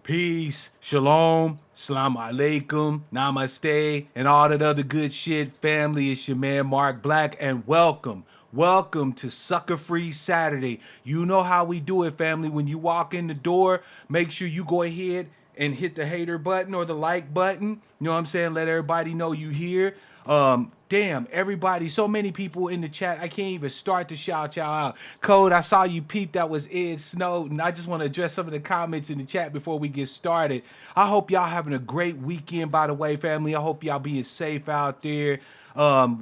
Peace, shalom, salam alaikum, namaste, and all that other good shit. Family, it's your man Mark Black, and welcome. Welcome to Sucka-Free Saturday. You know how we do it, family. When you walk in the door, make sure you go ahead and hit the hater button or the like button. You know what I'm saying? Let everybody know you here. Damn, everybody, so many people in the chat. I can't even start to shout y'all out. Code, I saw you peep. That was Ed Snowden. I just want to address some of the comments in the chat before we get started. I hope y'all having a great weekend, by the way, family. I hope y'all being safe out there.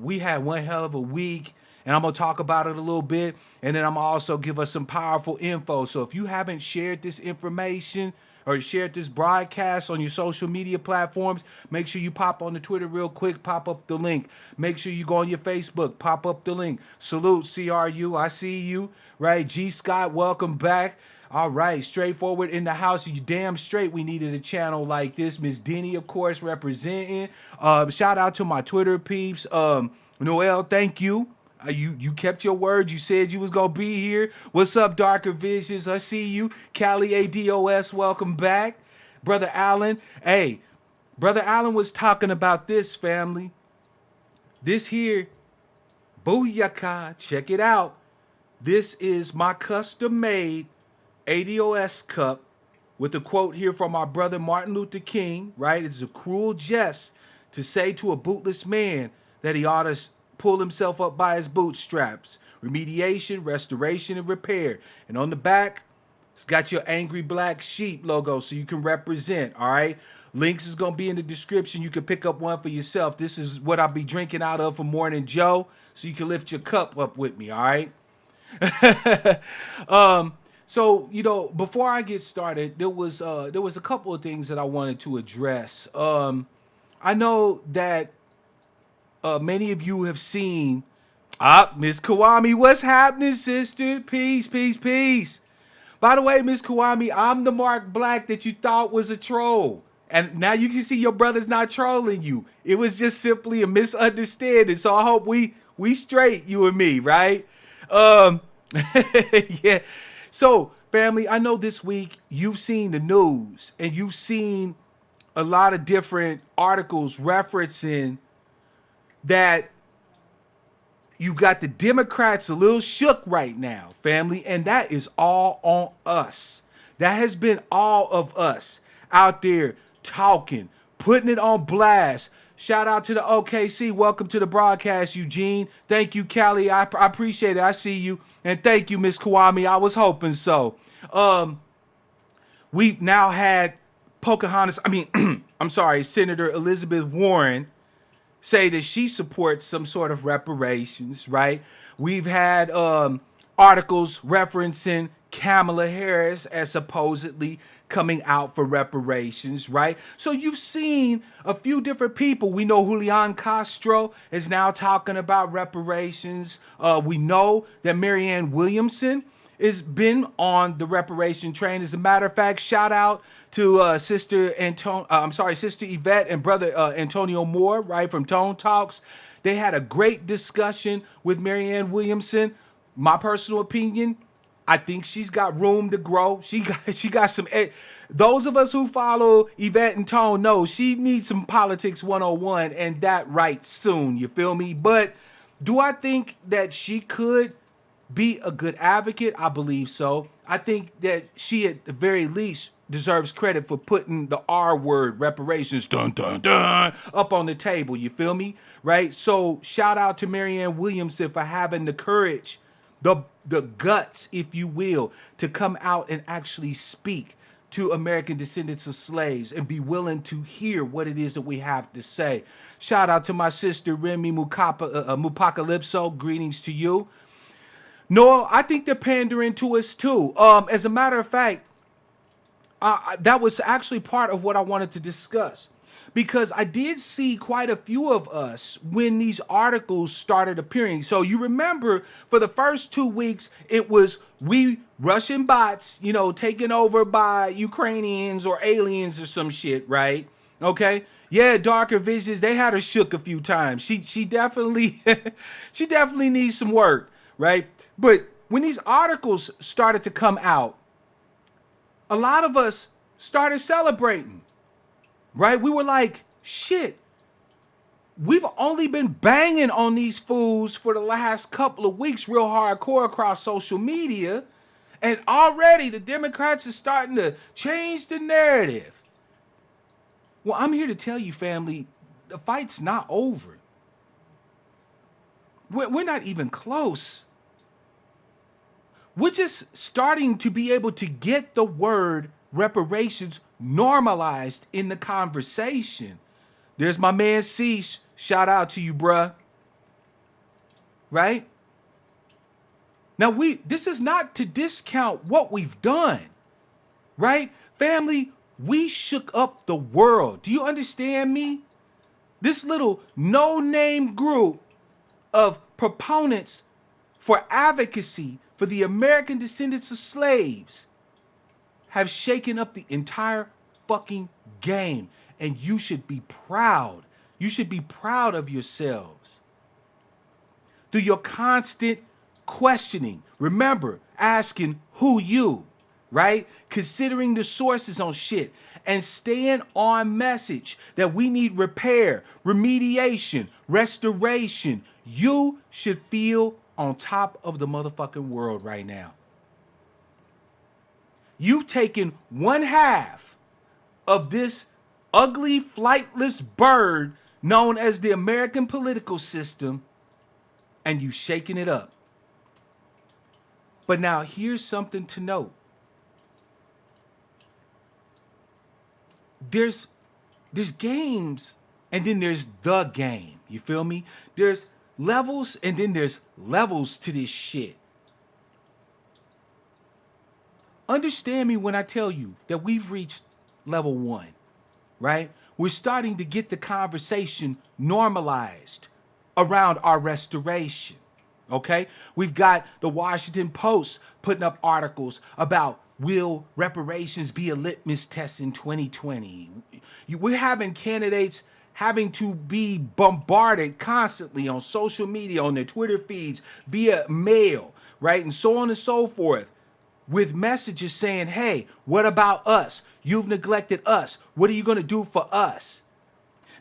We had one hell of a week, and I'm going to talk about it a little bit, and then I'm going to also give us some powerful info. So if you haven't shared this information or shared this broadcast on your social media platforms, make sure you pop on the Twitter real quick, pop up the link. Make sure you go on your Facebook, pop up the link. Salute, CRU, I see you, right? G. Scott, welcome back. All right, straightforward in the house. You damn straight we needed a channel like this. Miss Denny, of course, representing. Shout out to my Twitter peeps. Noel, thank you. You kept your word. You said you was going to be here. What's up, Darker Visions? I see you. Cali ADOS, welcome back. Brother Allen. Hey, Brother Allen was talking about this, family. This here, Booyaka, check it out. This is my custom-made ADOS cup with a quote here from our brother Martin Luther King, right? It's a cruel jest to say to a bootless man that he ought to pull himself up by his bootstraps. Remediation, restoration, and repair. And on the back, it's got your angry black sheep logo so you can represent, all right? Links is going to be in the description. You can pick up one for yourself. This is what I'll be drinking out of for Morning Joe, so you can lift your cup up with me, all right? So, you know, before I get started, there was a couple of things that I wanted to address. I know that many of you have seen, Miss Kawami, what's happening, sister? Peace, peace, peace. By the way, Miss Kawami, I'm the Mark Black that you thought was a troll. And now you can see your brother's not trolling you. It was just simply a misunderstanding. So I hope we straight, you and me, right? Yeah. So, family, I know this week you've seen the news and you've seen a lot of different articles referencing that you got the Democrats a little shook right now, family, and that is all on us. That has been all of us out there talking, putting it on blast. Shout out to the OKC. Welcome to the broadcast, Eugene. Thank you, Callie. I appreciate it. I see you. And thank you, Miss Kawami. I was hoping so. We've now had Senator Elizabeth Warren say that she supports some sort of reparations, right? We've had articles referencing Kamala Harris as supposedly coming out for reparations, right? So you've seen a few different people. We know Julian Castro is now talking about reparations. We know that Marianne Williamson has been on the reparation train. As a matter of fact, shout out to Sister Yvette and Brother Antonio Moore, right, from Tone Talks. They had a great discussion with Marianne Williamson. My personal opinion, I think she's got room to grow. She got some. Those of us who follow Yvette and Tone know she needs some politics 101, and that right soon. You feel me? But do I think that she could be a good advocate? I believe so. I think that she, at the very least, deserves credit for putting the R word, reparations, dun dun dun, up on the table. You feel me? Right? So shout out to Marianne Williamson for having the courage, the guts, if you will, to come out and actually speak to American descendants of slaves and be willing to hear what it is that we have to say. Shout out to my sister Remy Mupacalypso. Greetings to you. Noah, I think they're pandering to us too. As a matter of fact, that was actually part of what I wanted to discuss, because I did see quite a few of us when these articles started appearing. So you remember for the first 2 weeks, it was we Russian bots, taken over by Ukrainians or aliens or some shit, right? Okay. Yeah, Darker Visions, they had her shook a few times. She definitely she definitely needs some work, right? But when these articles started to come out, a lot of us started celebrating, right? We were like, shit, we've only been banging on these fools for the last couple of weeks real hardcore across social media. And already the Democrats are starting to change the narrative. Well, I'm here to tell you, family, the fight's not over. We're not even close. We're just starting to be able to get the word reparations normalized in the conversation. There's my man Cease. Shout out to you, bruh. Right? Now, this is not to discount what we've done. Right? Family, we shook up the world. Do you understand me? This little no-name group of proponents for advocacy for the American descendants of slaves have shaken up the entire fucking game. And you should be proud. You should be proud of yourselves. Through your constant questioning, remember, asking who you, right? Considering the sources on shit and staying on message that we need repair, remediation, restoration. You should feel on top of the motherfucking world right now. You've taken one half of this ugly, flightless bird known as the American political system, and you shaking it up. But now here's something to note. There's games, and then there's the game. You feel me? There's levels, and then there's levels to this shit. Understand me when I tell you that we've reached level 1, right? We're starting to get the conversation normalized around our restoration, okay? We've got the Washington Post putting up articles about will reparations be a litmus test in 2020? We're having candidates having to be bombarded constantly on social media, on their Twitter feeds, via mail, right? And so on and so forth, with messages saying, hey, what about us? You've neglected us. What are you going to do for us?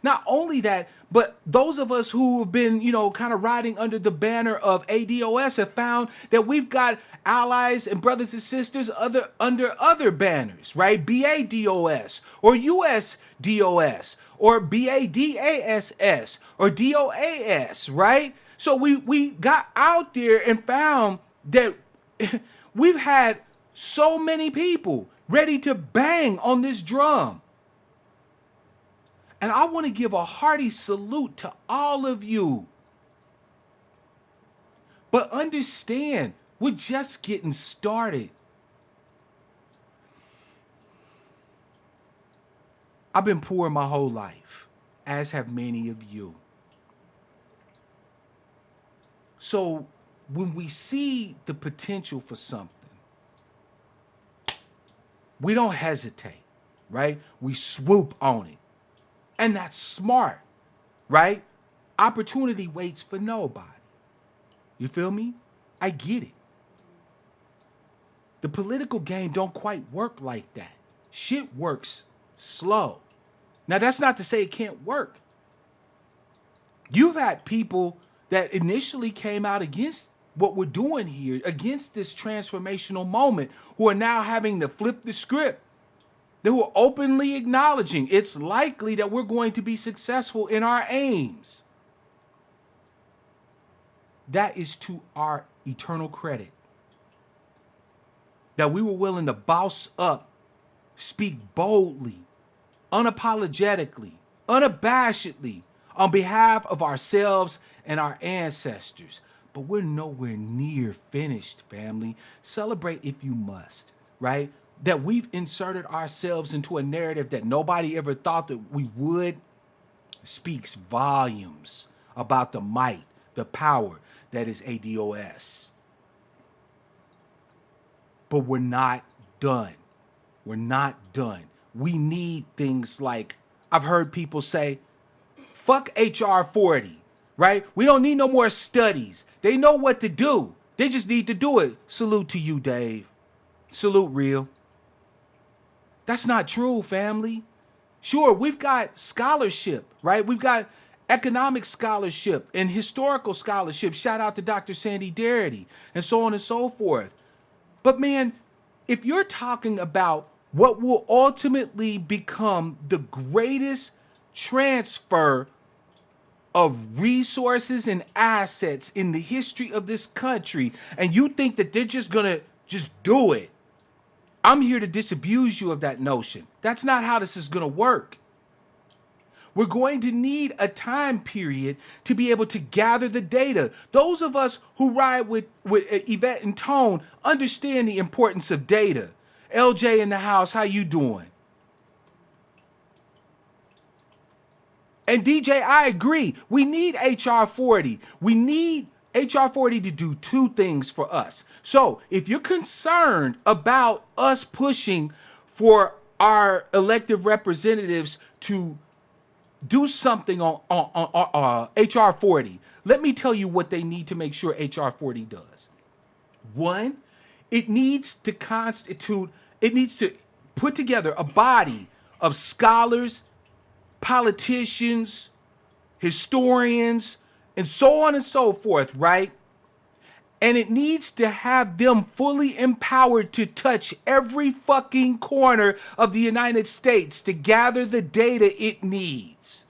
Not only that, but those of us who have been, kind of riding under the banner of ADOS have found that we've got allies and brothers and sisters under other banners, right? BADOS or USDOS or BADASS or DOAS, right? So we got out there and found that we've had so many people ready to bang on this drum. And I want to give a hearty salute to all of you. But understand, we're just getting started. I've been poor my whole life, as have many of you. So when we see the potential for something, we don't hesitate, right? We swoop on it. And that's smart, right? Opportunity waits for nobody. You feel me? I get it. The political game don't quite work like that. Shit works slow. Now, that's not to say it can't work. You've had people that initially came out against what we're doing here, against this transformational moment, who are now having to flip the script. They were openly acknowledging it's likely that we're going to be successful in our aims. That is to our eternal credit. That we were willing to boss up, speak boldly, unapologetically, unabashedly on behalf of ourselves and our ancestors. But we're nowhere near finished, family. Celebrate if you must, right? That we've inserted ourselves into a narrative that nobody ever thought that we would speaks volumes about the might, the power that is ADOS. But we're not done. We're not done. We need things like, I've heard people say, fuck HR 40, right? We don't need no more studies. They know what to do. They just need to do it. Salute to you, Dave. Salute, real. That's not true, family. Sure, we've got scholarship, right? We've got economic scholarship and historical scholarship. Shout out to Dr. Sandy Darity and so on and so forth. But man, if you're talking about what will ultimately become the greatest transfer of resources and assets in the history of this country, and you think that they're just gonna just do it, I'm here to disabuse you of that notion. That's not how this is gonna work. We're going to need a time period to be able to gather the data. Those of us who ride with Yvette and Tone understand the importance of data. LJ in the house, how you doing? And DJ, I agree. We need HR 40. We need HR 40 to do two things for us. So if you're concerned about us pushing for our elected representatives to do something on HR 40, let me tell you what they need to make sure HR 40 does. One, it needs to put together a body of scholars, politicians, historians, and so on and so forth, right? And it needs to have them fully empowered to touch every fucking corner of the United States to gather the data it needs.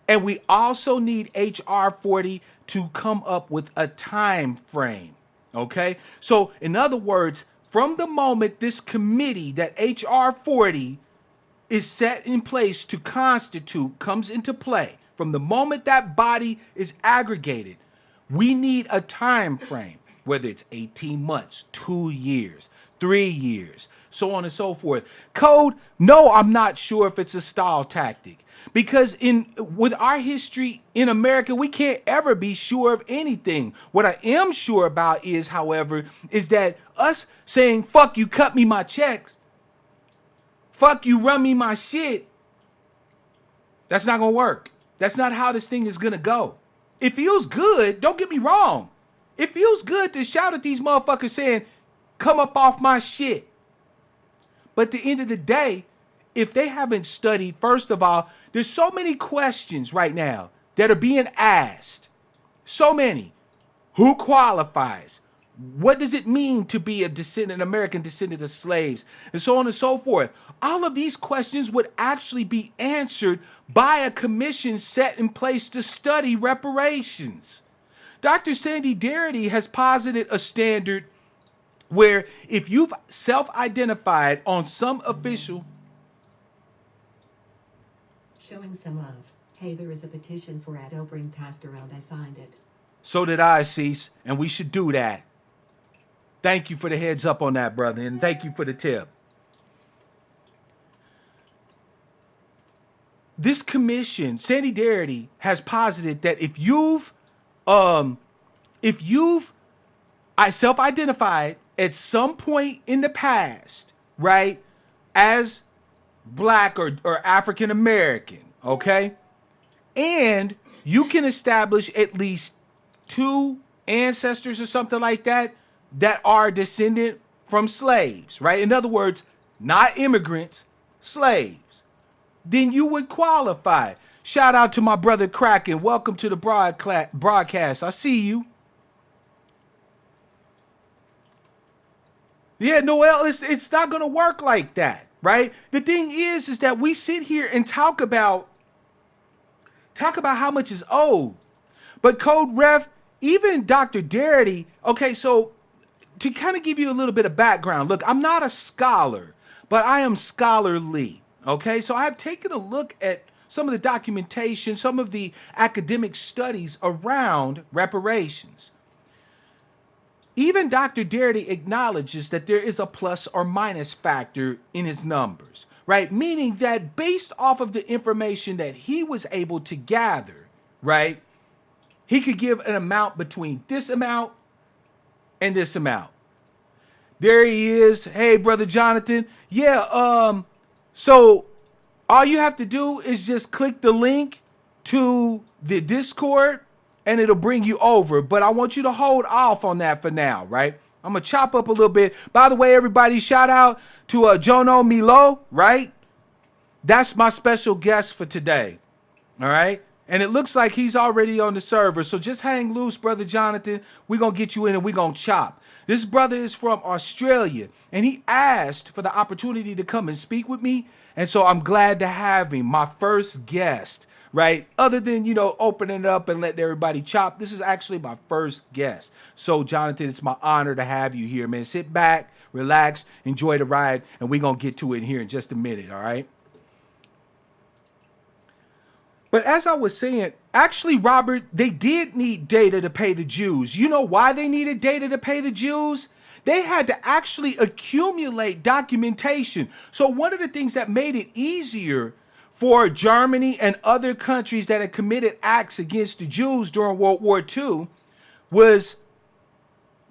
And we also need HR 40 to come up with a time frame, okay? So in other words, from the moment this committee that HR 40 is set in place to constitute comes into play, from the moment that body is aggregated, we need a time frame, whether it's 18 months, 2 years, 3 years, so on and so forth. Code, no, I'm not sure if it's a stall tactic, because with our history in America, we can't ever be sure of anything. What I am sure about is, however, is that us saying, fuck you, cut me my checks, fuck you, run me my shit, that's not gonna work. That's not how this thing is gonna go. It feels good, don't get me wrong. It feels good to shout at these motherfuckers saying, come up off my shit. But at the end of the day, if they haven't studied, first of all, there's so many questions right now that are being asked. So many. Who qualifies? What does it mean to be an American descendant of slaves? And so on and so forth. All of these questions would actually be answered by a commission set in place to study reparations. Dr. Sandy Darity has posited a standard where if you've self-identified on some official... Showing some love. Hey, there is a petition for Ado Bring passed around. I signed it. So did I, Cease, and we should do that. Thank you for the heads up on that, brother, and thank you for the tip. This commission, Sandy Darity, has posited that if you've self-identified at some point in the past, right, as Black or African American, okay, and you can establish at least 2 ancestors or something like that are descendant from slaves, right? In other words, not immigrants, slaves. Then you would qualify. Shout out to my brother Kraken. Welcome to the broadcast. I see you. Yeah, Noel, it's not going to work like that, right? The thing is that we sit here and talk about how much is owed. But Code Ref, even Dr. Darity, okay, so to kind of give you a little bit of background, look, I'm not a scholar, but I am scholarly, okay? So I've taken a look at some of the documentation, some of the academic studies around reparations. Even Dr. Darity acknowledges that there is a plus or minus factor in his numbers, right? Meaning that based off of the information that he was able to gather, right, he could give an amount between this amount and this amount. There he is. Hey, brother Jonathan. Yeah, so all you have to do is just click the link to the Discord and it'll bring you over. But I want you to hold off on that for now, right? I'm going to chop up a little bit. By the way, everybody, shout out to Jono Milo, right? That's my special guest for today. All right. And it looks like he's already on the server. So just hang loose, Brother Jonathan. We're going to get you in and we're going to chop. This brother is from Australia, and he asked for the opportunity to come and speak with me. And so I'm glad to have him, my first guest, right? Other than, you know, opening it up and letting everybody chop, this is actually my first guest. So, Jonathan, it's my honor to have you here, man. Sit back, relax, enjoy the ride, and we're going to get to it here in just a minute, all right? But as I was saying, actually, Robert, they did need data to pay the Jews. You know why they needed data to pay the Jews? They had to actually accumulate documentation. So one of the things that made it easier for Germany and other countries that had committed acts against the Jews during World War II was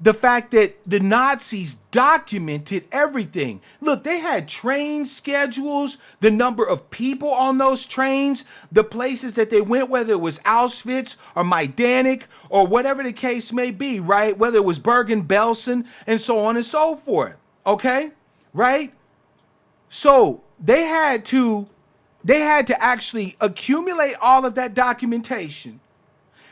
the fact that the Nazis documented everything. Look, they had train schedules, the number of people on those trains, the places that they went, whether it was Auschwitz or Majdanek or whatever the case may be, right? Whether it was Bergen-Belsen and so on and so forth, okay? Right? So they had to actually accumulate all of that documentation.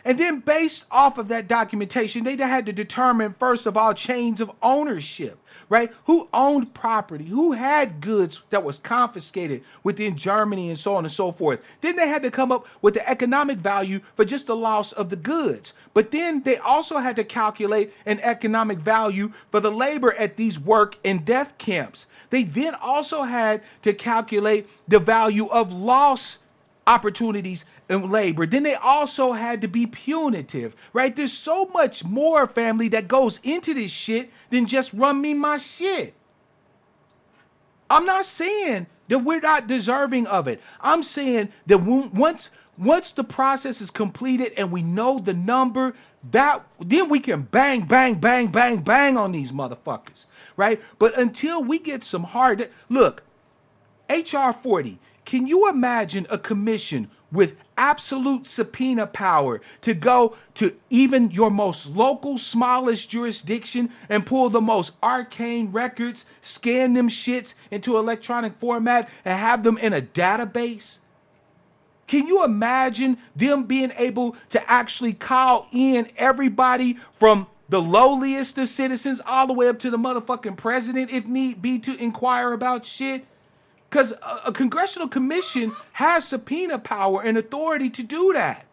And then based off of that documentation, they had to determine, first of all, chains of ownership, right? Who owned property? Who had goods that was confiscated within Germany and so on and so forth? Then they had to come up with the economic value for just the loss of the goods. But then they also had to calculate an economic value for the labor at these work and death camps. They then also had to calculate the value of loss opportunities in labor. Then they also had to be punitive, right? There's so much more, family, that goes into this shit than just run me my shit. I'm not saying that we're not deserving of it. I'm saying that once the process is completed and we know the number, that then we can bang, bang, bang, bang, bang on these motherfuckers, right? But until we get some hard, look, HR 40, can you imagine a commission with absolute subpoena power to go to even your most local, smallest jurisdiction and pull the most arcane records, scan them shits into electronic format and have them in a database? Can you imagine them being able to actually call in everybody from the lowliest of citizens all the way up to the motherfucking president if need be to inquire about shit? Because a congressional commission has subpoena power and authority to do that.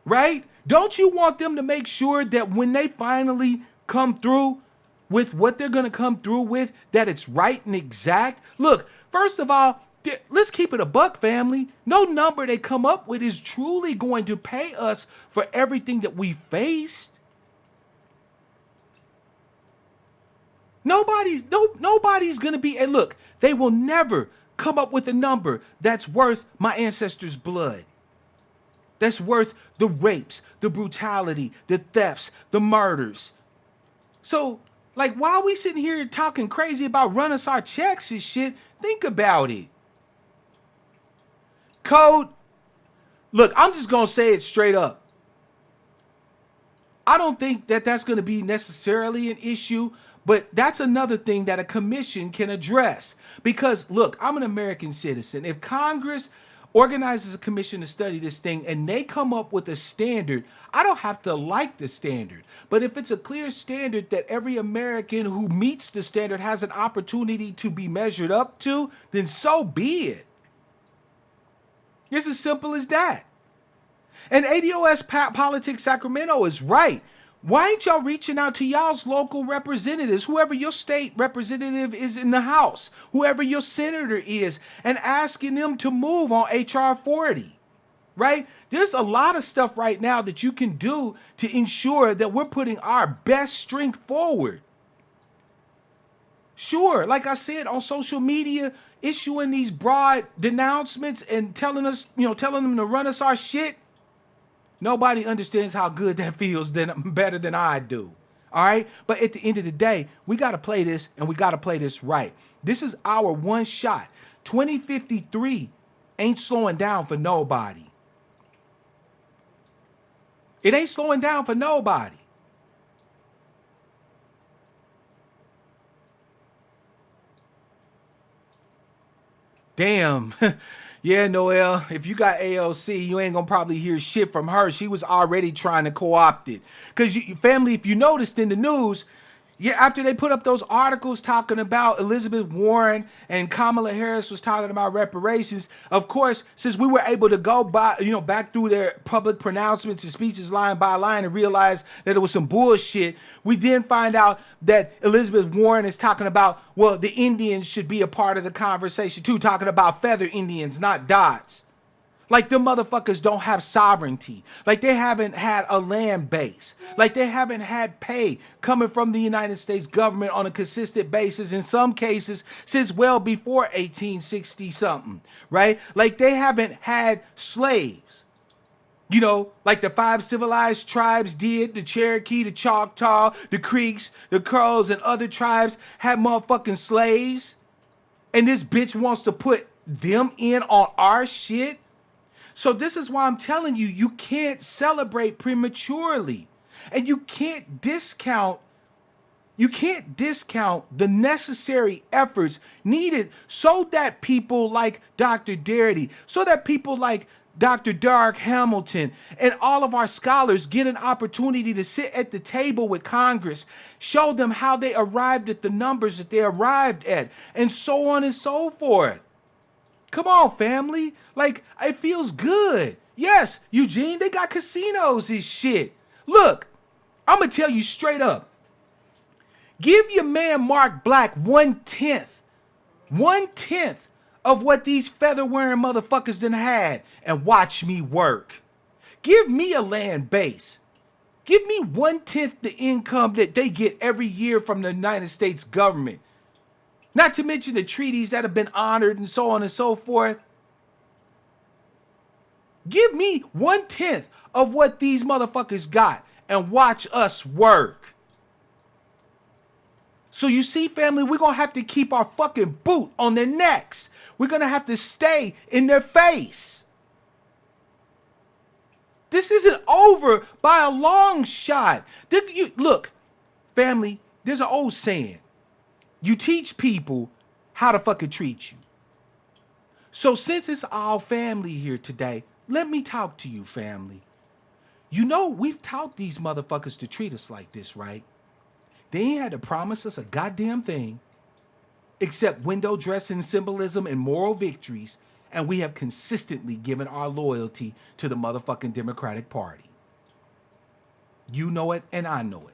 Right? Don't you want them to make sure that when they finally come through with what they're going to come through with, that it's right and exact? Look, first of all, let's keep it a buck, family. No number they come up with is truly going to pay us for everything that we faced. Nobody's going to be, and look, they will never come up with a number that's worth my ancestors' blood. That's worth the rapes, the brutality, the thefts, the murders. So, like, while we sitting here talking crazy about running us our checks and shit, think about it. Code, look, I'm just going to say it straight up. I don't think that that's going to be necessarily an issue, but that's another thing that a commission can address. Because, look, I'm an American citizen. If Congress organizes a commission to study this thing and they come up with a standard, I don't have to like the standard. But if it's a clear standard that every American who meets the standard has an opportunity to be measured up to, then so be it. It's as simple as that. And ADOS Politics Sacramento is right. Why ain't y'all reaching out to y'all's local representatives, whoever your state representative is in the House, whoever your senator is, and asking them to move on HR 40, right? There's a lot of stuff right now that you can do to ensure that we're putting our best strength forward. Sure, like I said, on social media, issuing these broad denouncements and telling them to run us our shit. Nobody understands how good that feels better than I do. All right. But at the end of the day, we got to play this and we got to play this right. This is our one shot. 2053 ain't slowing down for nobody. It ain't slowing down for nobody. Damn. Yeah, Noel, if you got AOC, you ain't gonna probably hear shit from her. She was already trying to co-opt it. Because, family, if you noticed in the news, yeah, after they put up those articles talking about Elizabeth Warren and Kamala Harris was talking about reparations, of course, since we were able to go by, back through their public pronouncements and speeches line by line and realize that it was some bullshit, we then find out that Elizabeth Warren is talking about, well, the Indians should be a part of the conversation too, talking about feather Indians, not dots. Like them motherfuckers don't have sovereignty. Like they haven't had a land base. Like they haven't had pay coming from the United States government on a consistent basis. In some cases, since well before 1860 something, right? Like they haven't had slaves. Like the 5 civilized tribes did, the Cherokee, the Choctaw, the Creeks, the Crows, and other tribes had motherfucking slaves. And this bitch wants to put them in on our shit. So this is why I'm telling you, you can't celebrate prematurely. And you can't discount the necessary efforts needed so that people like Dr. Darity, so that people like Dr. Dark Hamilton and all of our scholars get an opportunity to sit at the table with Congress, show them how they arrived at the numbers that they arrived at, and so on and so forth. Come on, family. Like, it feels good. Yes, Eugene, they got casinos and shit. Look, I'm going to tell you straight up. Give your man Mark Black 1/10 of what these feather-wearing motherfuckers done had and watch me work. Give me a land base. Give me 1/10 the income that they get every year from the United States government. Not to mention the treaties that have been honored and so on and so forth. Give me 1/10 of what these motherfuckers got and watch us work. So you see, family, we're going to have to keep our fucking boot on their necks. We're going to have to stay in their face. This isn't over by a long shot. Look, family, there's an old saying. You teach people how to fucking treat you. So since it's all family here today, let me talk to you, family. We've taught these motherfuckers to treat us like this, right? They ain't had to promise us a goddamn thing except window dressing symbolism and moral victories, and we have consistently given our loyalty to the motherfucking Democratic Party. You know it, and I know it.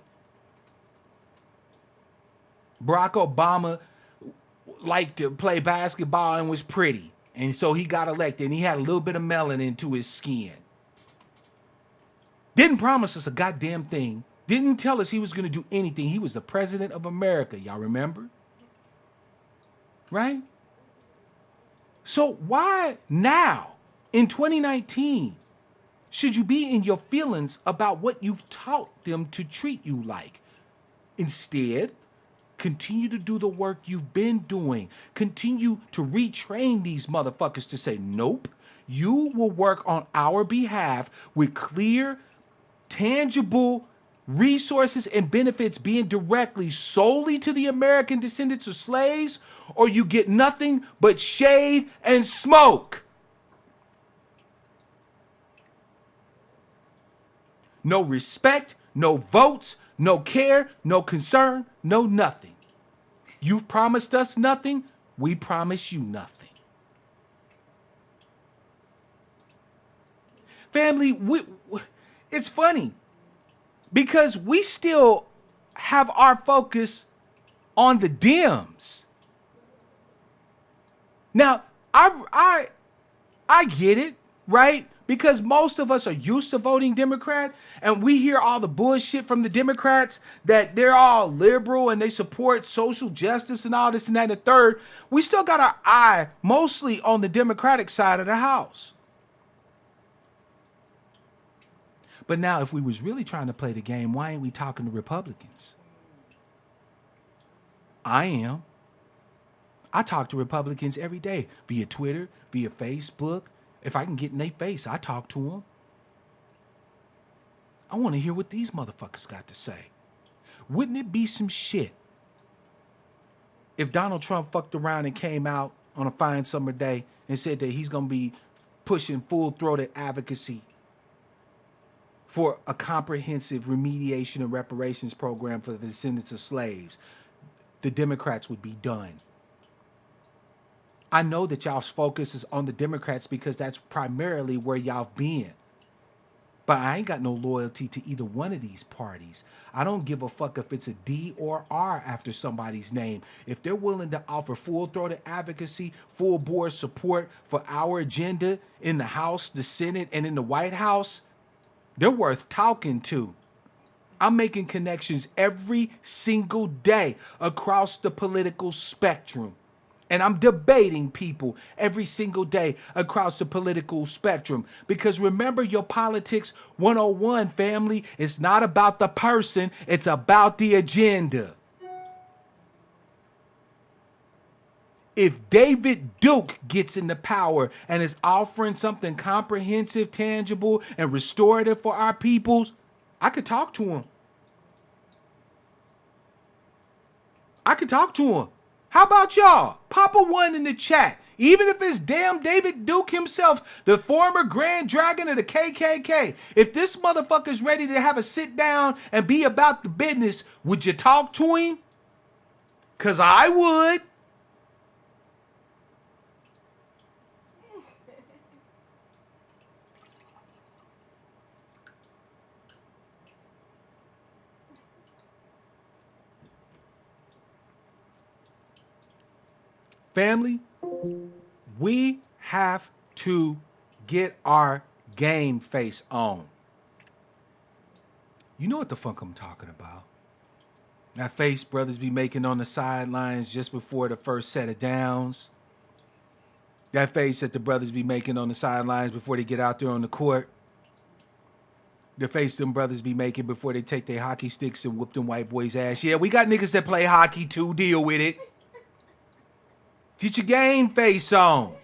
Barack Obama liked to play basketball and was pretty. And so he got elected and he had a little bit of melanin to his skin. Didn't promise us a goddamn thing. Didn't tell us he was going to do anything. He was the president of America. Y'all remember? Right? So why now, in 2019, should you be in your feelings about what you've taught them to treat you like? Instead, continue to do the work you've been doing. Continue to retrain these motherfuckers to say, nope, you will work on our behalf with clear, tangible resources and benefits being directly solely to the American descendants of slaves, or you get nothing but shade and smoke. No respect, no votes, no care, no concern, no nothing. You've promised us nothing, we promise you nothing. Family, it's funny because we still have our focus on the Dems. Now, I get it, right? Because most of us are used to voting Democrat, and we hear all the bullshit from the Democrats that they're all liberal and they support social justice and all this and that and the third. We still got our eye mostly on the Democratic side of the house. But now, if we was really trying to play the game, why ain't we talking to Republicans? I am. I talk to Republicans every day via Twitter, via Facebook. If I can get in their face, I talk to them. I want to hear what these motherfuckers got to say. Wouldn't it be some shit if Donald Trump fucked around and came out on a fine summer day and said that he's going to be pushing full-throated advocacy for a comprehensive remediation and reparations program for the descendants of slaves, the Democrats would be done. I know that y'all's focus is on the Democrats because that's primarily where y'all been. But I ain't got no loyalty to either one of these parties. I don't give a fuck if it's a D or R after somebody's name. If they're willing to offer full-throated advocacy, full board support for our agenda in the House, the Senate, and in the White House, they're worth talking to. I'm making connections every single day across the political spectrum. And I'm debating people every single day across the political spectrum. Because remember your politics 101, family. It's not about the person. It's about the agenda. If David Duke gets into power and is offering something comprehensive, tangible, and restorative for our peoples, I could talk to him. I could talk to him. How about y'all? Pop a 1 in the chat. Even if it's damn David Duke himself, the former Grand Dragon of the KKK. If this motherfucker's ready to have a sit down and be about the business, would you talk to him? Because I would. Family, we have to get our game face on. You know what the fuck I'm talking about. That face brothers be making on the sidelines just before the first set of downs. That face that the brothers be making on the sidelines before they get out there on the court. The face them brothers be making before they take their hockey sticks and whoop them white boys' ass. Yeah, we got niggas that play hockey too. Deal with it. Get your game face on.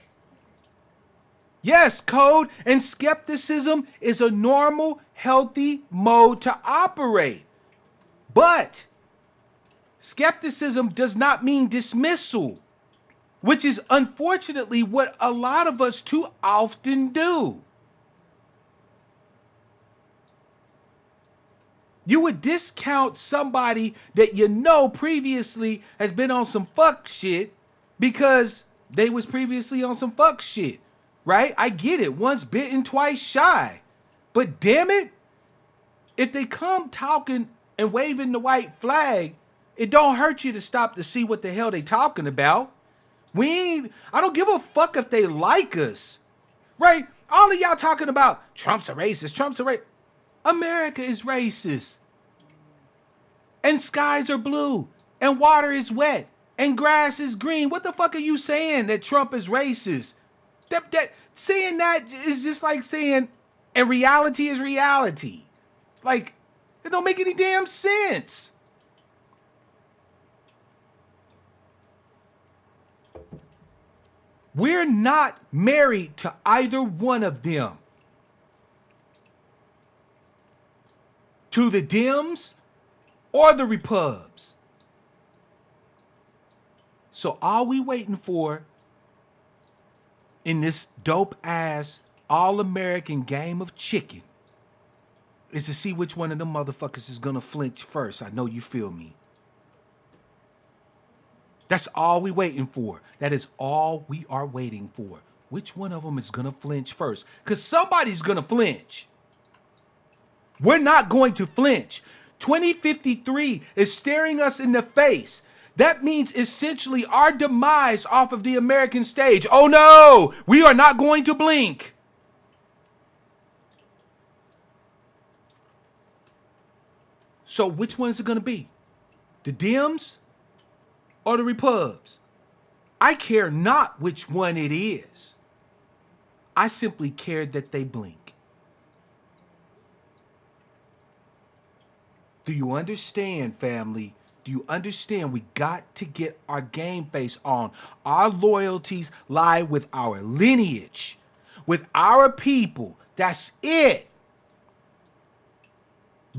Yes, code and skepticism is a normal, healthy mode to operate. But skepticism does not mean dismissal, which is unfortunately what a lot of us too often do. You would discount somebody that you know previously has been on some fuck shit because they was previously on some fuck shit, right? I get it. Once bitten, twice shy. But damn it, if they come talking and waving the white flag, it don't hurt you to stop to see what the hell they talking about. I don't give a fuck if they like us, right? All of y'all talking about Trump's a racist, Trump's a racist. America is racist. And skies are blue. And water is wet. And grass is green. What the fuck are you saying that Trump is racist? Saying that is just like saying, and reality is reality. Like, it don't make any damn sense. We're not married to either one of them. To the Dems or the Repubs. So all we waiting for in this dope ass all-American game of chicken is to see which one of them motherfuckers is gonna flinch first. I know you feel me. That's all we waiting for. That is all we are waiting for. Which one of them is gonna flinch first? Because somebody's gonna flinch. We're not going to flinch. 2053 is staring us in the face. That means essentially our demise off of the American stage. Oh no, we are not going to blink. So which one is it going to be? The Dems or the Repubs? I care not which one it is. I simply care that they blink. Do you understand, family? Do you understand? We got to get our game face on. Our loyalties lie with our lineage, with our people. That's it.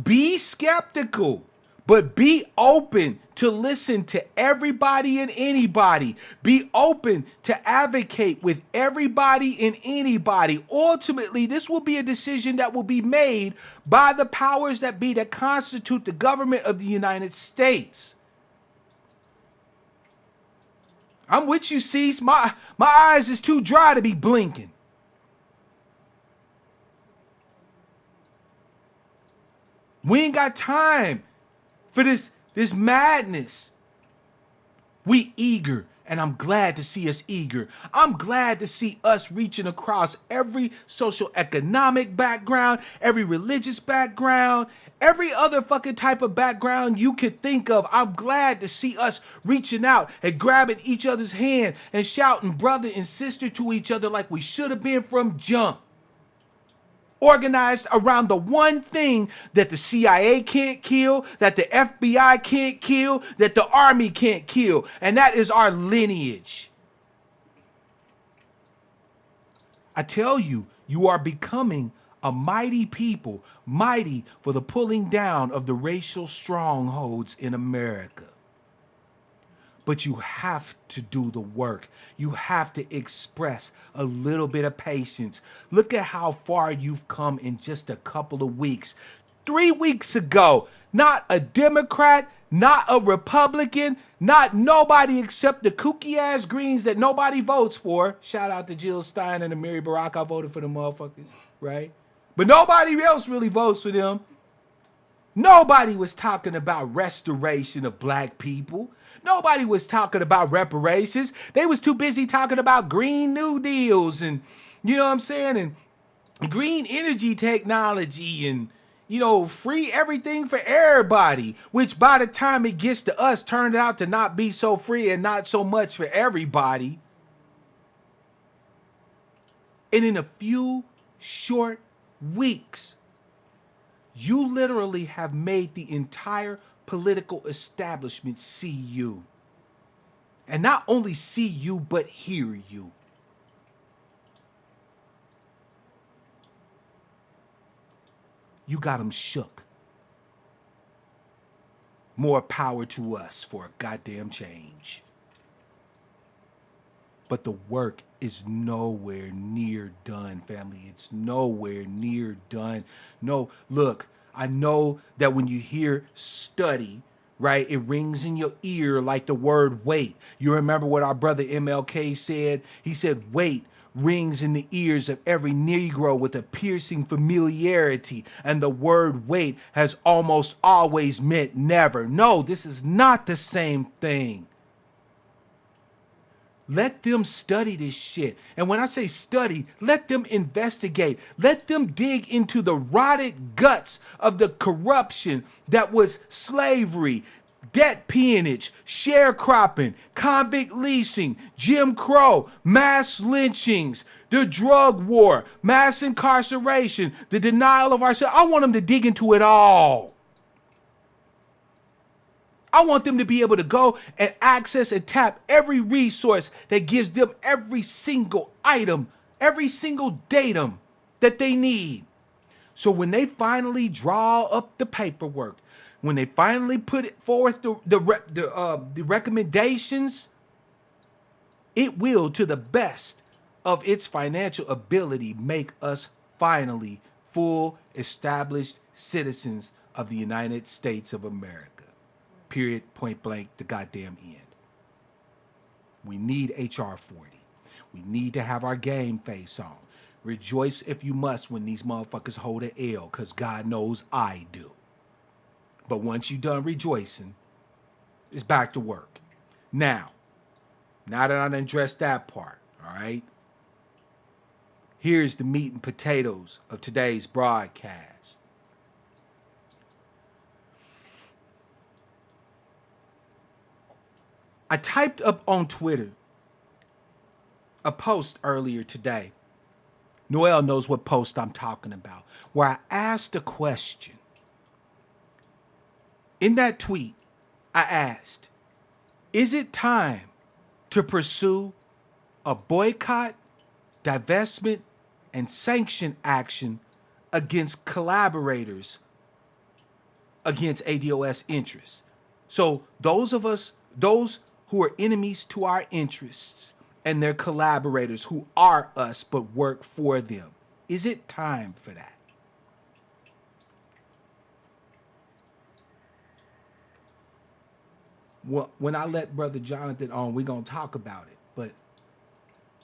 Be skeptical. But be open to listen to everybody and anybody. Be open to advocate with everybody and anybody. Ultimately, this will be a decision that will be made by the powers that be that constitute the government of the United States. I'm with you, Cease. My eyes is too dry to be blinking. We ain't got time for this madness. We eager, and I'm glad to see us eager. I'm glad to see us reaching across every social economic background, every religious background, every other fucking type of background you could think of. I'm glad to see us reaching out and grabbing each other's hand and shouting brother and sister to each other like we should have been from jump. Organized around the one thing that the CIA can't kill, that the FBI can't kill, that the Army can't kill, and that is our lineage. I tell you, you are becoming a mighty people, mighty for the pulling down of the racial strongholds in America. But you have to do the work. You have to express a little bit of patience. Look at how far you've come in just a couple of weeks. 3 weeks ago, not a Democrat, not a Republican, not nobody except the kooky ass Greens that nobody votes for. Shout out to Jill Stein and Amiri Barack. I voted for the motherfuckers, right? But nobody else really votes for them. Nobody was talking about restoration of black people. Nobody was talking about reparations. They was too busy talking about Green New Deals and, you know what I'm saying, and green energy technology and, you know, free everything for everybody, which by the time it gets to us turned out to not be so free and not so much for everybody. And in a few short weeks, you literally have made the entire political establishment see you. And not only see you, but hear you. You got them shook. More power to us for a goddamn change. But the work is nowhere near done, family. It's nowhere near done. No, look, I know that when you hear study, right, it rings in your ear like the word wait. You remember what our brother MLK said? He said, wait rings in the ears of every Negro with a piercing familiarity. And the word wait has almost always meant never. No, this is not the same thing. Let them study this shit. And when I say study, let them investigate. Let them dig into the rotted guts of the corruption that was slavery, debt peonage, sharecropping, convict leasing, Jim Crow, mass lynchings, the drug war, mass incarceration, the denial of ourselves. I want them to dig into it all. I want them to be able to go and access and tap every resource that gives them every single item, every single datum that they need. So when they finally draw up the paperwork, when they finally put it forth the recommendations, it will, to the best of its financial ability, make us finally full established citizens of the United States of America. Period, point blank, the goddamn end. We need HR 40. We need to have our game face on. Rejoice if you must when these motherfuckers hold an L, because God knows I do. But once you're done rejoicing, it's back to work. Now that I done addressed that part, all right? Here's the meat and potatoes of today's broadcast. I typed up on Twitter a post earlier today. Noel knows what post I'm talking about, where I asked a question. In that tweet, I asked, is it time to pursue a boycott, divestment, and sanction action against collaborators against ADOS interests. So those of us, those who are enemies to our interests and their collaborators who are us but work for them, is it time for that? Well, when I let Brother Jonathan on, we're going to talk about it. But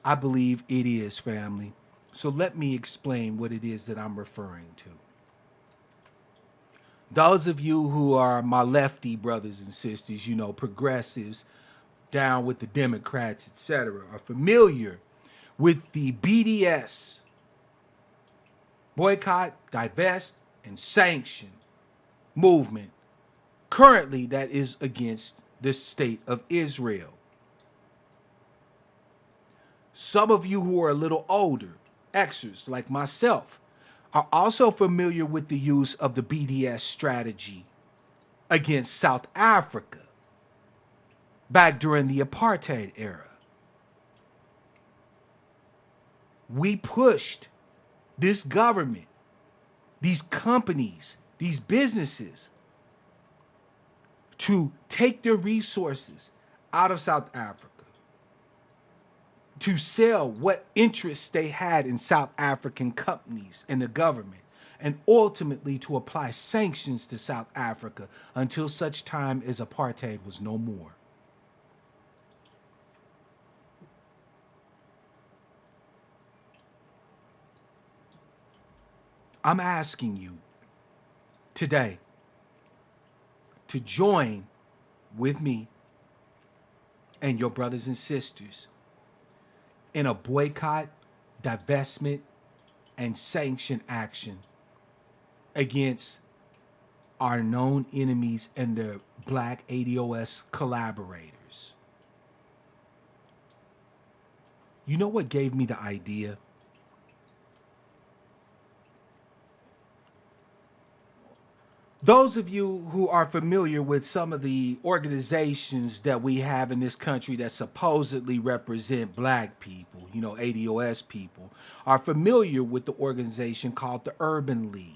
I believe it is, family. So let me explain what it is that I'm referring to. Those of you who are my lefty brothers and sisters, you know, progressives, down with the Democrats, etc., are familiar with the BDS, boycott, divest, and sanction movement currently that is against the state of Israel. Some of you who are a little older, Xers like myself, are also familiar with the use of the BDS strategy against South Africa back during the apartheid era. We pushed this government, these companies, these businesses to take their resources out of South Africa, to sell what interests they had in South African companies and the government, and ultimately to apply sanctions to South Africa until such time as apartheid was no more. I'm asking you today to join with me and your brothers and sisters in a boycott, divestment, and sanction action against our known enemies and their black ADOS collaborators. You know what gave me the idea? Those of you who are familiar with some of the organizations that we have in this country that supposedly represent black people, you know, ADOS people, are familiar with the organization called the Urban League.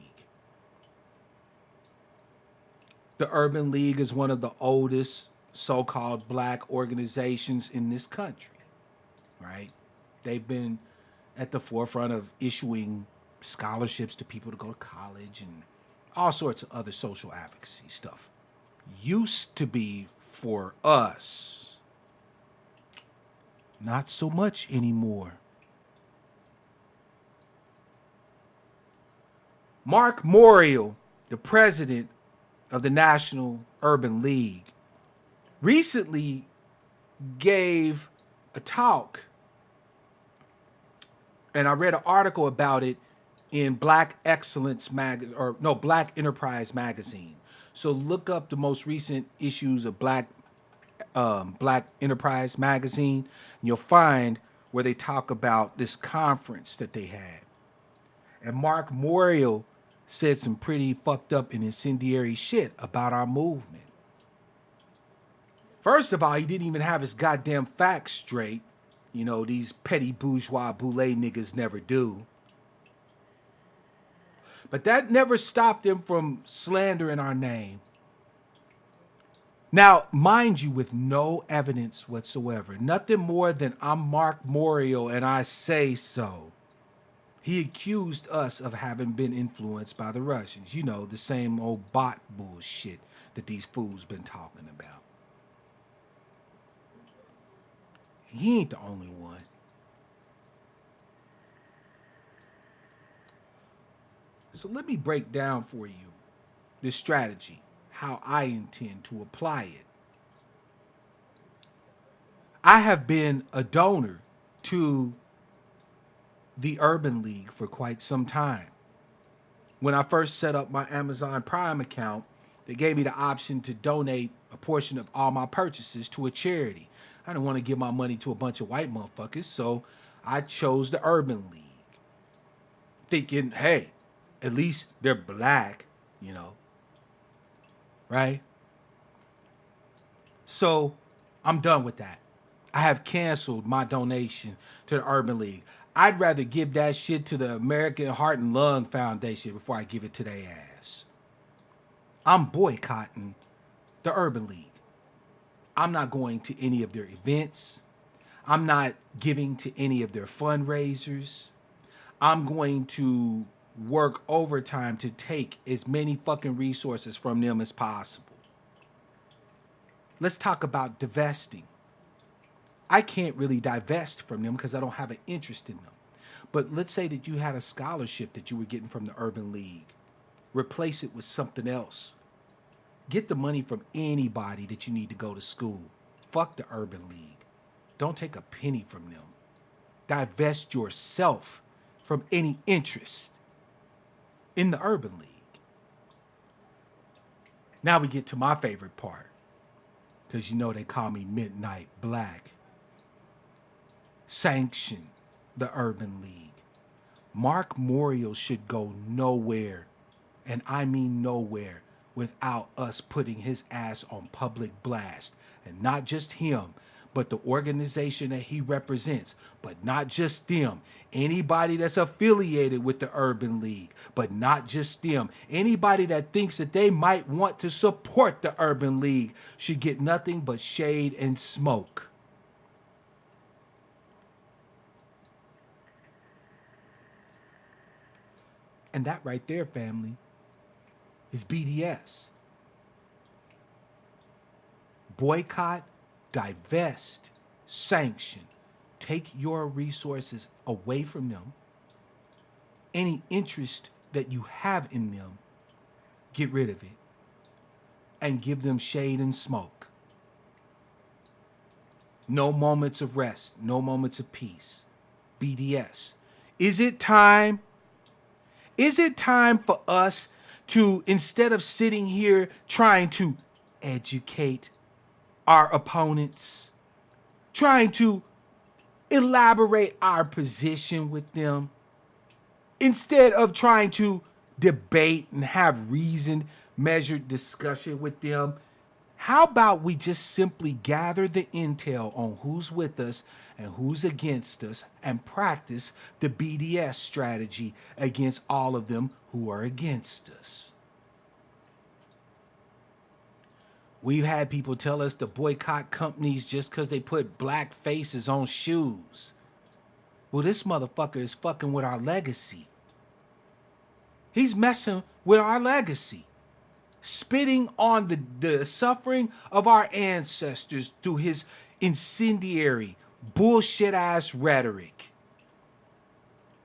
The Urban League is one of the oldest so-called black organizations in this country, right? They've been at the forefront of issuing scholarships to people to go to college and all sorts of other social advocacy stuff. Used to be for us. Not so much anymore. Mark Morial, the president of the National Urban League, recently gave a talk, and I read an article about it in Black Excellence Black Enterprise magazine. So look up the most recent issues of Black Enterprise magazine, and you'll find where they talk about this conference that they had. And Mark Morial said some pretty fucked up and incendiary shit about our movement. First of all, he didn't even have his goddamn facts straight. You know, these petty bourgeois boule niggas never do. But that never stopped him from slandering our name. Now, mind you, with no evidence whatsoever. Nothing more than I'm Mark Morial and I say so. He accused us of having been influenced by the Russians. You know, the same old bot bullshit that these fools been talking about. He ain't the only one. So let me break down for you this strategy, how I intend to apply it. I have been a donor to the Urban League for quite some time. When I first set up my Amazon Prime account, they gave me the option to donate a portion of all my purchases to a charity. I didn't want to give my money to a bunch of white motherfuckers, so I chose the Urban League, thinking, hey, at least they're black, you know, right? So I'm done with that. I have canceled my donation to the Urban League. I'd rather give that shit to the American Heart and Lung Foundation before I give it to their ass. I'm boycotting the Urban League. I'm not going to any of their events. I'm not giving to any of their fundraisers. I'm going to work overtime to take as many fucking resources from them as possible. Let's talk about divesting. I can't really divest from them because I don't have an interest in them. But let's say that you had a scholarship that you were getting from the Urban League. Replace it with something else. Get the money from anybody that you need to go to school. Fuck the Urban League. Don't take a penny from them. Divest yourself from any interest in the Urban League. Now we get to my favorite part, because you know they call me Midnight Black. Sanction the Urban League. Mark Morial should go nowhere, and I mean nowhere, without us putting his ass on public blast. And not just him, but the organization that he represents. But not just them. Anybody that's affiliated with the Urban League. But not just them. Anybody that thinks that they might want to support the Urban League should get nothing but shade and smoke. And that right there, family, is BDS. Boycott, divest, sanction. Take your resources away from them. Any interest that you have in them, get rid of it. And give them shade and smoke. No moments of rest, no moments of peace. BDS. Is it time? Is it time for us to, instead of sitting here trying to educate our opponents, trying to elaborate our position with them, instead of trying to debate and have reasoned, measured discussion with them, how about we just simply gather the intel on who's with us and who's against us and practice the BDS strategy against all of them who are against us? We've had people tell us to boycott companies just because they put black faces on shoes. Well, this motherfucker is fucking with our legacy. He's messing with our legacy. Spitting on the suffering of our ancestors through his incendiary, bullshit-ass rhetoric.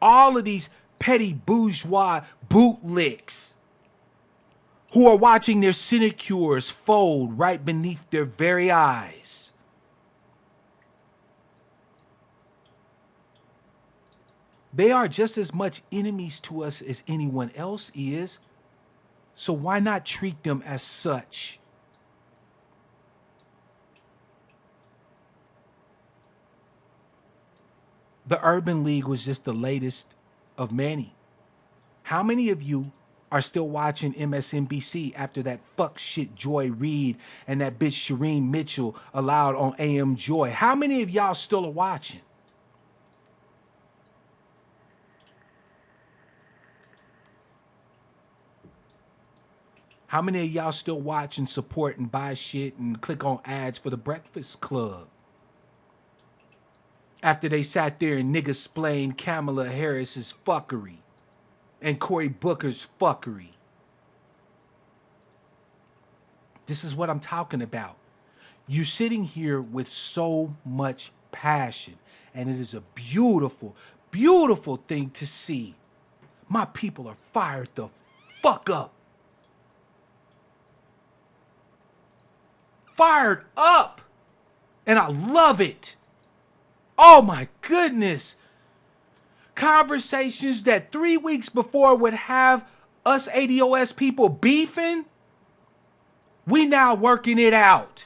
All of these petty bourgeois bootlicks who are watching their sinecures fold right beneath their very eyes. They are just as much enemies to us as anyone else is. So why not treat them as such? The Urban League was just the latest of many. How many of you are still watching MSNBC after that fuck shit Joy Reid and that bitch Shireen Mitchell allowed on AM Joy? How many of y'all still are watching? How many of y'all still watch and support and buy shit and click on ads for the Breakfast Club? After they sat there and nigga-splained Kamala Harris's fuckery and Cory Booker's fuckery. This is what I'm talking about. You're sitting here with so much passion, and it is a beautiful, beautiful thing to see. My people are fired the fuck up. Fired up. And I love it. Oh my goodness. Conversations that 3 weeks before would have us ADOS people beefing, we now working it out.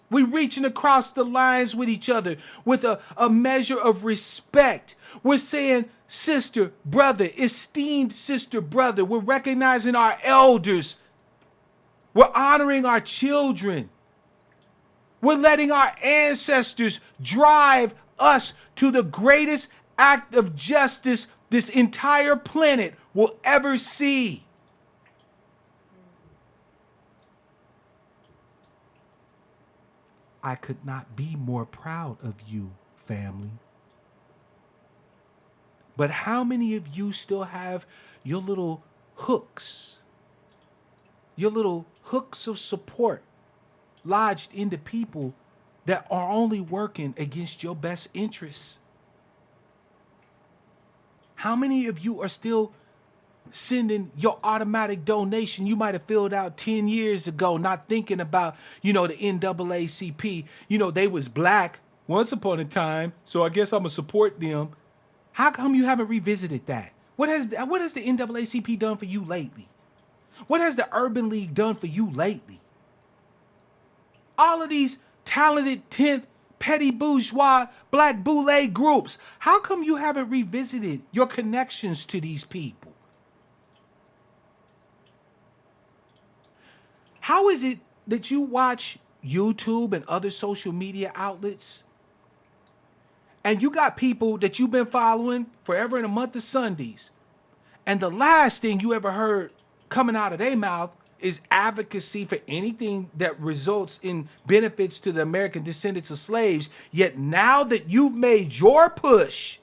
We reaching across the lines with each other with a measure of respect. We're saying sister, brother, esteemed sister, brother. We're recognizing our elders. We're honoring our children. We're letting our ancestors drive us to the greatest act of justice this entire planet will ever see. I could not be more proud of you, family. But how many of you still have your little hooks, your little hooks of support lodged into people that are only working against your best interests? How many of you are still sending your automatic donation you might have filled out 10 years ago, not thinking about, the NAACP? They was black once upon a time, so I guess I'm going to support them. How come you haven't revisited that? What has the NAACP done for you lately? What has the Urban League done for you lately? All of these talented 10th petty bourgeois black boule groups, how come you haven't revisited your connections to these people? How is it that you watch YouTube and other social media outlets and you got people that you've been following forever in a month of Sundays, and the last thing you ever heard coming out of their mouth is advocacy for anything that results in benefits to the American descendants of slaves? Yet now that you've made your push,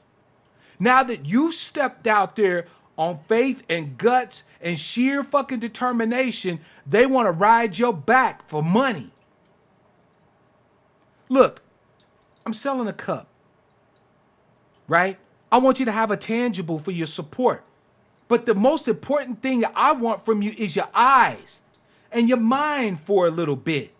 now that you've stepped out there on faith and guts and sheer fucking determination, they want to ride your back for money. Look, I'm selling a cup, right? I want you to have a tangible for your support. But the most important thing that I want from you is your eyes and your mind for a little bit,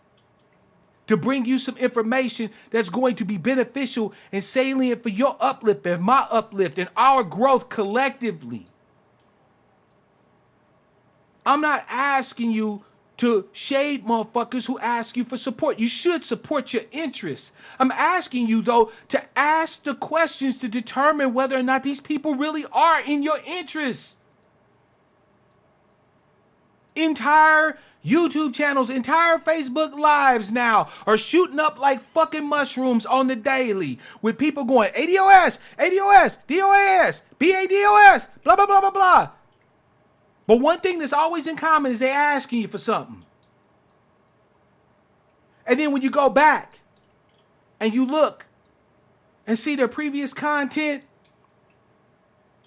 to bring you some information that's going to be beneficial and salient for your uplift and my uplift and our growth collectively. I'm not asking you to shade motherfuckers who ask you for support. You should support your interests. I'm asking you, though, to ask the questions to determine whether or not these people really are in your interests. Entire YouTube channels, entire Facebook lives now are shooting up like fucking mushrooms on the daily, with people going ADOS, ADOS, DOS, BADOS, blah, blah, blah, blah, blah. But one thing that's always in common is they asking you for something. And then when you go back and you look and see their previous content,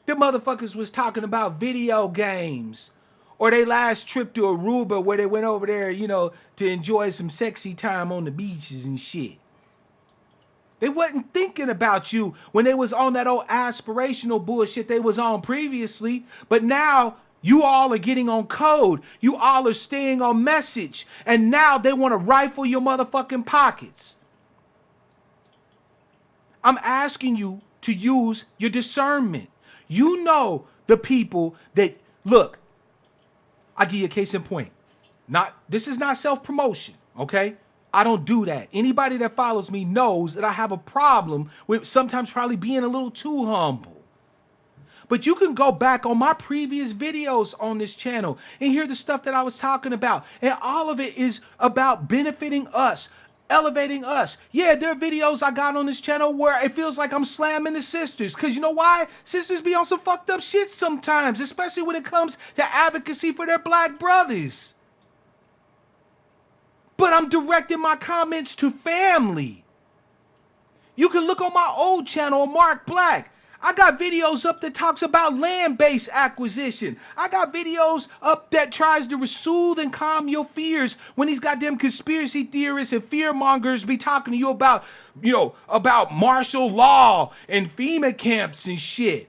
the motherfuckers was talking about video games, or they last trip to Aruba where they went over there, to enjoy some sexy time on the beaches and shit. They wasn't thinking about you when they was on that old aspirational bullshit they was on previously. But now you all are getting on code. You all are staying on message. And now they want to rifle your motherfucking pockets. I'm asking you to use your discernment. You know the people that, look, I'll give you a case in point. This is not self-promotion, okay? I don't do that. Anybody that follows me knows that I have a problem with sometimes probably being a little too humble. But you can go back on my previous videos on this channel and hear the stuff that I was talking about. And all of it is about benefiting us, elevating us. Yeah, there are videos I got on this channel where it feels like I'm slamming the sisters. Because you know why? Sisters be on some fucked up shit sometimes, especially when it comes to advocacy for their black brothers. But I'm directing my comments to family. You can look on my old channel, Mark Black. I got videos up that talks about land-based acquisition. I got videos up that tries to soothe and calm your fears when these goddamn conspiracy theorists and fearmongers be talking to you about, about martial law and FEMA camps and shit.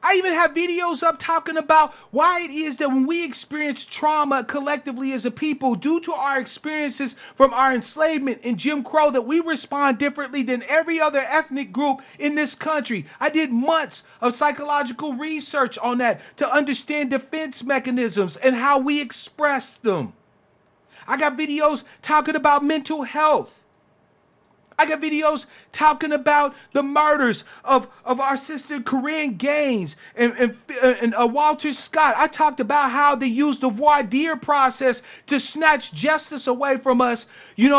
I even have videos up talking about why it is that when we experience trauma collectively as a people due to our experiences from our enslavement and Jim Crow, that we respond differently than every other ethnic group in this country. I did months of psychological research on that to understand defense mechanisms and how we express them. I got videos talking about mental health. I got videos talking about the murders of our sister Corinne Gaines and Walter Scott. I talked about how they used the voir dire process to snatch justice away from us, in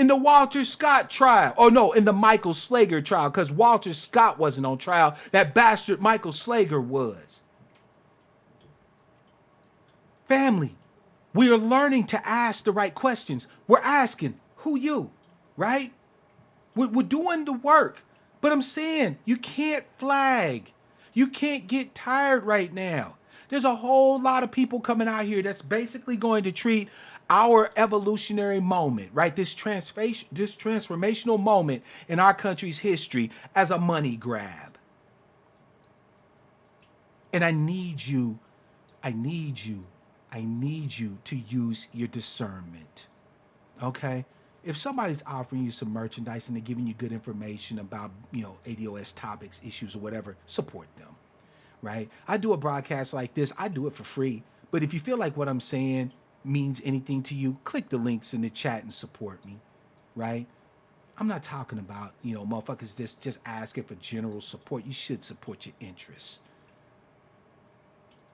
the Walter Scott trial. Oh, no, in the Michael Slager trial, because Walter Scott wasn't on trial. That bastard Michael Slager was. Family, we are learning to ask the right questions. We're asking, Who you, right? We're doing the work. But I'm saying you can't flag. You can't get tired right now. There's a whole lot of people coming out here that's basically going to treat our evolutionary moment, right? This transformational moment in our country's history as a money grab. And I need you to use your discernment. Okay? If somebody's offering you some merchandise and they're giving you good information about, ADOS topics, issues, or whatever, support them. Right? I do a broadcast like this, I do it for free. But if you feel like what I'm saying means anything to you, click the links in the chat and support me. Right? I'm not talking about, motherfuckers just asking for general support. You should support your interests.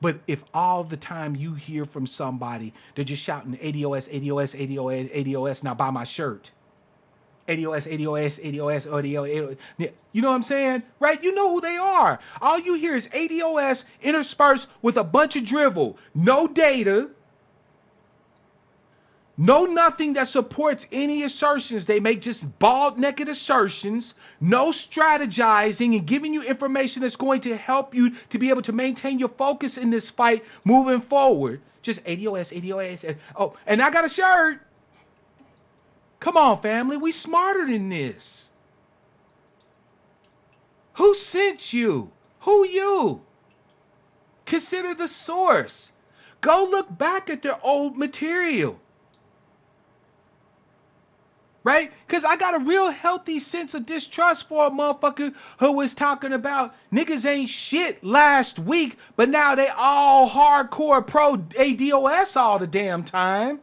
But if all the time you hear from somebody, they're just shouting ADOS, ADOS, ADOS, ADOS, now buy my shirt. ADOS, ADOS, ADOS, ADOS. You know what I'm saying? Right? You know who they are. All you hear is ADOS interspersed with a bunch of drivel. No data. No nothing that supports any assertions. They make just bald-naked assertions. No strategizing and giving you information that's going to help you to be able to maintain your focus in this fight moving forward. Just ADOS, ADOS. And I got a shirt. Come on, family. We smarter than this. Who sent you? Who you? Consider the source. Go look back at their old material. Right? Because I got a real healthy sense of distrust for a motherfucker who was talking about niggas ain't shit last week, but now they all hardcore pro ADOS all the damn time.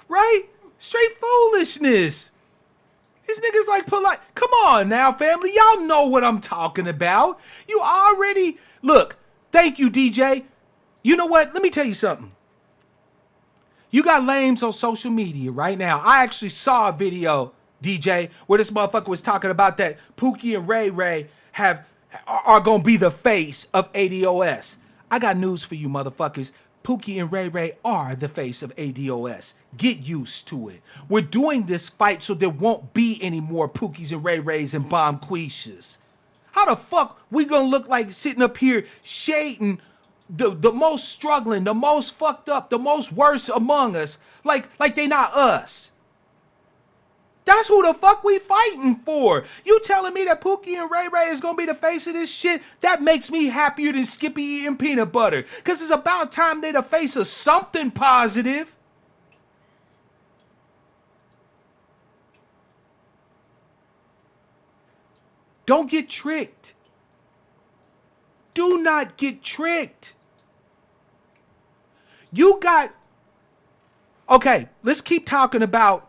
Right? Straight foolishness. These niggas like polite. Come on now, family. Y'all know what I'm talking about. You already... Look, thank you, DJ. You know what? Let me tell you something. You got lames on social media right now. I actually saw a video, DJ, where this motherfucker was talking about that Pookie and Ray Ray are going to be the face of ADOS. I got news for you motherfuckers. Pookie and Ray Ray are the face of ADOS. Get used to it. We're doing this fight so there won't be any more Pookies and Ray Rays and Bomb Quishas. How the fuck we gonna look like sitting up here shading the most struggling, the most fucked up, the most worst among us, like they not us? That's who the fuck we fighting for. You telling me that Pookie and Ray Ray is gonna be the face of this shit? That makes me happier than Skippy eating peanut butter. Cause it's about time they the face of something positive. Don't get tricked. Do not get tricked. You got... Okay, let's keep talking about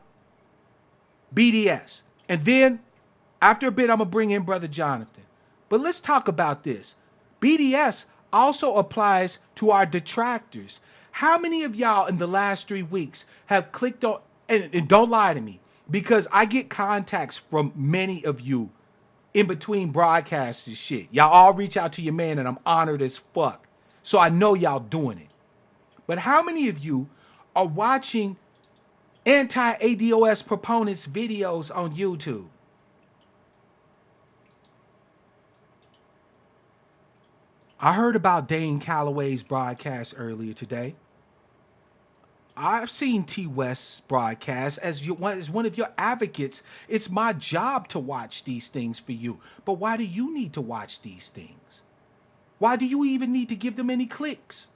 BDS. And then, after a bit, I'm going to bring in Brother Jonathan. But let's talk about this. BDS also applies to our detractors. How many of y'all in the last 3 weeks have clicked on... And don't lie to me, because I get contacts from many of you in between broadcasts and shit. Y'all all reach out to your man, and I'm honored as fuck. So I know y'all doing it. But how many of you are watching anti-ADOS proponents videos on YouTube? I heard about Dane Calloway's broadcast earlier today. I've seen T West's broadcast. As one of your advocates, it's my job to watch these things for you. But why do you need to watch these things? Why do you even need to give them any clicks?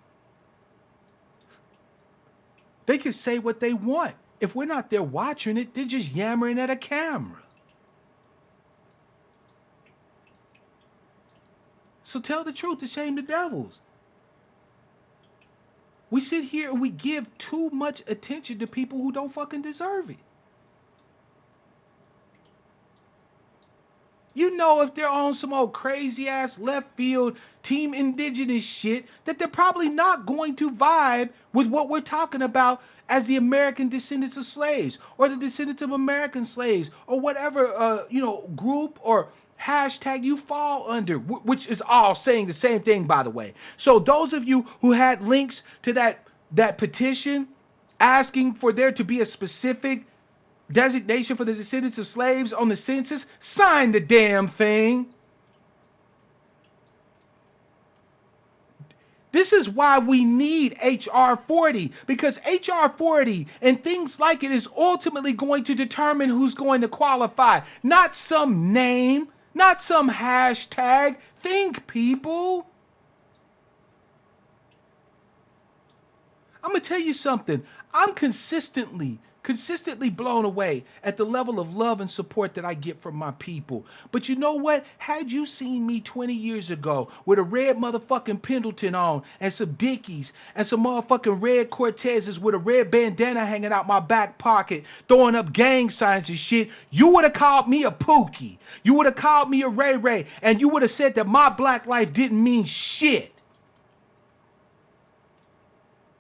They can say what they want. If we're not there watching it, they're just yammering at a camera. So tell the truth to shame the devils. We sit here and we give too much attention to people who don't fucking deserve it. You know, if they're on some old crazy ass left field team indigenous shit, that they're probably not going to vibe with what we're talking about as the American descendants of slaves, or the descendants of American slaves, or whatever group or hashtag you fall under, which is all saying the same thing, by the way. So those of you who had links to that petition asking for there to be a specific designation for the descendants of slaves on the census, sign the damn thing. This is why we need HR 40, because HR 40 and things like it is ultimately going to determine who's going to qualify. Not some name, not some hashtag. Think, people. I'm going to tell you something. I'm consistently blown away at the level of love and support that I get from my people. But you know what? Had you seen me 20 years ago with a red motherfucking Pendleton on and some Dickies and some motherfucking red Cortezes with a red bandana hanging out my back pocket, throwing up gang signs and shit, you would have called me a Pookie. You would have called me a Ray Ray, and you would have said that my black life didn't mean shit.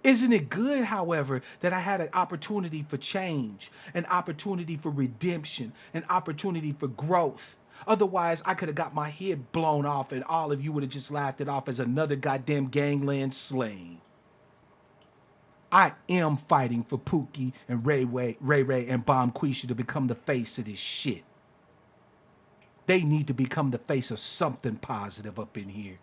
Isn't it good, however, that I had an opportunity for change, an opportunity for redemption, an opportunity for growth? Otherwise, I could have got my head blown off and all of you would have just laughed it off as another goddamn gangland slaying. I am fighting for Pookie and Ray Ray and Bomb Quisha to become the face of this shit. They need to become the face of something positive up in here.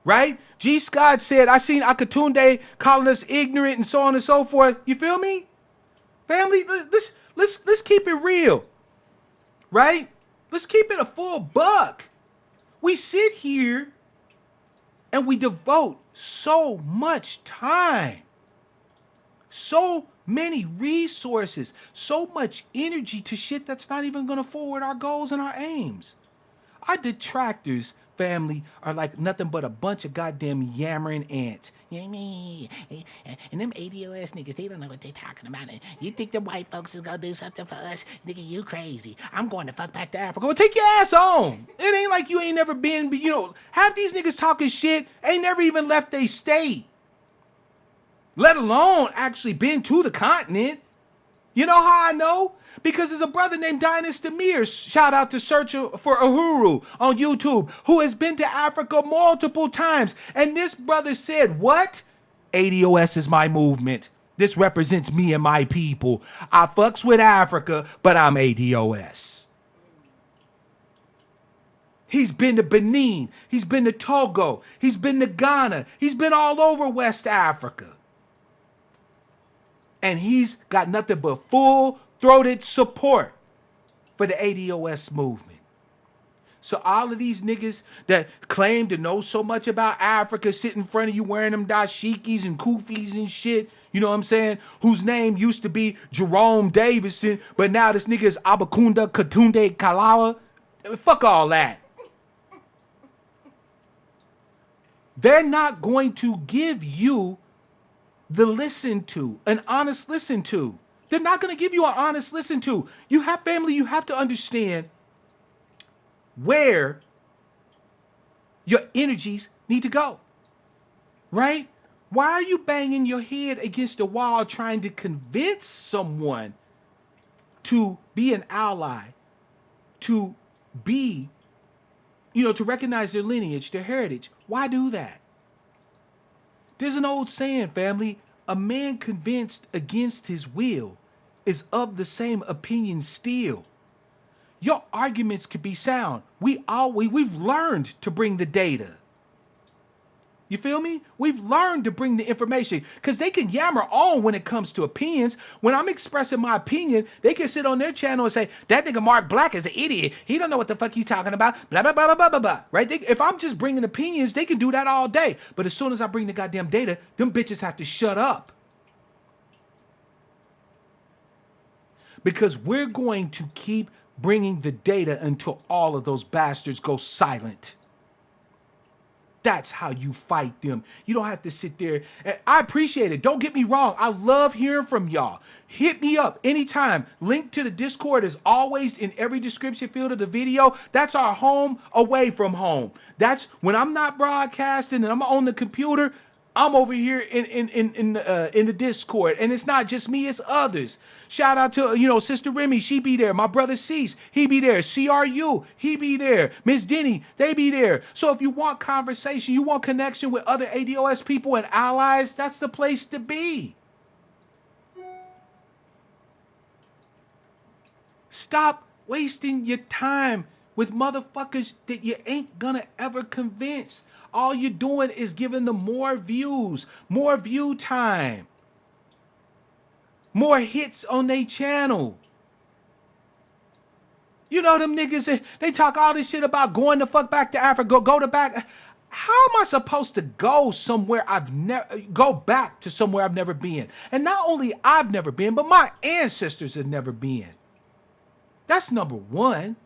Right? G. Scott said, I seen Akatunde calling us ignorant and so on and so forth. You feel me? Family, let's keep it real. Right? Let's keep it a full buck. We sit here and we devote so much time, so many resources, so much energy to shit that's not even going to forward our goals and our aims. Our detractors, family, are like nothing but a bunch of goddamn yammering ants. You know what I mean? And them ADOS niggas, they don't know what they talking about. You think the white folks is gonna do something for us? Nigga, you crazy. I'm going to fuck back to Africa. Well, take your ass on. It ain't like you ain't never been, you know, half these niggas talking shit ain't never even left their state, let alone actually been to the continent. You know how I know? Because there's a brother named Dynasty Demir, shout out to Search for Uhuru on YouTube, who has been to Africa multiple times. And this brother said, what? ADOS is my movement. This represents me and my people. I fucks with Africa, but I'm ADOS. He's been to Benin. He's been to Togo. He's been to Ghana. He's been all over West Africa. And he's got nothing but full-throated support for the ADOS movement. So all of these niggas that claim to know so much about Africa sit in front of you wearing them dashikis and kufis and shit, you know what I'm saying, whose name used to be Jerome Davison, but now this nigga is Abakunda Katunde Kalawa. Fuck all that. They're not going to give you the listen to, an honest listen to. They're not going to give you an honest listen to. You have family, you have to understand where your energies need to go. Right? Why are you banging your head against the wall trying to convince someone to be an ally, to be, you know, to recognize their lineage, their heritage? Why do that? There's an old saying, family, a man convinced against his will is of the same opinion still. Your arguments could be sound. We've learned to bring the data. You feel me? We've learned to bring the information because they can yammer on when it comes to opinions. When I'm expressing my opinion, they can sit on their channel and say, that nigga Mark Black is an idiot. He don't know what the fuck he's talking about. Blah, blah, blah, blah, blah, blah, blah. Right? If I'm just bringing opinions, they can do that all day. But as soon as I bring the goddamn data, them bitches have to shut up. Because we're going to keep bringing the data until all of those bastards go silent. That's how you fight them. You don't have to sit there. I appreciate it. Don't get me wrong. I love hearing from y'all. Hit me up anytime. Link to the Discord is always in every description field of the video. That's our home away from home. That's when I'm not broadcasting and I'm on the computer. I'm over here in the Discord, and it's not just me, it's others. Shout out to Sister Remy, she be there. My brother Cease, he be there. CRU, he be there. Miss Denny, they be there. So if you want conversation, you want connection with other ADOS people and allies, that's the place to be. Stop wasting your time with motherfuckers that you ain't gonna ever convince. All you're doing is giving them more views, more view time, more hits on their channel. You know them niggas, they talk all this shit about going the fuck back to Africa, go to back. How am I supposed to go somewhere go back to somewhere I've never been? And not only I've never been, but my ancestors have never been. That's number one.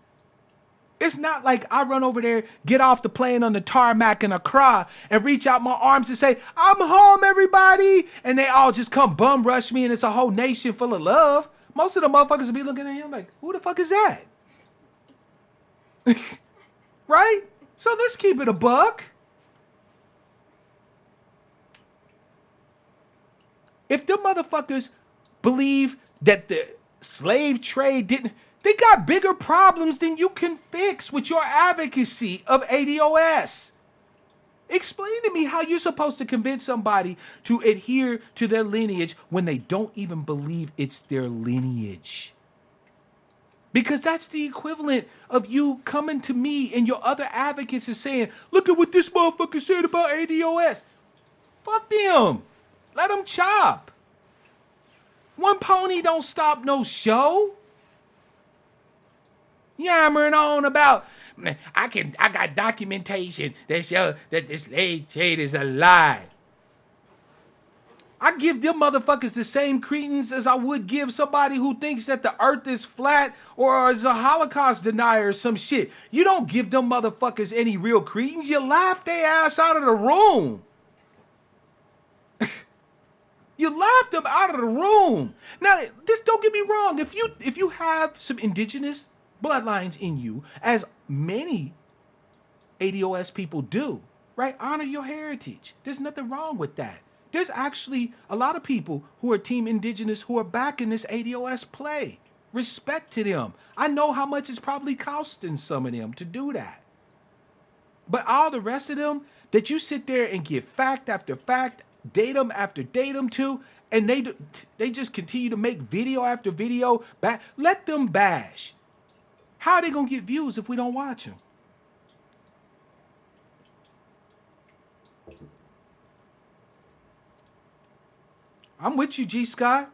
It's not like I run over there, get off the plane on the tarmac in Accra and reach out my arms and say, I'm home, everybody. And they all just come bum rush me and it's a whole nation full of love. Most of the motherfuckers will be looking at him like, who the fuck is that? Right? So let's keep it a buck. If the motherfuckers believe that the slave trade didn't, they got bigger problems than you can fix with your advocacy of ADOS. Explain to me how you're supposed to convince somebody to adhere to their lineage when they don't even believe it's their lineage. Because that's the equivalent of you coming to me and your other advocates and saying, look at what this motherfucker said about ADOS. Fuck them. Let them chop. One pony don't stop no show. Yammering on about, I got documentation that shows that the slave trade is a lie. I give them motherfuckers the same credence as I would give somebody who thinks that the earth is flat or is a Holocaust denier or some shit. You don't give them motherfuckers any real credence. You laugh their ass out of the room. You laughed them out of the room. Now, this, don't get me wrong. If you have some indigenous bloodlines in you, as many ADOS people do, right? Honor your heritage. There's nothing wrong with that. There's actually a lot of people who are team indigenous who are backing this ADOS play. Respect to them. I know how much it's probably costing some of them to do that. But all the rest of them that you sit there and give fact after fact, datum after datum to, and they just continue to make video after video back. Let them bash. How are they gonna get views if we don't watch them? I'm with you, G. Scott.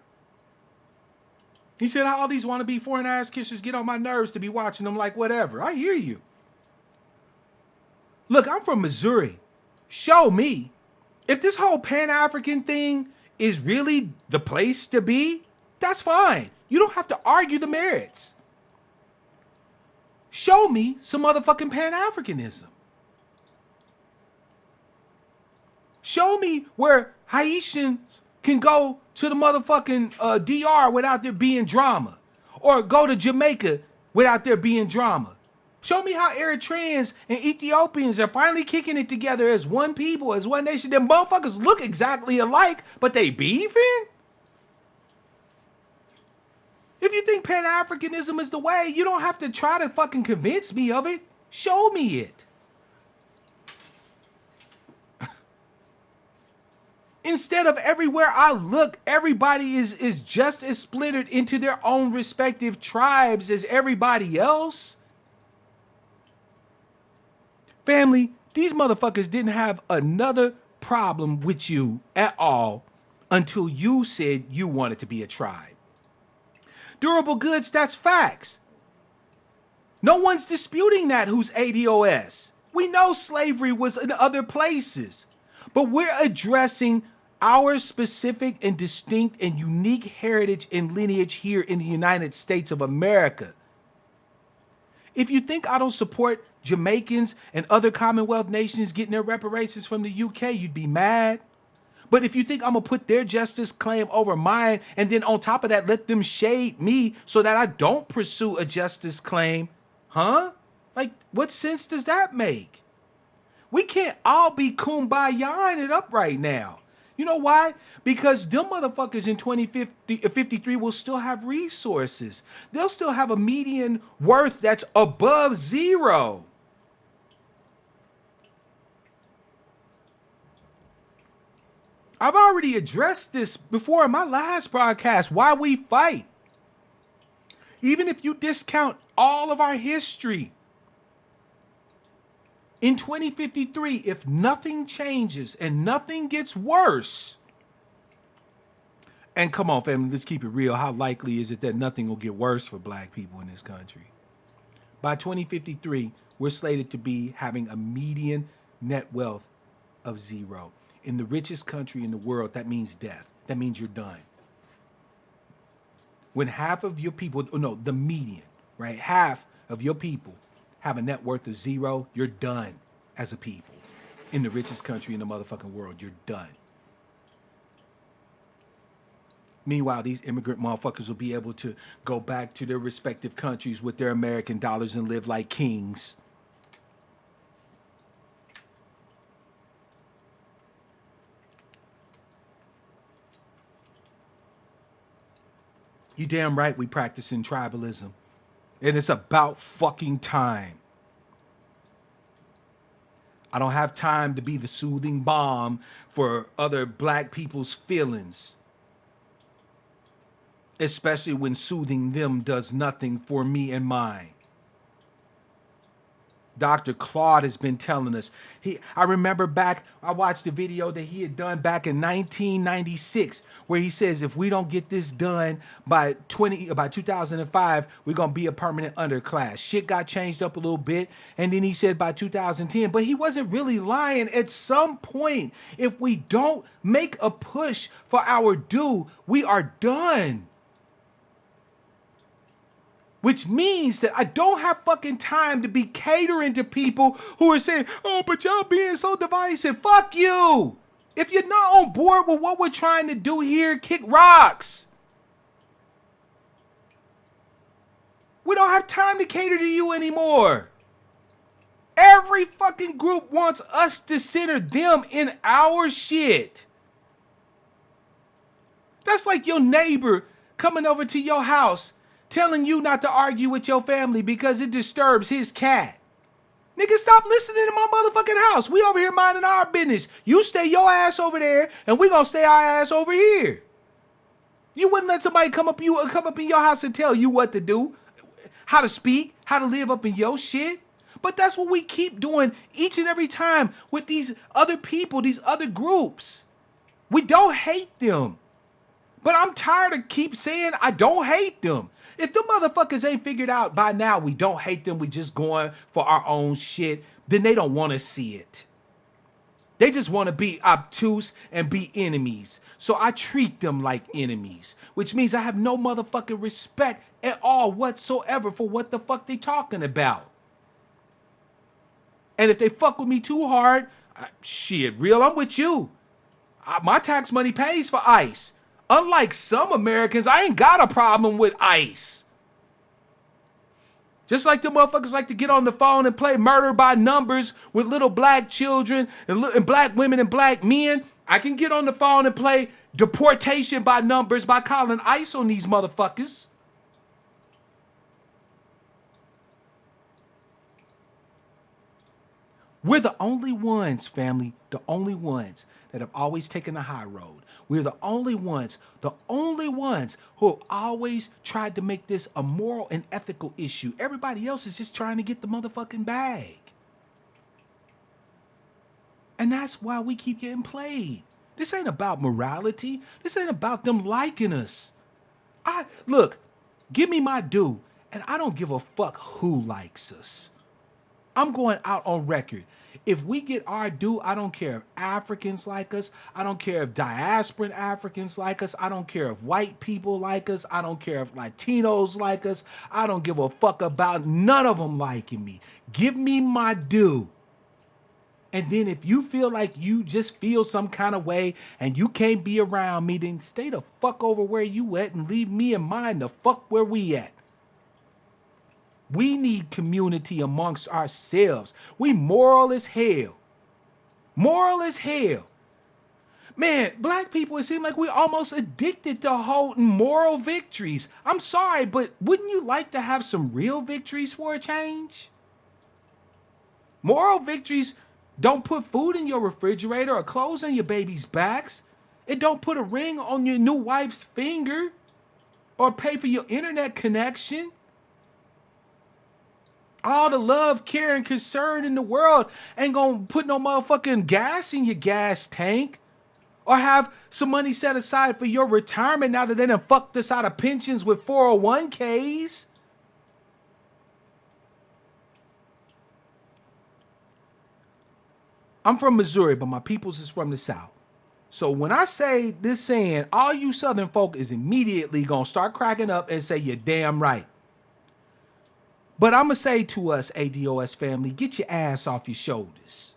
He said all these wannabe foreign ass kissers get on my nerves to be watching them like whatever. I hear you. Look, I'm from Missouri. Show me. If this whole Pan-African thing is really the place to be, that's fine. You don't have to argue the merits. Show me some motherfucking Pan-Africanism. Show me where Haitians can go to the motherfucking DR without there being drama. Or go to Jamaica without there being drama. Show me how Eritreans and Ethiopians are finally kicking it together as one people, as one nation. Them motherfuckers look exactly alike, but they beefing? If you think Pan-Africanism is the way, you don't have to try to fucking convince me of it. Show me it. Instead of everywhere I look, everybody is just as splintered into their own respective tribes as everybody else. Family, these motherfuckers didn't have another problem with you at all until you said you wanted to be a tribe. Durable goods, that's facts. No one's disputing that who's ADOS. We know slavery was in other places, but we're addressing our specific and distinct and unique heritage and lineage here in the United States of America. If you think I don't support Jamaicans and other Commonwealth nations getting their reparations from the UK, you'd be mad. But if you think I'm going to put their justice claim over mine and then on top of that, let them shade me so that I don't pursue a justice claim, huh? Like, what sense does that make? We can't all be kumbayaing it up right now. You know why? Because them motherfuckers in 2053 will still have resources. They'll still have a median worth that's above zero. I've already addressed this before in my last broadcast, why we fight. Even if you discount all of our history, in 2053, if nothing changes and nothing gets worse, and come on, family, let's keep it real. How likely is it that nothing will get worse for black people in this country? By 2053, we're slated to be having a median net wealth of zero. In the richest country in the world, that means death. That means you're done. When half of your people, no, the median, right? Half of your people have a net worth of zero, you're done as a people. In the richest country in the motherfucking world, you're done. Meanwhile, these immigrant motherfuckers will be able to go back to their respective countries with their American dollars and live like kings. You damn right we practicing tribalism. And it's about fucking time. I don't have time to be the soothing balm for other black people's feelings. Especially when soothing them does nothing for me and mine. Dr. Claude has been telling us. I remember back, I watched a video that he had done back in 1996, where he says if we don't get this done by 2005, we're gonna be a permanent underclass. Shit got changed up a little bit, and then he said by 2010, but he wasn't really lying. At some point, if we don't make a push for our due, we are done. Which means that I don't have fucking time to be catering to people who are saying, oh, but y'all being so divisive. Fuck you. If you're not on board with what we're trying to do here, kick rocks. We don't have time to cater to you anymore. Every fucking group wants us to center them in our shit. That's like your neighbor coming over to your house telling you not to argue with your family because it disturbs his cat. Nigga, stop listening to my motherfucking house. We over here minding our business. You stay your ass over there, and we gonna stay our ass over here. You wouldn't let somebody come up in your house and tell you what to do, how to speak, how to live up in your shit. But that's what we keep doing each and every time with these other people, these other groups. We don't hate them. But I'm tired of keep saying I don't hate them. If the motherfuckers ain't figured out by now we don't hate them, we just going for our own shit, then they don't want to see it. They just want to be obtuse and be enemies. So I treat them like enemies, which means I have no motherfucking respect at all whatsoever for what the fuck they talking about. And if they fuck with me too hard, shit, real, I'm with you. My tax money pays for ICE. Unlike some Americans, I ain't got a problem with ICE. Just like the motherfuckers like to get on the phone and play murder by numbers with little black children and black women and black men, I can get on the phone and play deportation by numbers by calling ICE on these motherfuckers. We're the only ones, family, the only ones that have always taken the high road. We're the only ones who have always tried to make this a moral and ethical issue. Everybody else is just trying to get the motherfucking bag. And that's why we keep getting played. This ain't about morality. This ain't about them liking us. Look, give me my due, and I don't give a fuck who likes us. I'm going out on record. If we get our due, I don't care if Africans like us. I don't care if diasporan Africans like us. I don't care if white people like us. I don't care if Latinos like us. I don't give a fuck about none of them liking me. Give me my due. And then if you feel like you just feel some kind of way and you can't be around me, then stay the fuck over where you at and leave me and mine the fuck where we at. We need community amongst ourselves. We moral as hell. Moral as hell. Man, black people, it seems like we're almost addicted to holding moral victories. I'm sorry, but wouldn't you like to have some real victories for a change? Moral victories don't put food in your refrigerator or clothes on your baby's backs. It don't put a ring on your new wife's finger or pay for your internet connection. All the love, care, and concern in the world ain't gonna put no motherfucking gas in your gas tank. Or have some money set aside for your retirement now that they done fucked us out of pensions with 401ks. I'm from Missouri, but my peoples is from the South. So when I say this saying, all you Southern folk is immediately gonna start cracking up and say, you're damn right. But I'm gonna say to us, ADOS family, get your ass off your shoulders.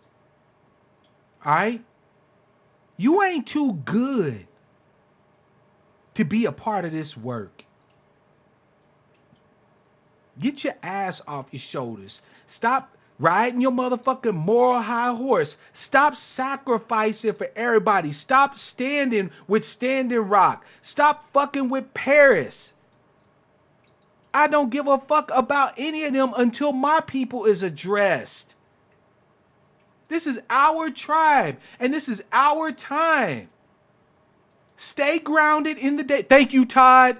All right? You ain't too good to be a part of this work. Get your ass off your shoulders. Stop riding your motherfucking moral high horse. Stop sacrificing for everybody. Stop standing with Standing Rock. Stop fucking with Paris. I don't give a fuck about any of them until my people is addressed. This is our tribe, and this is our time. Stay grounded in the data. Thank you, Todd.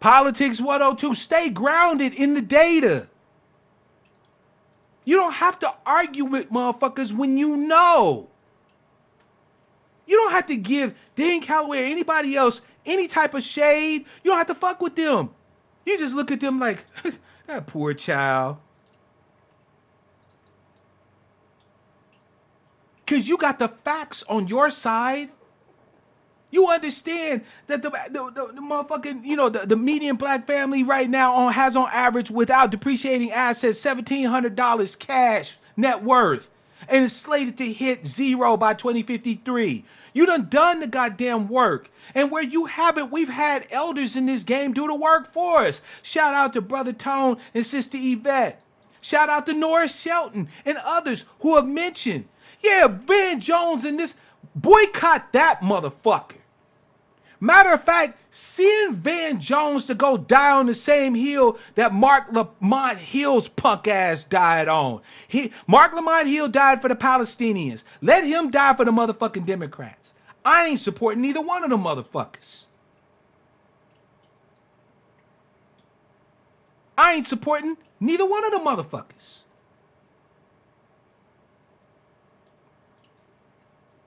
Politics 102. Stay grounded in the data. You don't have to argue with motherfuckers when you know. You don't have to give Dan Calloway or anybody else any type of shade. You don't have to fuck with them. You just look at them like, that poor child. Because you got the facts on your side. You understand that the motherfucking, the median black family right now has on average without depreciating assets $1,700 cash net worth and is slated to hit zero by 2053. You done the goddamn work. And where you haven't, we've had elders in this game do the work for us. Shout out to Brother Tone and Sister Yvette. Shout out to Norris Shelton and others who have mentioned. Yeah, Van Jones and this, boycott that motherfucker. Matter of fact, send Van Jones to go die on the same hill that Mark Lamont Hill's punk ass died on. Mark Lamont Hill died for the Palestinians. Let him die for the motherfucking Democrats. I ain't supporting neither one of them motherfuckers. I ain't supporting neither one of them motherfuckers.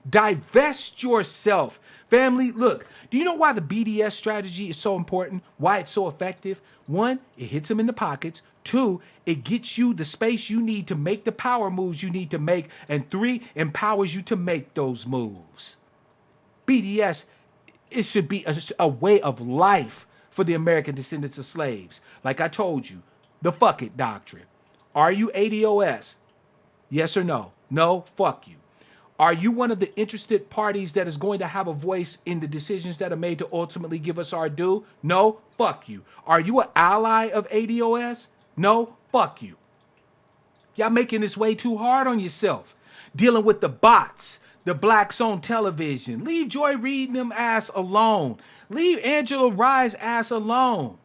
Divest yourself. Family, look, do you know why the BDS strategy is so important? Why it's so effective? One, it hits them in the pockets. Two, it gets you the space you need to make the power moves you need to make. And three, empowers you to make those moves. BDS, it should be a way of life for the American descendants of slaves. Like I told you, the fuck it doctrine. Are you ADOS? Yes or no? No, fuck you. Are you one of the interested parties that is going to have a voice in the decisions that are made to ultimately give us our due? No, fuck you. Are you an ally of ADOS? No, fuck you. Y'all making this way too hard on yourself. Dealing with the bots, the blacks on television. Leave Joy Reid and them ass alone. Leave Angela Rye's ass alone.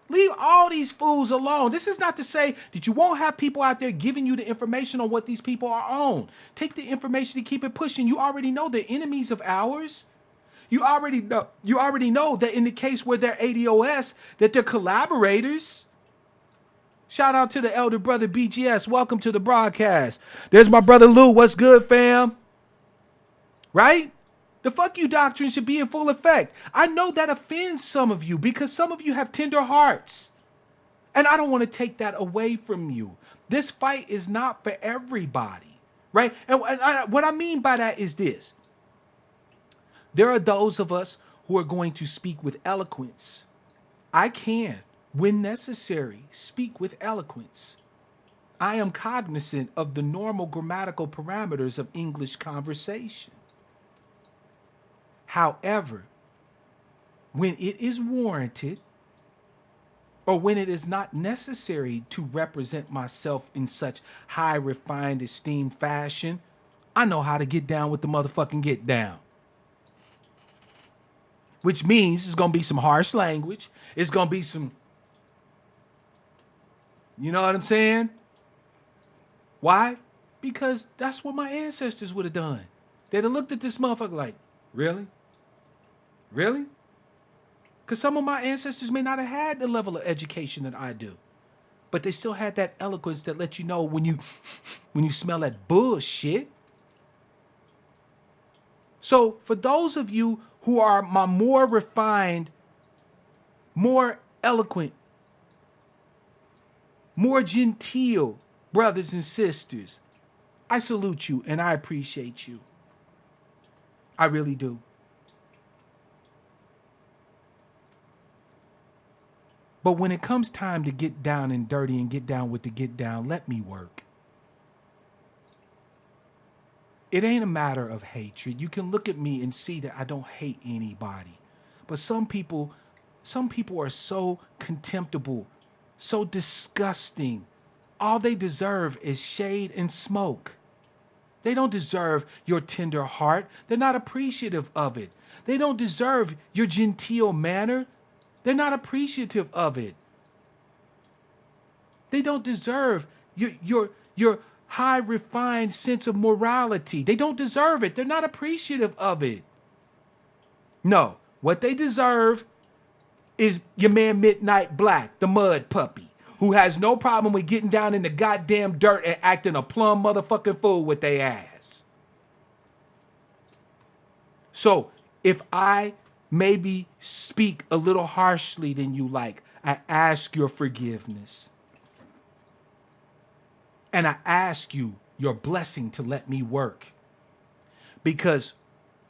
Leave all these fools alone. This is not to say that you won't have people out there giving you the information on what these people are on. Take the information and keep it pushing. You already know they're enemies of ours. You already know that in the case where they're ADOS, that they're collaborators. Shout out to the elder brother BGS. Welcome to the broadcast. There's my brother Lou. What's good, fam? Right? The fuck you doctrine should be in full effect. I know that offends some of you because some of you have tender hearts. And I don't want to take that away from you. This fight is not for everybody, right? And what I mean by that is this. There are those of us who are going to speak with eloquence. I can, when necessary, speak with eloquence. I am cognizant of the normal grammatical parameters of English conversation. However, when it is warranted or when it is not necessary to represent myself in such high, refined, esteemed fashion, I know how to get down with the motherfucking get down. Which means it's going to be some harsh language. It's going to be some, you know what I'm saying? Why? Because that's what my ancestors would have done. They'd have looked at this motherfucker like, really? Really? Because some of my ancestors may not have had the level of education that I do. But they still had that eloquence that let you know when you smell that bullshit. So for those of you who are my more refined, more eloquent, more genteel brothers and sisters, I salute you and I appreciate you. I really do. But when it comes time to get down and dirty and get down with the get down, let me work. It ain't a matter of hatred. You can look at me and see that I don't hate anybody. But some people are so contemptible, so disgusting. All they deserve is shade and smoke. They don't deserve your tender heart. They're not appreciative of it. They don't deserve your genteel manner. They're not appreciative of it. They don't deserve your high refined sense of morality. They don't deserve it. They're not appreciative of it. No, what they deserve is your man Midnight Black, the mud puppy, who has no problem with getting down in the goddamn dirt and acting a plumb motherfucking fool with their ass. So if I maybe speak a little harshly than you like, I ask your forgiveness. And I ask you your blessing to let me work. Because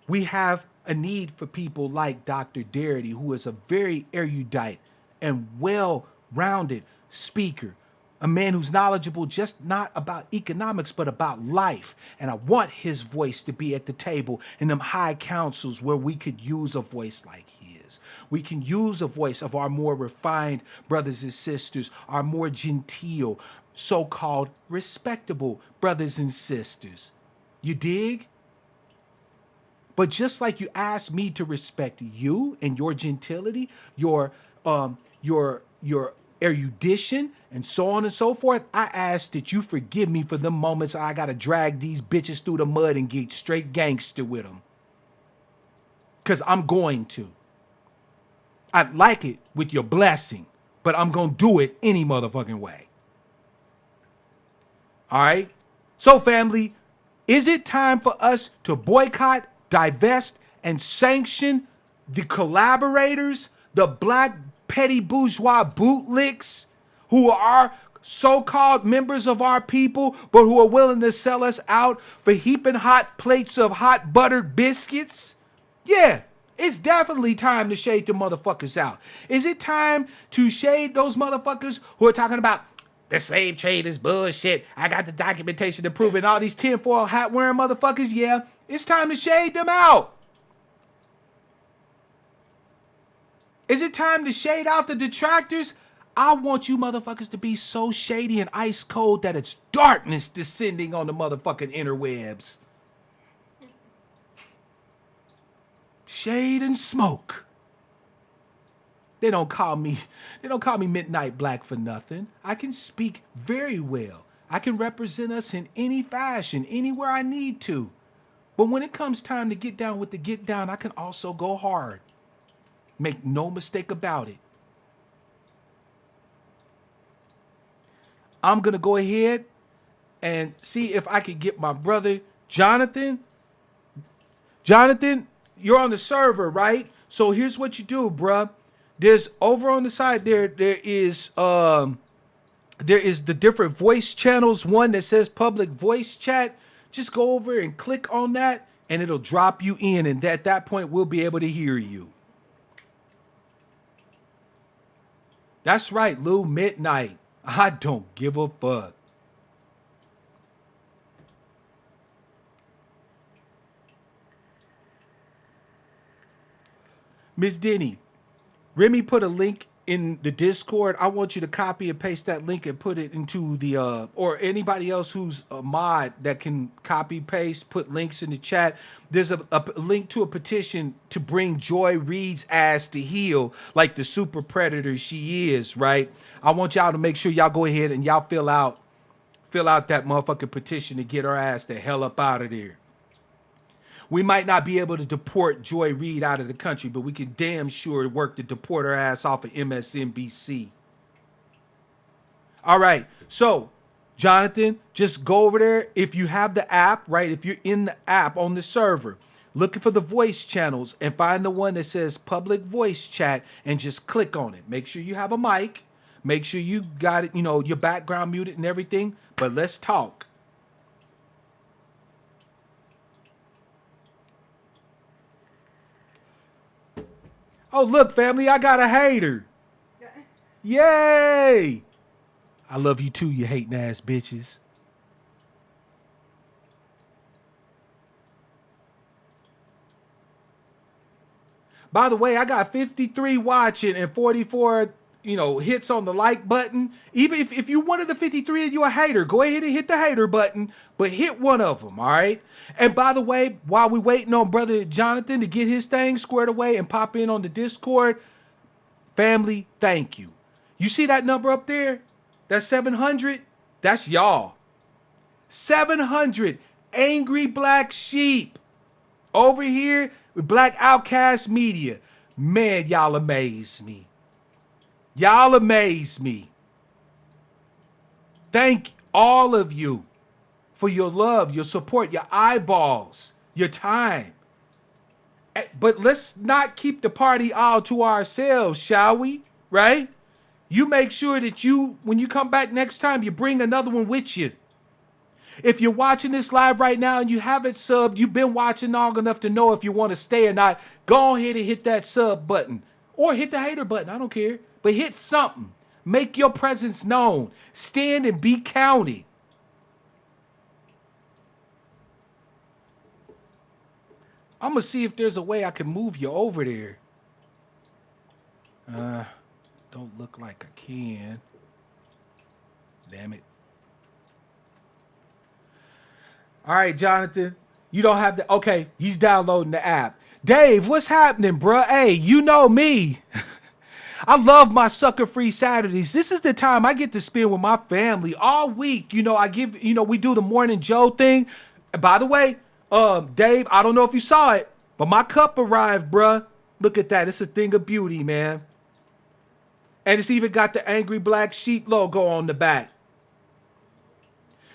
we have a need for people like Dr. Darity, who is a very erudite and well-rounded speaker. A man who's knowledgeable just not about economics, but about life. And I want his voice to be at the table in them high councils where we could use a voice like his. We can use a voice of our more refined brothers and sisters, our more genteel, so-called respectable brothers and sisters. You dig? But just like you asked me to respect you and your gentility, your erudition, and so on and so forth, I ask that you forgive me for the moments I gotta drag these bitches through the mud and get straight gangster with them. Because I'm going to. I'd like it with your blessing, but I'm gonna do it any motherfucking way. All right? So, family, is it time for us to boycott, divest, and sanction the collaborators, the black petty bourgeois bootlicks who are so-called members of our people, but who are willing to sell us out for heaping hot plates of hot buttered biscuits? Yeah, it's definitely time to shade the motherfuckers out. Is it time to shade those motherfuckers who are talking about the slave trade is bullshit? I got the documentation to prove it. All these tinfoil hat wearing motherfuckers, yeah, it's time to shade them out. Is it time to shade out the detractors? I want you motherfuckers to be so shady and ice cold that it's darkness descending on the motherfucking interwebs. Shade and smoke. They don't call me Midnight Black for nothing. I can speak very well. I can represent us in any fashion, anywhere I need to. But when it comes time to get down with the get down, I can also go hard. Make no mistake about it. I'm going to go ahead and see if I can get my brother Jonathan. Jonathan, you're on the server, right? So here's what you do, bruh. There's over on the side there is the different voice channels. One that says public voice chat. Just go over and click on that and it'll drop you in, and at that point we'll be able to hear you. That's right, Lou Midnight. I don't give a fuck. Miss Denny, Remy put a link in the Discord, I want you to copy and paste that link and put it into the or anybody else who's a mod that can copy paste, put links in the chat. There's a link to a petition to bring Joy Reid's ass to heel like the super predator she is, right? I want y'all to make sure y'all go ahead and y'all fill out that motherfucking petition to get her ass the hell up out of there. We might not be able to deport Joy Reid out of the country, but we can damn sure work to deport her ass off of MSNBC. All right. So, Jonathan, just go over there. If you have the app, right? If you're in the app on the server, looking for the voice channels and find the one that says public voice chat and just click on it. Make sure you have a mic. Make sure you got it, your background muted and everything. But let's talk. Oh, look, family, I got a hater. Yay! I love you too, you hating ass bitches. By the way, I got 53 watching and 44, hits on the like button. Even if you one of the 53 and you're a hater, go ahead and hit the hater button, but hit one of them, all right? And by the way, while we waiting on Brother Jonathan to get his thing squared away and pop in on the Discord, family, thank you. You see that number up there? That's 700. That's y'all. 700 angry black sheep over here with Black Outcast Media. Man, y'all amaze me. Y'all amaze me. Thank all of you for your love, your support, your eyeballs, your time. But let's not keep the party all to ourselves, shall we? Right? You make sure that when you come back next time, you bring another one with you. If you're watching this live right now and you haven't subbed, you've been watching long enough to know if you want to stay or not, go ahead and hit that sub button. Or hit the hater button, I don't care. But hit something. Make your presence known. Stand and be counted. I'm going to see if there's a way I can move you over there. Don't look like I can. Damn it. All right, Jonathan. You don't have the... Okay, he's downloading the app. Dave, what's happening, bruh? Hey, you know me. I love my Sucka-Free Saturdays. This is the time I get to spend with my family all week. We do the Morning Joe thing. And by the way, Dave, I don't know if you saw it, but my cup arrived, bruh. Look at that. It's a thing of beauty, man. And it's even got the Angry Black Sheep logo on the back.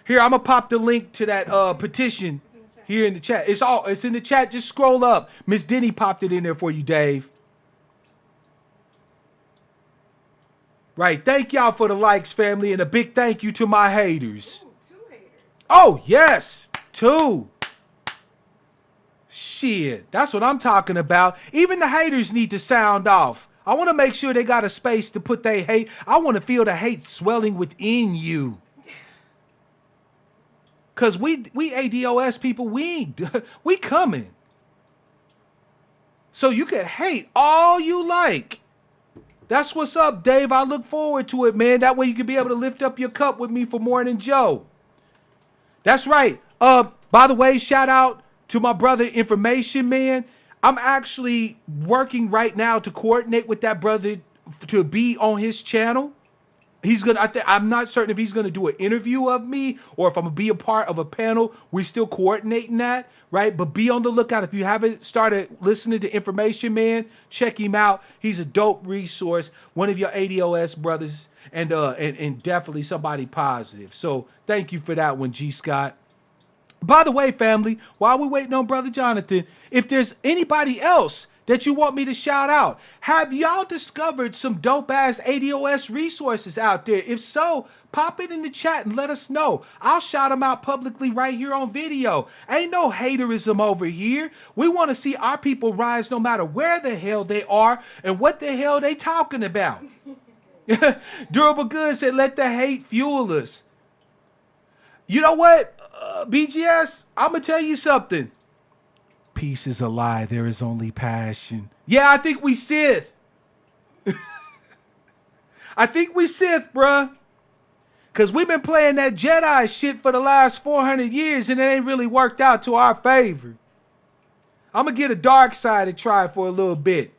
Here, I'm going to pop the link to that petition here in the chat. It's in the chat. Just scroll up. Miss Denny popped it in there for you, Dave. Right. Thank y'all for the likes, family, and a big thank you to my haters. Ooh, 2 haters. Oh, yes. 2. Shit. That's what I'm talking about. Even the haters need to sound off. I want to make sure they got a space to put their hate. I want to feel the hate swelling within you. Because we ADOS people, we coming. So you can hate all you like. That's what's up, Dave. I look forward to it, man. That way you can be able to lift up your cup with me for Morning Joe. That's right. By the way, shout out to my brother Information Man. I'm actually working right now to coordinate with that brother to be on his channel. I'm not certain if he's gonna do an interview of me or if I'm gonna be a part of a panel. We're still coordinating that, right? But be on the lookout. If you haven't started listening to Information Man, check him out. He's a dope resource, one of your ADOS brothers, and definitely somebody positive. So thank you for that one, G. Scott. By the way, family, while we're waiting on Brother Jonathan, if there's anybody else that you want me to shout out, have y'all discovered some dope-ass ADOS resources out there? If so, pop it in the chat and let us know. I'll shout them out publicly right here on video. Ain't no haterism over here. We want to see our people rise no matter where the hell they are and what the hell they talking about. Durable Goods said, let the hate fuel us. You know what, BGS? I'm going to tell you something. Peace is a lie. There is only passion. Yeah, I think we Sith. I think we Sith, bruh. Because we've been playing that Jedi shit for the last 400 years and it ain't really worked out to our favor. I'm going to get a dark side to try for a little bit.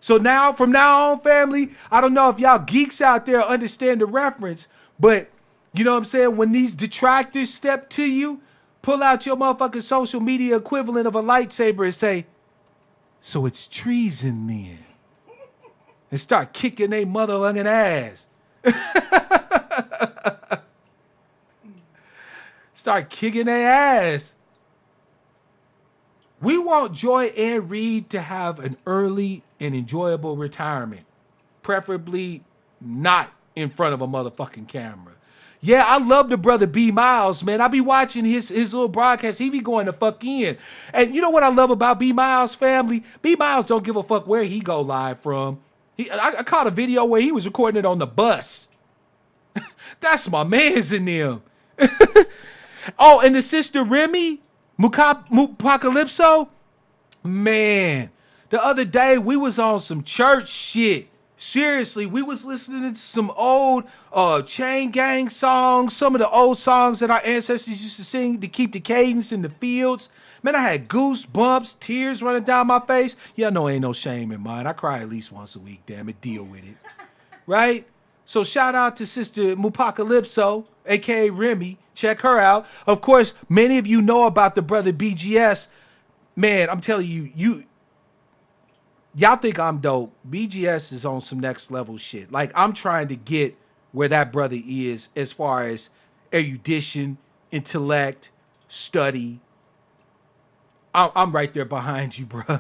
So now, from now on, family, I don't know if y'all geeks out there understand the reference, but you know what I'm saying? When these detractors step to you, pull out your motherfucking social media equivalent of a lightsaber and say, so it's treason then. And start kicking their motherfucking ass. Start kicking their ass. We want Joy and Reed to have an early and enjoyable retirement. Preferably not in front of a motherfucking camera. Yeah, I love the brother B Miles, man. I be watching his little broadcast. He be going the fuck in. And you know what I love about B Miles, family? B Miles don't give a fuck where he go live from. I caught a video where he was recording it on the bus. That's my man's in them. Oh, and the sister Remy, Mupacalypso, man. The other day we was on some church shit. Seriously, we was listening to some old Chain Gang songs, some of the old songs that our ancestors used to sing to keep the cadence in the fields. Man, I had goosebumps, tears running down my face. Yeah, I know ain't no shame in mine. I cry at least once a week, damn it. Deal with it. Right? So shout out to Sister Mupacalypso, a.k.a. Remy. Check her out. Of course, many of you know about the brother BGS. Man, I'm telling you, y'all think I'm dope. BGS is on some next level shit. Like, I'm trying to get where that brother is as far as erudition, intellect, study. I'm right there behind you, bro.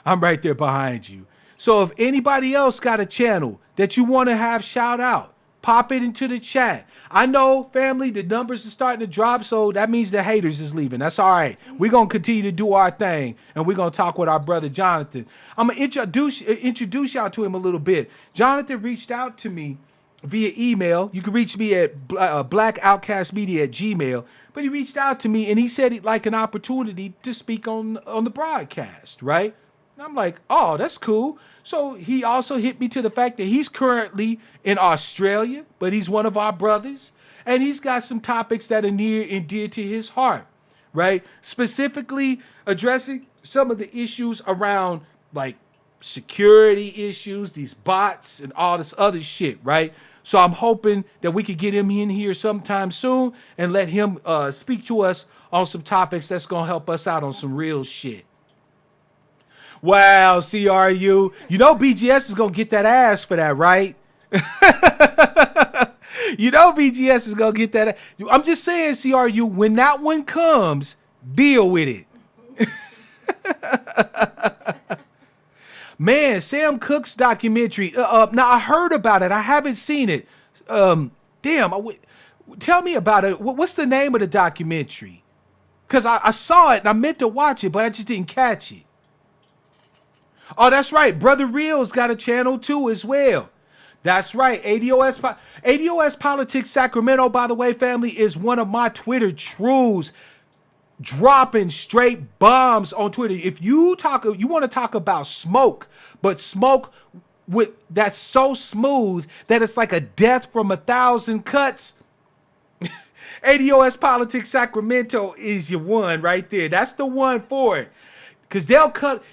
I'm right there behind you. So if anybody else got a channel that you want to have shout out, pop it into the chat. I know, family, the numbers are starting to drop, so that means the haters is leaving. That's all right. We're going to continue to do our thing, and we're going to talk with our brother Jonathan. I'm going to introduce y'all to him a little bit. Jonathan reached out to me via email. You can reach me at blackoutcastmedia@gmail.com. But he reached out to me, and he said he'd like an opportunity to speak on the broadcast, right? And I'm like, oh, that's cool. So he also hit me to the fact that he's currently in Australia, but he's one of our brothers. And he's got some topics that are near and dear to his heart, right? Specifically addressing some of the issues around like security issues, these bots and all this other shit, right? So I'm hoping that we could get him in here sometime soon and let him speak to us on some topics that's going to help us out on some real shit. Wow, CRU. You know BGS is going to get that ass for that, right? You know BGS is going to get that. I'm just saying, CRU, when that one comes, deal with it. Man, Sam Cooke's documentary. Now, I heard about it. I haven't seen it. Tell me about it. What's the name of the documentary? Because I saw it and I meant to watch it, but I just didn't catch it. Oh, that's right. Brother Real's got a channel too as well. That's right. ADOS Politics Sacramento, by the way, family, is one of my Twitter trolls. Dropping straight bombs on Twitter. If you want to talk about smoke, but smoke that's so smooth that it's like a death from 1,000 cuts. ADOS Politics Sacramento is your one right there. That's the one for it. Because they'll cut.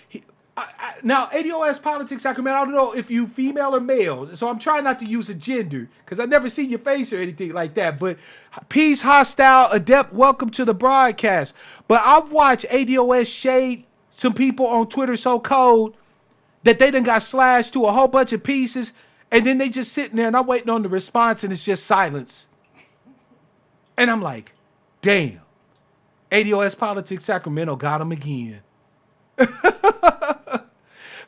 Now, ADOS Politics Sacramento, I don't know if you female or male, so I'm trying not to use a gender because I've never seen your face or anything like that. But peace, hostile, adept, welcome to the broadcast. But I've watched ADOS shade some people on Twitter so cold that they done got slashed to a whole bunch of pieces, and then they just sitting there and I'm waiting on the response and it's just silence. And I'm like, damn, ADOS Politics Sacramento got them again.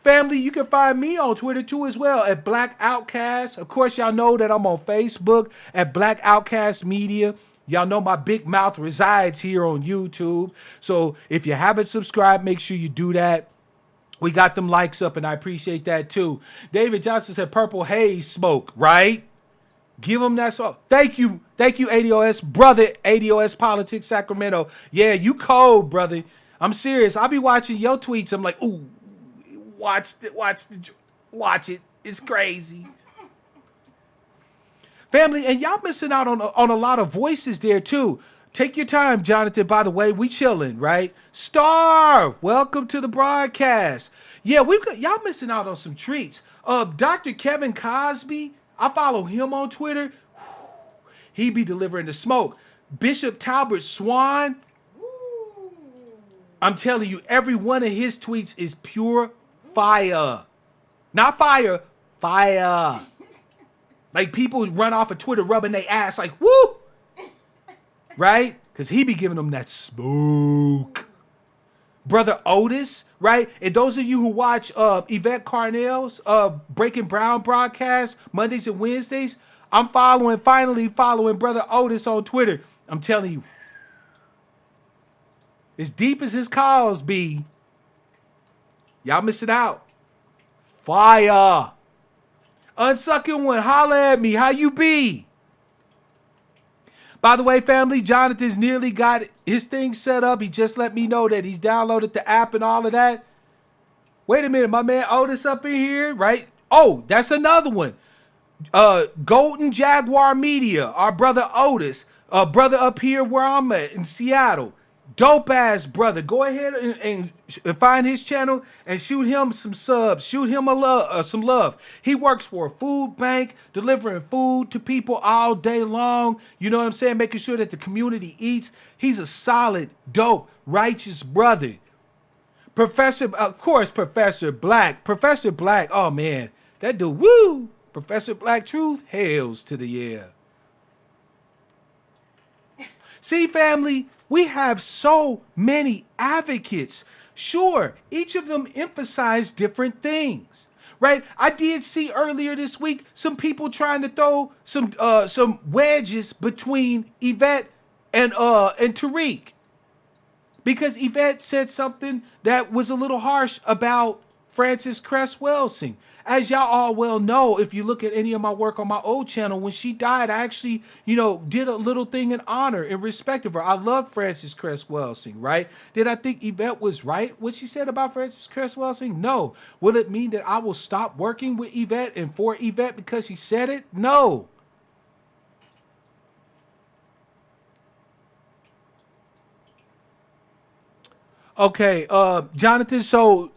Family, you can find me on Twitter too as well at Black Outcast. Of course, y'all know that I'm on Facebook at Black Outcast Media. Y'all know my big mouth resides here on YouTube. So if you haven't subscribed, make sure you do that. We got them likes up and I appreciate that too. David Johnson said Purple Haze Smoke, right? Give them that song. Thank you, ADOS, brother, ADOS Politics Sacramento. Yeah, you cold, brother. I'm serious. I'll be watching your tweets. I'm like, ooh, watch it. It's crazy. Family, and y'all missing out on a lot of voices there too. Take your time, Jonathan. By the way, we chilling, right? Star, welcome to the broadcast. Yeah, we've got y'all missing out on some treats. Dr. Kevin Cosby, I follow him on Twitter. He be delivering the smoke. Bishop Talbert Swan, I'm telling you, every one of his tweets is pure fire. Not fire, fire. Like people run off of Twitter rubbing their ass like, woo! Right? Because he be giving them that smoke. Brother Otis, right? And those of you who watch Yvette Carnell's Breaking Brown broadcast Mondays and Wednesdays, I'm finally following Brother Otis on Twitter. I'm telling you, as deep as his calls be, y'all missing out. Fire. Unsucking one, holla at me. How you be? By the way, family, Jonathan's nearly got his thing set up. He just let me know that he's downloaded the app and all of that. Wait a minute, my man Otis up in here, right? Oh, that's another one. Golden Jaguar Media, our brother Otis, brother up here where I'm at in Seattle. Dope ass brother. Go ahead and find his channel and shoot him some subs. Shoot him some love. He works for a food bank, delivering food to people all day long. You know what I'm saying? Making sure that the community eats. He's a solid, dope, righteous brother. Professor Black. Professor Black. Oh man, that dude. Woo! Professor Black Truth. Hails to the air. See, family. We have so many advocates. Sure, each of them emphasize different things, right? I did see earlier this week some people trying to throw some wedges between Yvette and Tariq, because Yvette said something that was a little harsh about Frances Cress Welsing. As y'all all well know, if you look at any of my work on my old channel, when she died, I actually, did a little thing in honor and respect of her. I love Frances Cress Welsing, right? Did I think Yvette was right what she said about Frances Cress Welsing? No. Will it mean that I will stop working with Yvette and for Yvette because she said it? No. Okay, Jonathan, so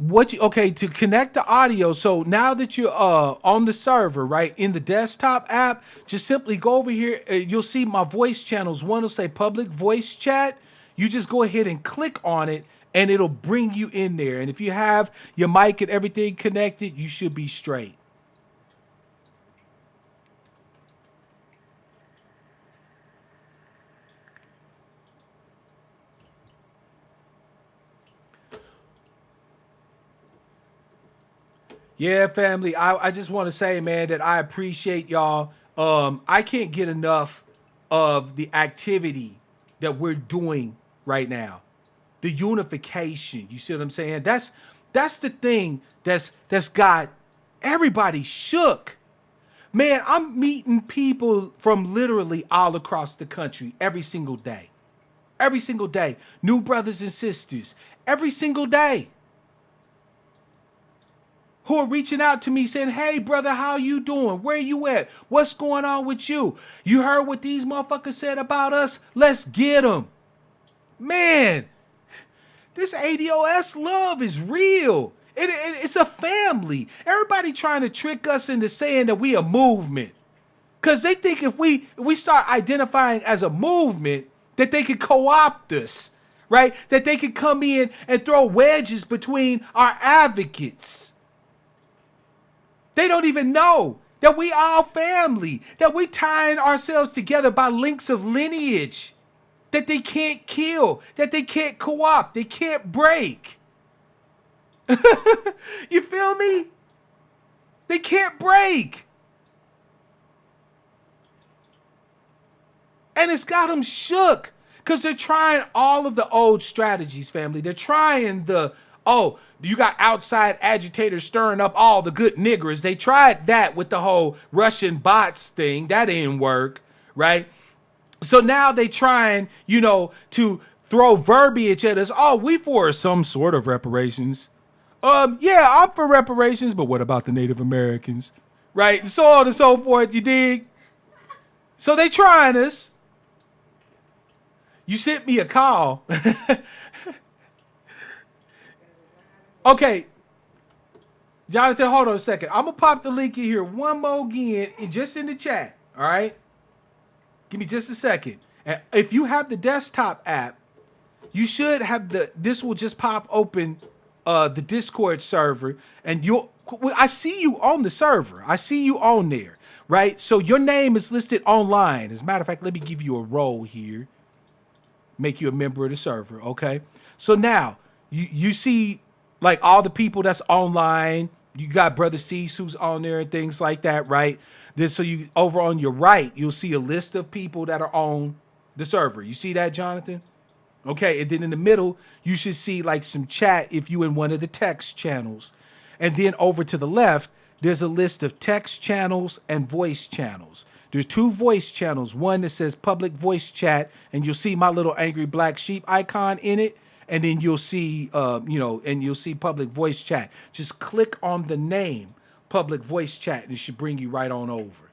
to connect the audio, so now that you're on the server, right, in the desktop app, just simply go over here. You'll see my voice channels. One will say public voice chat. You just go ahead and click on it and it'll bring you in there. And if you have your mic and everything connected, you should be straight. Yeah, family. I just want to say, man, that I appreciate y'all. I can't get enough of the activity that we're doing right now. The unification. You see what I'm saying? That's the thing that's got everybody shook. Man, I'm meeting people from literally all across the country every single day. Every single day. New brothers and sisters. Every single day. Who are reaching out to me saying, hey, brother, how you doing? Where you at? What's going on with you? You heard what these motherfuckers said about us? Let's get them. Man, this ADOS love is real. It's a family. Everybody trying to trick us into saying that we a movement. Because they think if we start identifying as a movement, that they could co-opt us, right? That they could come in and throw wedges between our advocates. They don't even know that we all family, that we tying ourselves together by links of lineage, that they can't kill, that they can't co-opt, they can't break. You feel me? They can't break. And it's got them shook because they're trying all of the old strategies, family. They're trying you got outside agitators stirring up all the good niggers. They tried that with the whole Russian bots thing. That didn't work, right? So now they trying, to throw verbiage at us. Oh, we for some sort of reparations. Yeah, I'm for reparations, but what about the Native Americans? Right? And so on and so forth, you dig? So they trying us. You sent me a call. Okay, Jonathan, hold on a second. I'm gonna pop the link in here one more again, just in the chat. All right, give me just a second. And if you have the desktop app, you should have the. This will just pop open the Discord server, and you'll. I see you on the server. I see you on there, right? So your name is listed online. As a matter of fact, let me give you a role here. Make you a member of the server, okay? So now you see like all the people that's online. You got Brother Cease who's on there and things like that, right? Then so you over on your right, you'll see a list of people that are on the server. You see that, Jonathan? Okay, and then in the middle, you should see like some chat if you in one of the text channels. And then over to the left, there's a list of text channels and voice channels. There's two voice channels, one that says public voice chat, and you'll see my little angry black sheep icon in it. And then you'll see, and you'll see public voice chat. Just click on the name public voice chat and it should bring you right on over.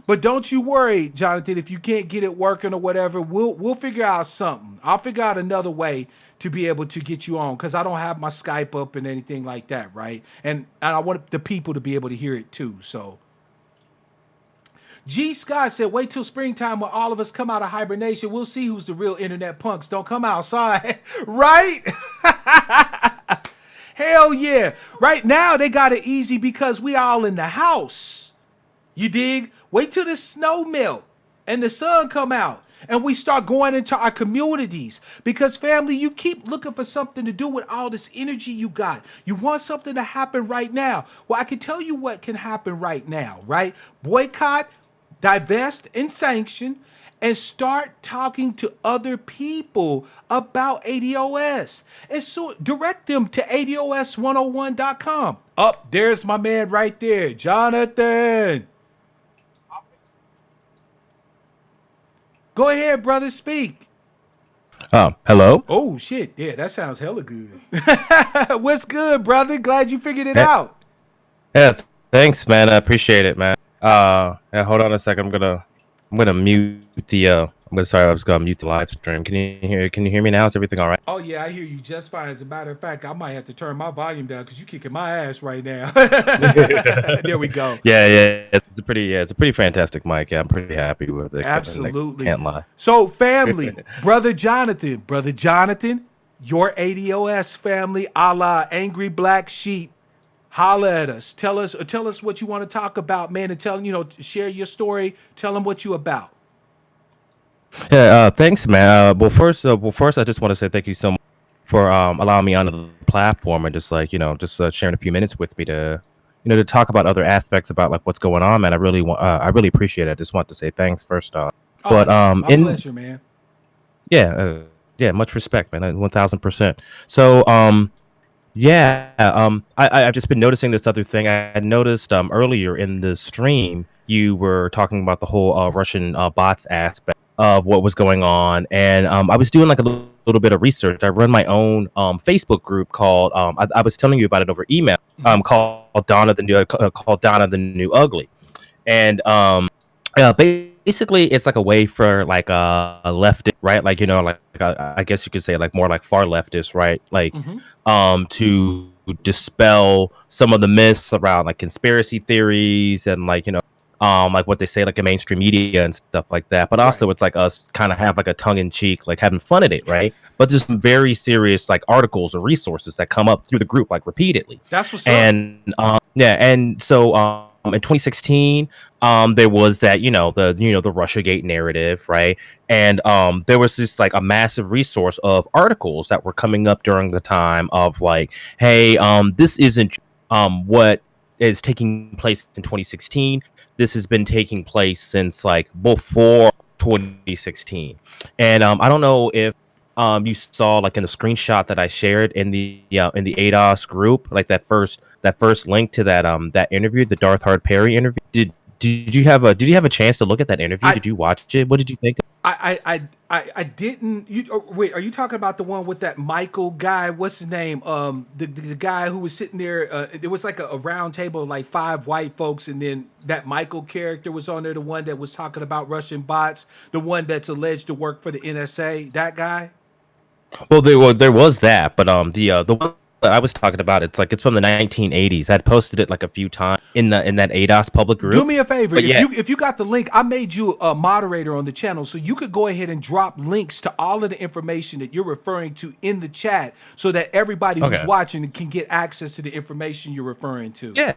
But don't you worry, Jonathan, if you can't get it working or whatever, we'll figure out something. I'll figure out another way to be able to get you on because I don't have my Skype up and anything like that, right? And I want the people to be able to hear it too. So G. Scott said, wait till springtime when all of us come out of hibernation. We'll see who's the real internet punks. Don't come outside. Right? Hell yeah. Right now, they got it easy because we all in the house. You dig? Wait till the snow melt and the sun come out and we start going into our communities. Because, family, you keep looking for something to do with all this energy you got. You want something to happen right now. Well, I can tell you what can happen right now, right? Boycott, divest, and sanction, and start talking to other people about ADOS. And so direct them to ADOS101.com. Up there's my man right there, Jonathan. Go ahead, brother, speak. Hello? Oh, shit. Yeah, that sounds hella good. What's good, brother? Glad you figured it out. Yeah, thanks, man. I appreciate it, man. Yeah, hold on a second. I'm gonna mute the I was gonna mute the live stream. Can you hear me now? Is everything all right? Oh yeah, I hear you just fine. As a matter of fact, I might have to turn my volume down because you kicking my ass right now. There we go. Yeah. It's a pretty fantastic mic. Yeah, I'm pretty happy with it. Absolutely. Can't lie. So family, brother Jonathan, your ADOS family, a la Angry Black Sheep. Holla at us. Tell us what you want to talk about, man, and share your story. Tell them what you about. Yeah, thanks, man. Well, first, I just want to say thank you so much for allowing me onto the platform and just sharing a few minutes with me to talk about other aspects about like what's going on, man. I really appreciate it. I just want to say thanks first off. But my pleasure, man. Yeah, much respect, man. 1000%. So I've just been noticing this other thing. I noticed earlier in the stream you were talking about the whole Russian bots aspect of what was going on, and I was doing like a little bit of research. I run my own Facebook group called I was telling you about it over email, called Donna the New Ugly, and basically it's like a way for like a leftist, right? Like I guess you could say like more like far leftist, right? Like to dispel some of the myths around like conspiracy theories and like like what they say like in mainstream media and stuff like that. But also it's like us kind of have like a tongue in cheek, like having fun at it, right? But there's some very serious like articles or resources that come up through the group like repeatedly. That's what's up. And so in 2016, there was that the Russiagate narrative, right? And there was this like a massive resource of articles that were coming up during the time of like, hey, this isn't what is taking place in 2016. This has been taking place since like before 2016, and I don't know if you saw like in the screenshot that I shared in the ADOS group, like that first link to that interview, the Darth Hard Perry interview. Did did you have a chance to look at that interview? I Did you watch it? What did you think? I didn't. Wait, are you talking about the one with that Michael guy? What's his name? The guy who was sitting there. It was like a round table of like five white folks, and then that Michael character was on there. The one that was talking about Russian bots. The one that's alleged to work for the NSA. That guy. Well, there was that, but the one that I was talking about, it's from the 1980s. I'd posted it like a few times in that ADOS public group. Do me a favor. But yeah, If you got the link, I made you a moderator on the channel, so you could go ahead and drop links to all of the information that you're referring to in the chat, so that everybody who's okay. watching can get access to the information you're referring to. Yeah.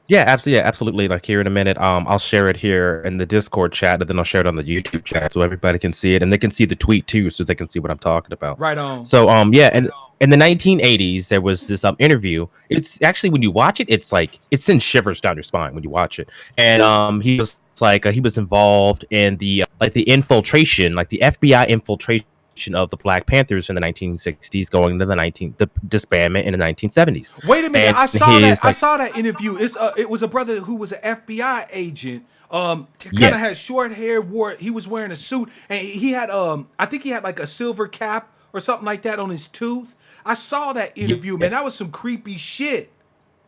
Yeah, absolutely. Like here in a minute, I'll share it here in the Discord chat, and then I'll share it on the YouTube chat so everybody can see it, and they can see the tweet too, so they can see what I'm talking about. Right on. So yeah, and in the 1980s, there was this interview. It's actually, when you watch it, it's like it sends shivers down your spine when you watch it. And he was like he was involved in the the infiltration, like the FBI infiltration of the Black Panthers in the 1960s, going into the disbandment in the 1970s. Wait a minute, And I saw that. his, I saw that interview. It was a brother who was an FBI agent. Kind of yes. had short hair. He was wearing a suit, and he had I think he had like a silver cap or something like that on his tooth. I saw that interview, man. That was some creepy shit.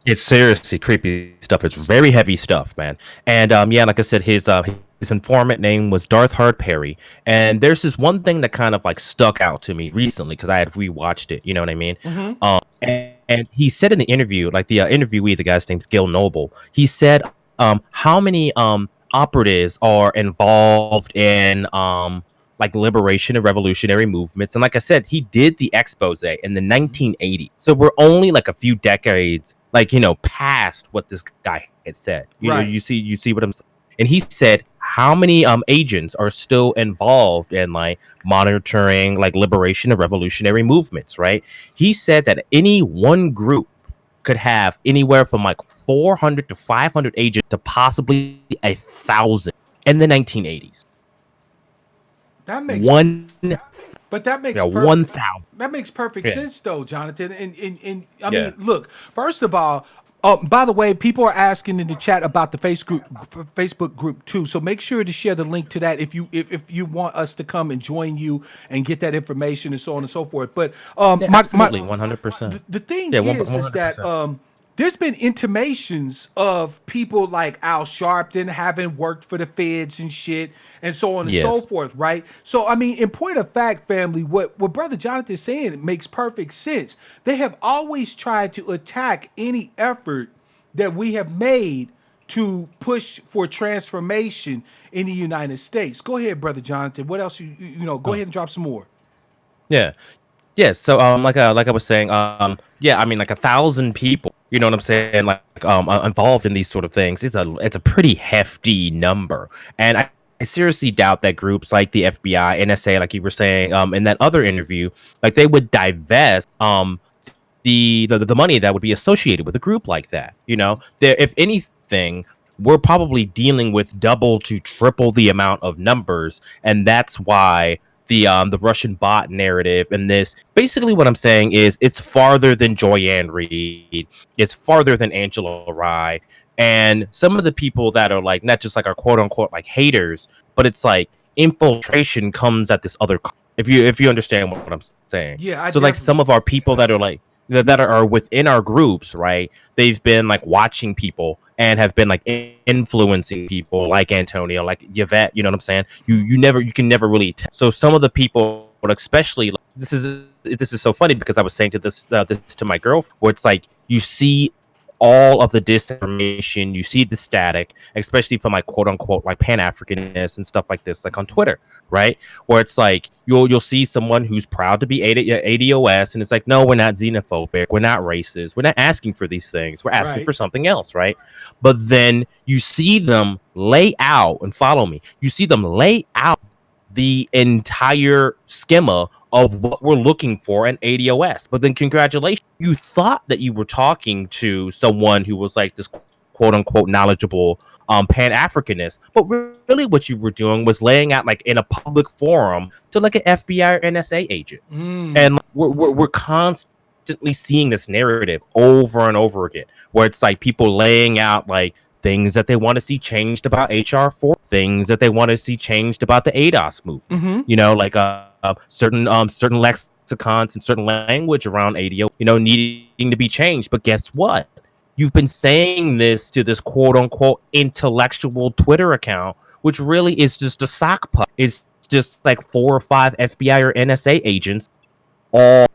It's seriously creepy stuff. It's very heavy stuff, man. And yeah, like I said, his informant name was Darth Hard Perry. And there's this one thing that kind of like stuck out to me recently because I had rewatched it. You know what I mean? Mm-hmm. And he said in the interview, like the interviewee, the guy's name's Gil Noble. He said, how many operatives are involved in like liberation and revolutionary movements. And like I said, he did the expose in the 1980s. So we're only like a few decades, like, past what this guy had said. You know, you see what I'm saying? And he said, how many agents are still involved in like monitoring like liberation and revolutionary movements, right? He said that any one group could have anywhere from like 400 to 500 agents to possibly 1,000 in the 1980s. That makes but that makes 1,000. That makes perfect sense though, Jonathan. And I mean, look, first of all, by the way, people are asking in the chat about the Facebook group too. So make sure to share the link to that if you want us to come and join you and get that information and so on and so forth. But absolutely, 100%. The thing is that there's been intimations of people like Al Sharpton having worked for the feds and shit and so on and so forth, right? So, I mean, in point of fact, family, what Brother Jonathan is saying makes perfect sense. They have always tried to attack any effort that we have made to push for transformation in the United States. Go ahead, Brother Jonathan. What else go ahead and drop some more. Yeah. Yeah, so like I was saying, yeah, I mean like 1,000 people, you know what I'm saying, like involved in these sort of things. It's a pretty hefty number, and I seriously doubt that groups like the FBI, NSA, like you were saying, in that other interview, like they would divest the money that would be associated with a group like that. You know, if anything, we're probably dealing with double to triple the amount of numbers, and that's why the Russian bot narrative and this, basically what I'm saying is it's farther than Joyanne Reed, it's farther than Angela Rye, and some of the people that are like not just like our quote unquote like haters, but it's like infiltration comes at this other if you understand what I'm saying. Yeah, so like some of our people that are like that are within our groups, right? They've been like watching people and have been like influencing people like Antonio, like Yvette, you know what I'm saying? You can never really tell. So some of the people, especially like, this is so funny because I was saying to this to my girlfriend, where it's like you see all of the disinformation, you see the static, especially from like quote unquote like Pan-Africanists and stuff like this, like on Twitter, right? Where it's like you'll see someone who's proud to be ADOS, and it's like, no, we're not xenophobic, we're not racist, we're not asking for these things, we're asking for something else, right? But then you see them lay out, and follow me, you see them lay out the entire schema of what we're looking for in ADOS. But then congratulations, you thought that you were talking to someone who was like this quote unquote knowledgeable Pan-Africanist, but really what you were doing was laying out like in a public forum to like an FBI or NSA agent. And we're constantly seeing this narrative over and over again, where it's like people laying out like things that they want to see changed about HR4, things that they want to see changed about the ADOS movement. Mm-hmm. You know, like certain lexicons and certain language around ADO, you know, needing to be changed. But guess what? You've been saying this to this quote unquote intellectual Twitter account, which really is just a sock puppet. It's just like 4 or 5 FBI or NSA agents all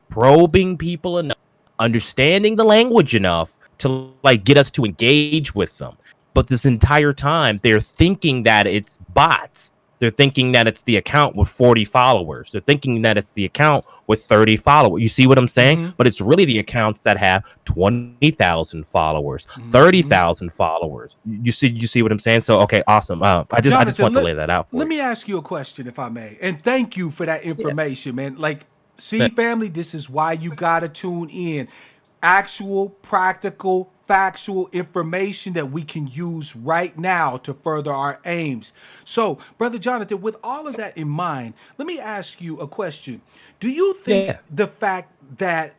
probing people enough, understanding the language enough to like get us to engage with them. But this entire time, they're thinking that it's bots. They're thinking that it's the account with 40 followers. They're thinking that it's the account with 30 followers. You see what I'm saying? Mm-hmm. But it's really the accounts that have 20,000 followers, Mm-hmm. 30,000 followers. You see what I'm saying? So okay, awesome. I just want to lay that out for let you. me ask you a question, if I may, and thank you for that information, man. Like, see, family, this is why you gotta tune in. Actual, practical, factual information that we can use right now to further our aims. So, Brother Jonathan, with all of that in mind, let me ask you a question. Do you think Yeah. the fact that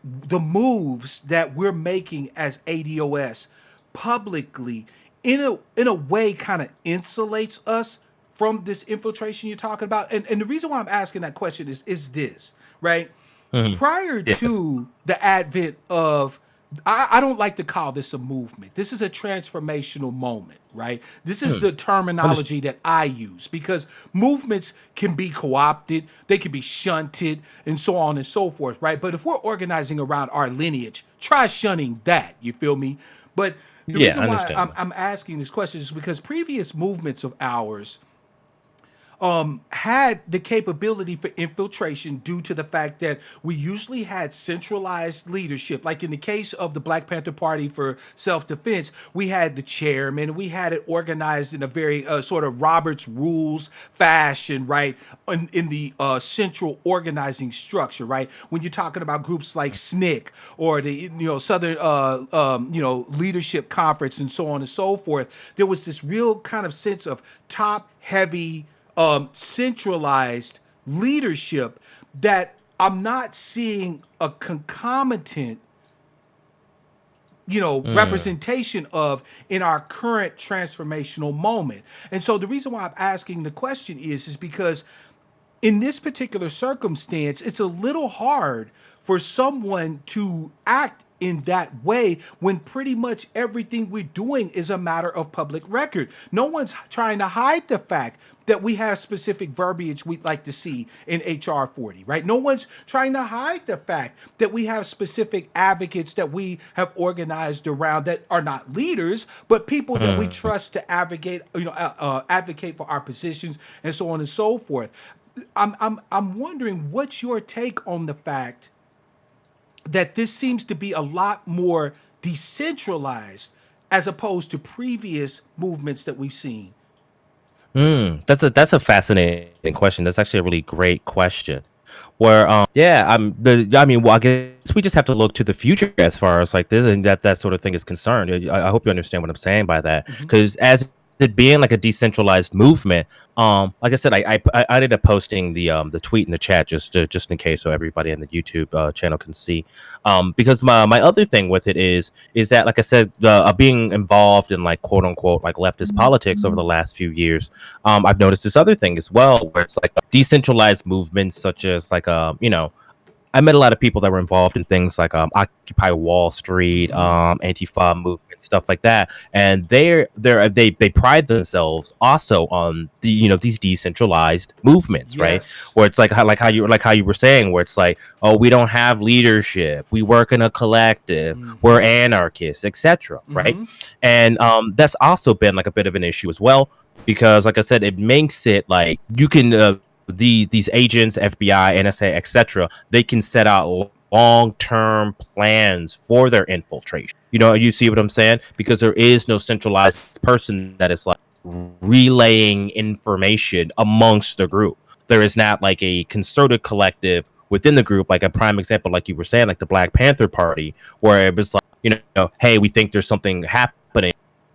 the moves that we're making as ADOS publicly in a way kind of insulates us from this infiltration you're talking about? And the reason why I'm asking that question is this, right? Mhm. Prior Yes. to the advent of, I don't like to call this a movement. This is a transformational moment, right? This is the terminology that I use, because movements can be co-opted, they can be shunted, and so on and so forth, right? But if we're organizing around our lineage, try shunning that. You feel me? But the Yeah, I reason why understand. I'm asking this question is because previous movements of ours had the capability for infiltration due to the fact that we usually had centralized leadership. Like in the case of the Black Panther Party for self-defense, we had the chairman, we had it organized in a very sort of Robert's rules fashion, right? In the central organizing structure, right? When you're talking about groups like SNCC or the Southern Leadership Conference and so on and so forth, there was this real kind of sense of top heavy centralized leadership that I'm not seeing a concomitant, representation of in our current transformational moment. And so the reason why I'm asking the question is because in this particular circumstance, it's a little hard for someone to act in that way when pretty much everything we're doing is a matter of public record. No one's trying to hide the fact that we have specific verbiage we'd like to see in HR 40, right? No one's trying to hide the fact that we have specific advocates that we have organized around that are not leaders, but people that we trust to advocate for our positions and so on and so forth. I'm wondering, what's your take on the fact that this seems to be a lot more decentralized as opposed to previous movements that we've seen? That's a fascinating question. That's actually a really great question. Where well, I guess we just have to look to the future as far as like this and that sort of thing is concerned. I hope you understand what I'm saying by that, Hmm. because as it being like a decentralized movement, like I said, I ended up posting the tweet in the chat just in case so everybody in the YouTube channel can see, because my other thing with it is that, like I said, being involved in like quote unquote like leftist politics over the last few years, I've noticed this other thing as well, where it's like decentralized movements such as like I met a lot of people that were involved in things like Occupy Wall Street, Hmm. Antifa movement, stuff like that, and they pride themselves also on these decentralized movements, right? Yes. Where it's like how you were saying, where it's like, oh, we don't have leadership, we work in a collective, we're Hmm. anarchists, etc., right? Hmm. And that's also been like a bit of an issue as well, because like I said, it makes it like you can these agents, FBI, NSA, etc., they can set out long-term plans for their infiltration. You see what I'm saying? Because there is no centralized person that is like relaying information amongst the group. There is not like a concerted collective within the group, like a prime example, like you were saying, like the Black Panther Party, where it was like, hey, we think there's something happening.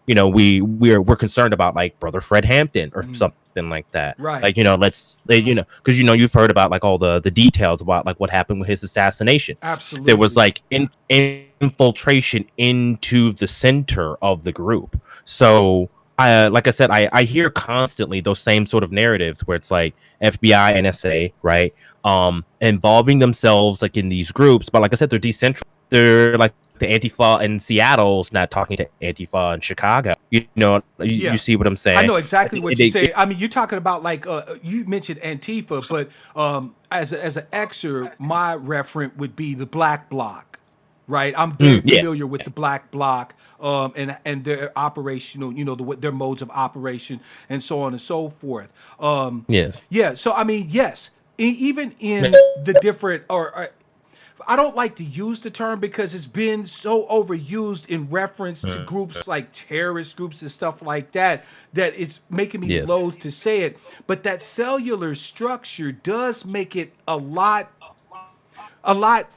We're concerned about like Brother Fred Hampton or something something like that. Right. Like, because you've heard about like all the details about like what happened with his assassination. There was Absolutely. like infiltration into the center of the group. So like I said, I hear constantly those same sort of narratives where it's like FBI, NSA, right? Involving themselves like in these groups, but like I said, they're decentralized. They're like the Antifa in Seattle's not talking to Antifa in Chicago. You Yeah. see what I'm I saying? know exactly what you They, say. I mean, you're talking about like you mentioned Antifa, but as an excerpt, my referent would be the Black Bloc, right? I'm very yeah, familiar with the Black Bloc and their operational, their modes of operation and so on and so forth. yeah, Yeah, so I mean, yes, even in the different or I don't like to use the term because it's been so overused in reference to groups like terrorist groups and stuff like that that it's making me yes, loath to say it. But that cellular structure does make it a lot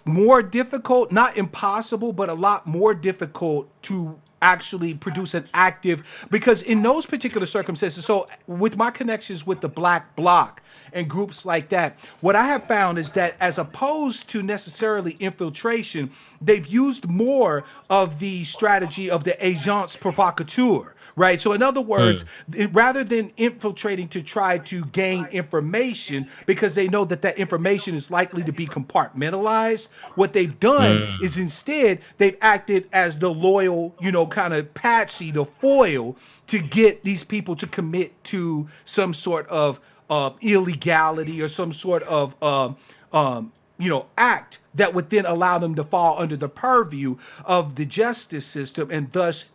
more difficult, not impossible, but a lot more difficult to actually produce an active, because in those particular circumstances, so with my connections with the Black Bloc and groups like that, what I have found is that as opposed to necessarily infiltration, they've used more of the strategy of the agence provocateur, right? So in other words, rather than infiltrating to try to gain information because they know that that information is likely to be compartmentalized, what they've done is instead they've acted as the loyal, kind of patsy, the foil to get these people to commit to some sort of illegality or some sort of act that would then allow them to fall under the purview of the justice system, and thus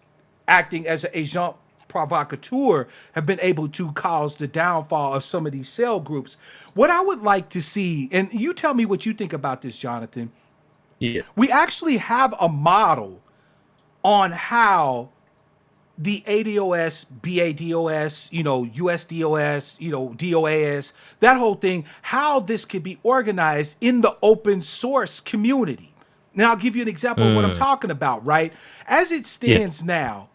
acting as an agent provocateur have been able to cause the downfall of some of these cell groups. What I would like to see, and you tell me what you think about this, Jonathan, yeah. we actually have a model on how the ADOS, BADOS, USDOS, DOAS, that whole thing, how this could be organized in the open source community. Now, I'll give you an example of what I'm talking about, right? As it Yeah. stands now,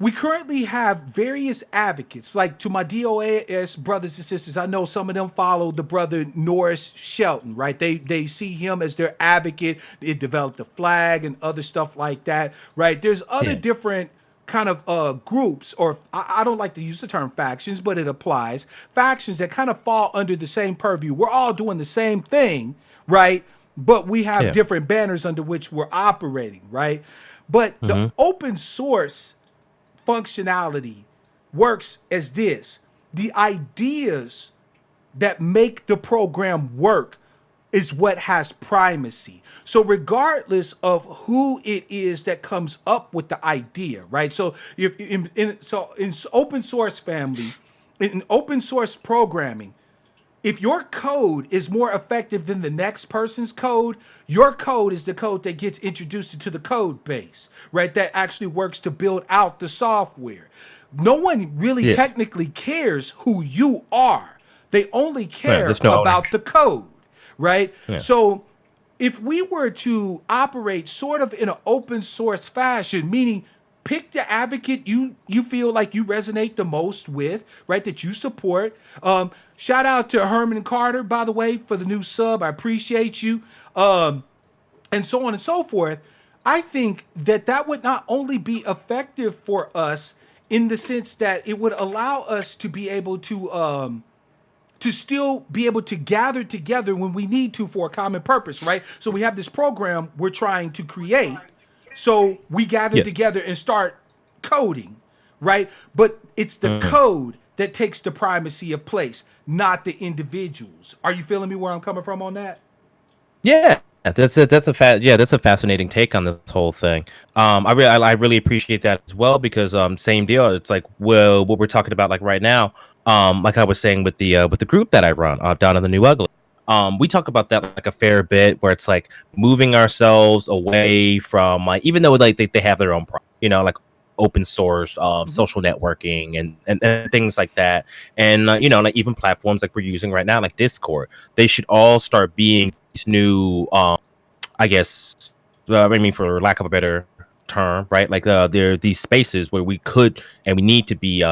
we currently have various advocates, like to my DOAS brothers and sisters. I know some of them follow the brother Norris Shelton, right? They see him as their advocate. They developed a flag and other stuff like that, right? There's other Yeah. different kind of groups, or I don't like to use the term factions, but it applies. Factions that kind of fall under the same purview. We're all doing the same thing, right? But we have Yeah. different banners under which we're operating, right? But the open source functionality works as this: the ideas that make the program work is what has primacy. So regardless of who it is that comes up with the idea, right? So if in open source family, in open source programming, if your code is more effective than the next person's code, your code is the code that gets introduced into the code base, right? That actually works to build out the software. No one really Yes. technically cares who you are. They only Right. care There's no about ownership. the code, right? Yeah. So if we were to operate sort of in an open source fashion, meaning pick the advocate you feel like you resonate the most with, right? That you support. Shout out to Herman Carter, by the way, for the new sub. I appreciate you. And so on and so forth. I think that that would not only be effective for us in the sense that it would allow us to be able to still be able to gather together when we need to for a common purpose, right? So we have this program we're trying to create. So we gather Yes. together and start coding, right? But it's the code that takes the primacy of place, not the individuals. Are you feeling me where I'm coming from on that? Yeah, that's a fascinating take on this whole thing. I really appreciate that as well because same deal. It's like, well, what we're talking about like right now, like I was saying with the group that I run down in the New Ugly. We talk about that like a fair bit where it's like moving ourselves away from like, even though like they have their own like open source social networking and things like that, and like even platforms like we're using right now like Discord, they should all start being these new I guess I mean, for lack of a better term, right? Like there are these spaces where we could and we need to be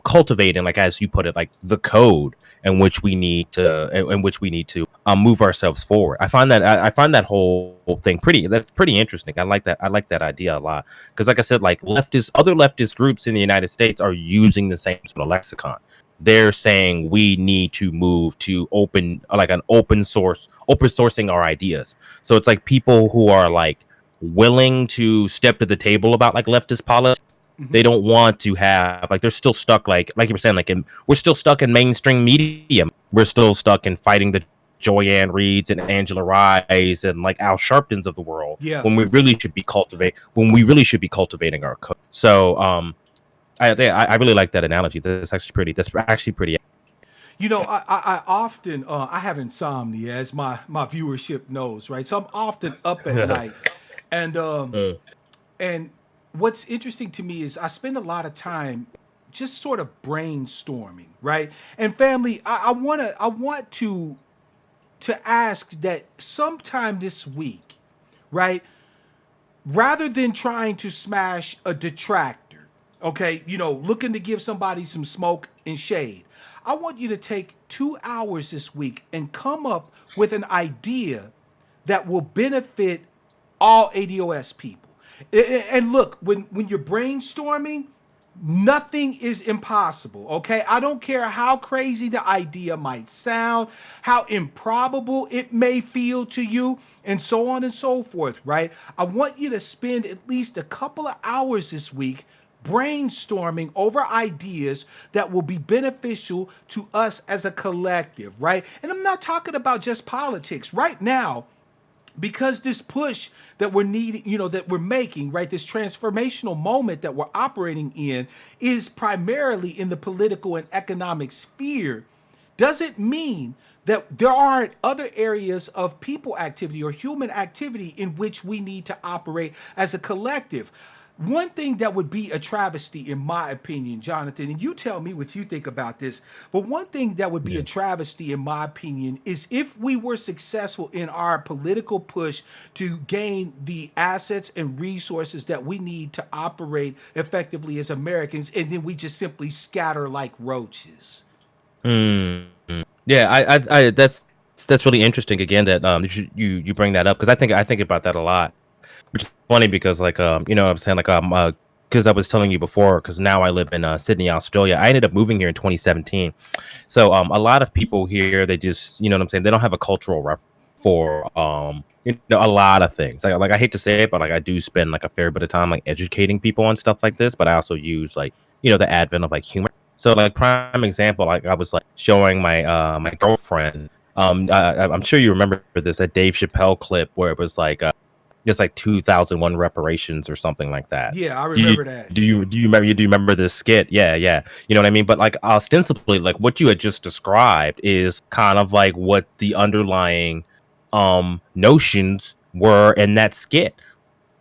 cultivating, like as you put it, like the code in which we need to move ourselves forward. I find that whole thing pretty interesting. I like that idea a lot because, like I said, like other leftist groups in the United States are using the same sort of lexicon. They're saying we need to move to open sourcing our ideas. So it's like people who are like willing to step to the table about like leftist politics. Mm-hmm. They don't want to have like they're still stuck like you were saying we're still stuck in mainstream media. We're still stuck in fighting the Joyanne Reeds and Angela Rye's and like Al Sharptons of the world Yeah. when we really should be cultivating our code. So I really like that analogy. That's actually pretty. You know, I often I have insomnia, as my viewership knows, right? So I'm often up at night, and and what's interesting to me is I spend a lot of time just sort of brainstorming, right? And family, I want to ask that sometime this week, right? Rather than trying to smash a detractor, okay, looking to give somebody some smoke and shade, I want you to take 2 hours this week and come up with an idea that will benefit all ADOS people. And look, when you're brainstorming, nothing is impossible, okay? I don't care how crazy the idea might sound, how improbable it may feel to you, and so on and so forth, right? I want you to spend at least a couple of hours this week brainstorming over ideas that will be beneficial to us as a collective, right? And I'm not talking about just politics. Right now, because this push that we're needing, that we're making, right, this transformational moment that we're operating in is primarily in the political and economic sphere, doesn't mean that there aren't other areas of people activity or human activity in which we need to operate as a collective. One thing that would be a travesty, in my opinion, Jonathan, and you tell me what you think about this, but one thing that would be a travesty, in my opinion, is if we were successful in our political push to gain the assets and resources that we need to operate effectively as Americans, and then we just simply scatter like roaches. Mm-hmm. Yeah, I that's really interesting. Again, that you bring that up because I think about that a lot, which is funny because like you know what I'm saying, like because I was telling you before, because now I live in Sydney, Australia. I ended up moving here in 2017. So a lot of people here, they just, you know what I'm saying, they don't have a cultural reference for a lot of things. Like I hate to say it, but like I do spend like a fair bit of time like educating people on stuff like this, but I also use like the advent of like humor. So like prime example, like I was like showing my girlfriend. I'm sure you remember this, that Dave Chappelle clip where it was like it's like 2001 reparations or something like that. Yeah, I remember that. Do you remember this skit? Yeah, yeah. You know what I mean? But like ostensibly, like what you had just described is kind of like what the underlying notions were in that skit,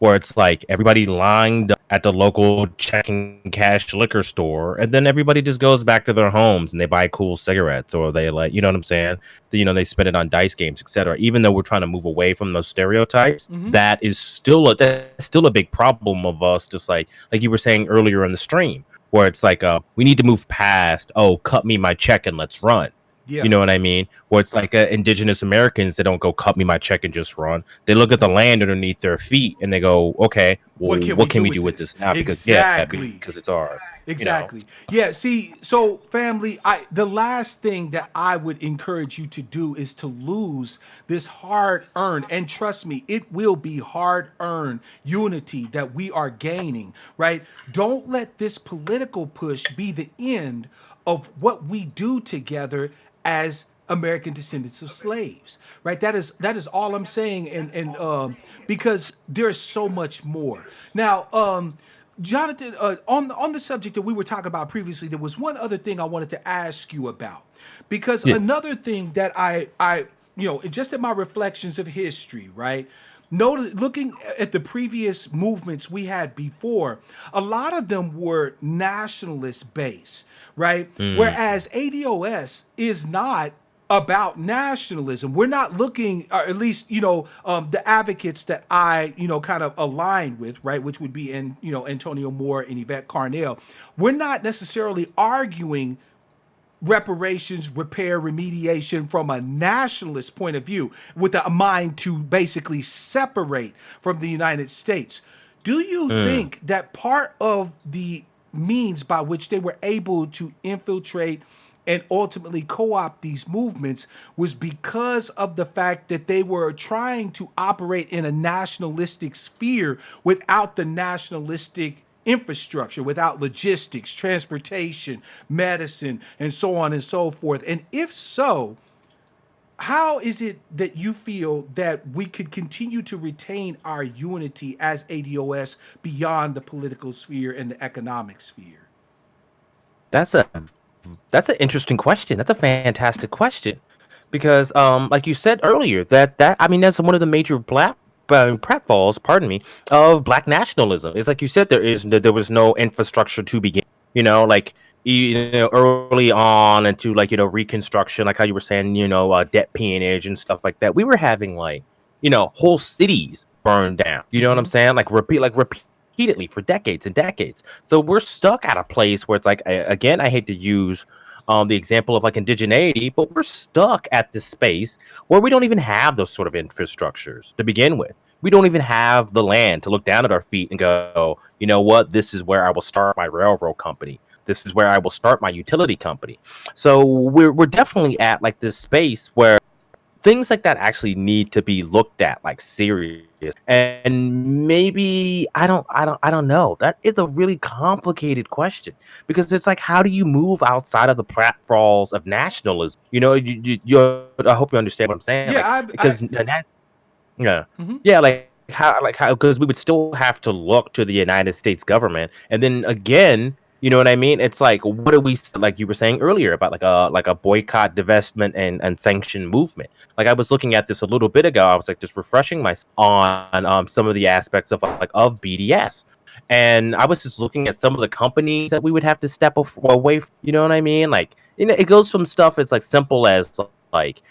where it's like everybody lined up at the local checking cash liquor store, and then everybody just goes back to their homes and they buy cool cigarettes, or they like, you know what I'm saying? They spend it on dice games, etc. Even though we're trying to move away from those stereotypes, Mm-hmm. that's still a big problem of us. Just like you were saying earlier in the stream, where it's like we need to move past, oh, cut me my check and let's run. Yeah. You know what I mean? Where it's like indigenous Americans, they don't go cut me my check and just run. They look at the land underneath their feet and they go, okay, well, what can we do with this now? Exactly. Because it's ours. Exactly. Yeah. See, so family, the last thing that I would encourage you to do is to lose this hard-earned, and trust me, it will be hard-earned unity that we are gaining, right? Don't let this political push be the end of what we do together as American descendants of slaves, right? That is all I'm saying, and because there's so much more. Now, Jonathan, on the subject that we were talking about previously, there was one other thing I wanted to ask you about, because Yes. another thing that I just in my reflections of history, right? Looking at the previous movements we had before, a lot of them were nationalist based, right? Whereas ADOS is not about nationalism. We're not looking, or at least, the advocates that I, kind of align with, right, which would be Antonio Moore and Yvette Carnell. We're not necessarily arguing reparations, repair, remediation from a nationalist point of view with a mind to basically separate from the United States. Do you think that part of the means by which they were able to infiltrate and ultimately co-opt these movements was because of the fact that they were trying to operate in a nationalistic sphere without the nationalistic infrastructure, without logistics, transportation, medicine, and so on and so forth? And if so, how is it that you feel that we could continue to retain our unity as ADOS beyond the political sphere and the economic sphere? That's a that's an interesting question. That's a fantastic question because, like you said earlier, that I mean that's one of the major pratfalls, pardon me, of black nationalism. It's like you said, there was no infrastructure to begin. Like early on into like Reconstruction, like how you were saying, debt peonage and stuff like that. We were having like whole cities burned down. You know what I'm saying? Repeatedly for decades and decades. So we're stuck at a place where it's like, again, I hate to use the example of like indigeneity, but we're stuck at this space where we don't even have those sort of infrastructures to begin with. We don't even have the land to look down at our feet and go, you know what, this is where I will start my railroad company. This is where I will start my utility company. So we're definitely at like this space where things like that actually need to be looked at like serious. And maybe I don't know. That is a really complicated question because it's like, how do you move outside of the platfalls of nationalism? I hope you understand what I'm saying. Yeah, Like, because that, yeah, mhm. yeah, like how because we would still have to look to the United States government, and then again, you know what I mean? It's like, what do we, like you were saying earlier about like a boycott, divestment, and sanction movement? Like I was looking at this a little bit ago. I was like just refreshing myself on some of the aspects of BDS, and I was just looking at some of the companies that we would have to step away from. You know what I mean? Like it goes from stuff as like simple as like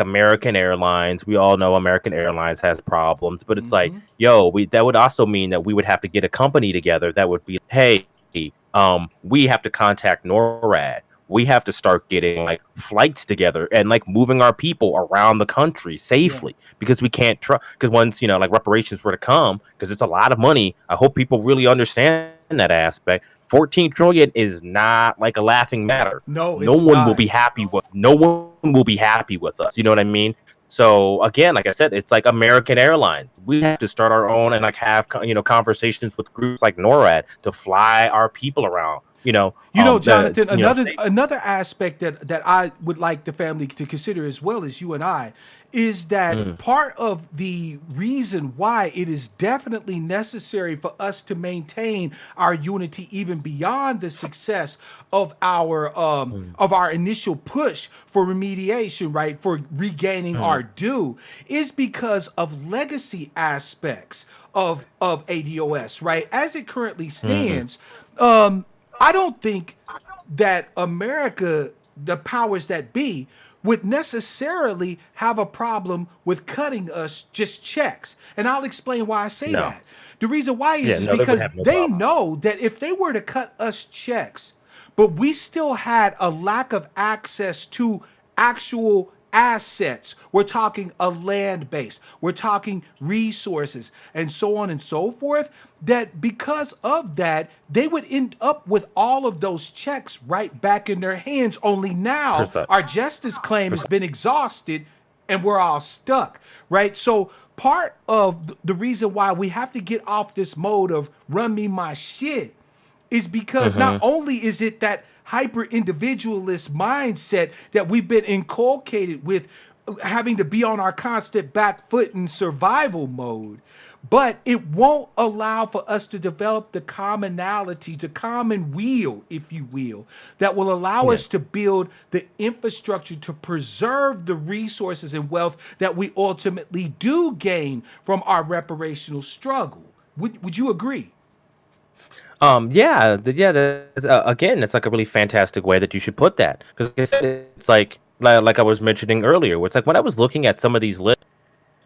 American Airlines. We all know American Airlines has problems, but it's like, yo, that would also mean that we would have to get a company together that would be, hey, we have to contact NORAD. We have to start getting like flights together and like moving our people around the country Yeah. safely because we can't trust. Because once like reparations were to come, because it's a lot of money. I hope people really understand that aspect. 14 trillion is not like a laughing matter. No, No it's one will not. be happy with. No one will be happy with us. You know what I mean? So again, like I said, it's like American Airlines. We have to start our own and like have conversations with groups like NORAD to fly our people around. Jonathan, another Safe. another aspect that I would like the family to consider as well as you and I is that Mm, part of the reason why it is definitely necessary for us to maintain our unity even beyond the success mm, of our initial push for remediation, right, for regaining mm, our due, is because of legacy aspects of ADOS, right? As it currently mm, stands, I don't think that America, the powers that be, would necessarily have a problem with cutting us just checks. And I'll explain why I say no. that. The reason why Yeah, is no, they would because have no they problem. know that if they were to cut us checks, but we still had a lack of access to actual assets. We're talking a land base. We're talking resources and so on and so forth. That because of that, they would end up with all of those checks right back in their hands. Only now Precise. our justice claim has Precise. been exhausted and we're all stuck, right? So part of the reason why we have to get off this mode of run me my shit is because not Mm-hmm. only is it that hyper individualist mindset that we've been inculcated with, having to be on our constant back foot in survival mode, but it won't allow for us to develop the commonality, the common will, if you will, that will allow Yeah. us to build the infrastructure to preserve the resources and wealth that we ultimately do gain from our reparational struggle. Would you agree? Yeah, again, it's like a really fantastic way that you should put that because like I said, it's like like I was mentioning earlier, where it's like when I was looking at some of these lists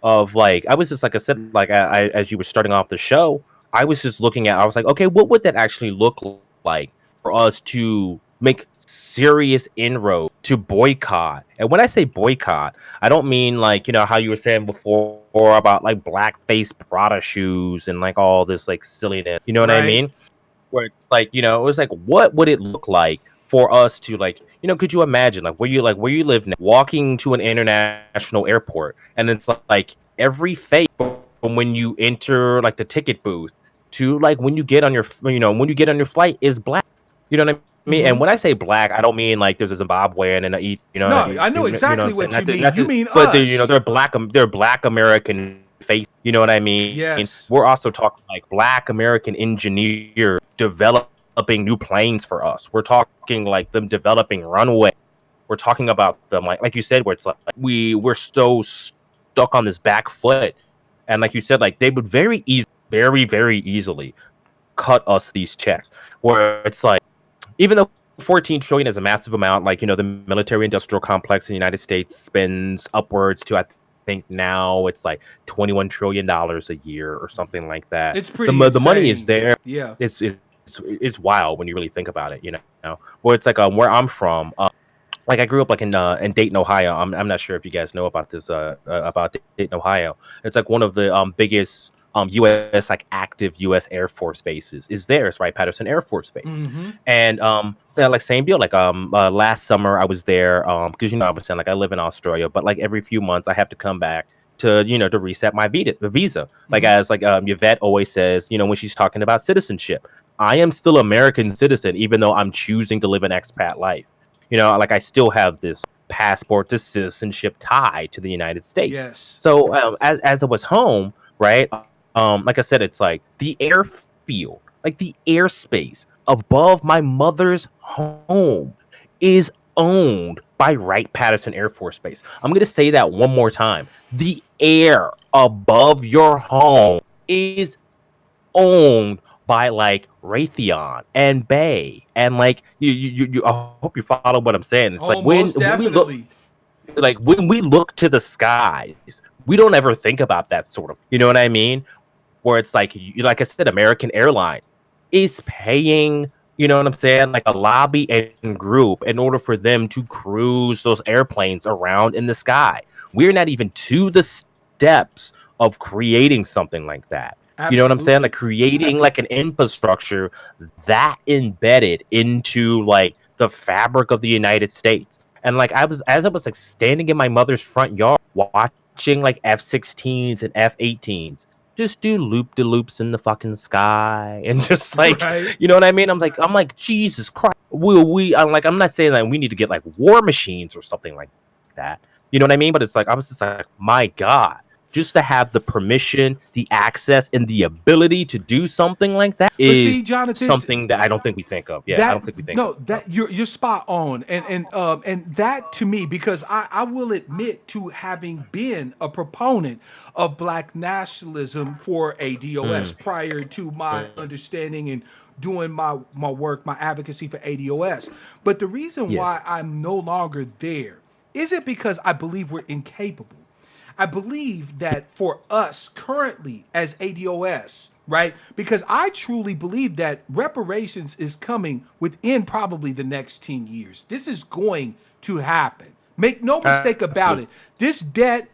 of like, I was just like I said, like as you were starting off the show, I was just looking at, I was like, okay, what would that actually look like for us to make serious inroad to boycott? And when I say boycott, I don't mean like, how you were saying before about like blackface Prada shoes and like all this like silliness. You know what I Right. mean? Where it's like, it was like, what would it look like for us to like, could you imagine like where you live now, walking to an international airport, and it's like every face from when you enter like the ticket booth to like when you get on your flight is black. You know what I mean? And Mm-hmm. when I say black, I don't mean like there's a Zimbabwean and a you know what I No, mean? I know You know what exactly I'm saying? what you Not to, mean. not You to, mean but us. they're black American face. You know what I mean? Yes. We're also talking like black American engineers developing new planes for us. We're talking like them developing runway. We're talking about them like you said, where it's like we're so stuck on this back foot, and like you said, like they would very easily cut us these checks. Where it's like, even though 14 trillion is a massive amount, like the military industrial complex in the United States spends upwards to, I think now it's like $21 trillion a year or something like that. It's pretty The money is insane. there. Yeah. It's wild when you really think about it. Well, it's like where I'm from. Like I grew up like in Dayton, Ohio. I'm not sure if you guys know about this about Dayton, Ohio. It's like one of the biggest U.S. like active U.S. Air Force bases is there. It's right, Patterson Air Force Base. Mm-hmm. And so like same deal. Like last summer I was there because I was saying like I live in Australia, but like every few months I have to come back to to reset my visa. Like Mm-hmm. as like Yvette always says, when she's talking about citizenship, I am still American citizen even though I'm choosing to live an expat life. Like I still have this passport to citizenship tie to the United States. Yes. So as I was home, right? Like I said, it's like the airfield, like the airspace above my mother's home is owned by Wright Patterson Air Force Base. I'm gonna say that one more time. The air above your home is owned by like Raytheon and Bay, and like you I hope you follow what I'm saying. It's like Oh, most when we look, definitely. like when we look to the skies, we don't ever think about that sort of, you know what I mean? Where it's like, like I said, American Airlines is paying, you know what I'm saying, like a lobby and group in order for them to cruise those airplanes around in the sky. We're not even to the steps of creating something like that. You know what I'm saying? Like Absolutely. creating like an infrastructure that embedded into like the fabric of the United States. And like as I was like standing in my mother's front yard watching like F-16s and F-18s just do loop de loops in the fucking sky and just like, Right. you know what I mean? I'm like Jesus Christ. I'm not saying that we need to get like war machines or something like that. You know what I mean? But it's like I was just like, my God, just to have the permission, the access, and the ability to do something like that But is see, Jonathan, something that I don't think we think of. Yeah, I that don't think we think no, of. that you're spot on, and that to me, because I will admit to having been a proponent of black nationalism for ADOS Mm, prior to my mm, understanding and doing my work, my advocacy for ADOS. But the reason yes. why I'm no longer there isn't because I believe we're incapable. I believe that for us currently as ADOS, right? Because I truly believe that reparations is coming within probably the next 10 years. This is going to happen. Make no mistake about Absolutely. it. This debt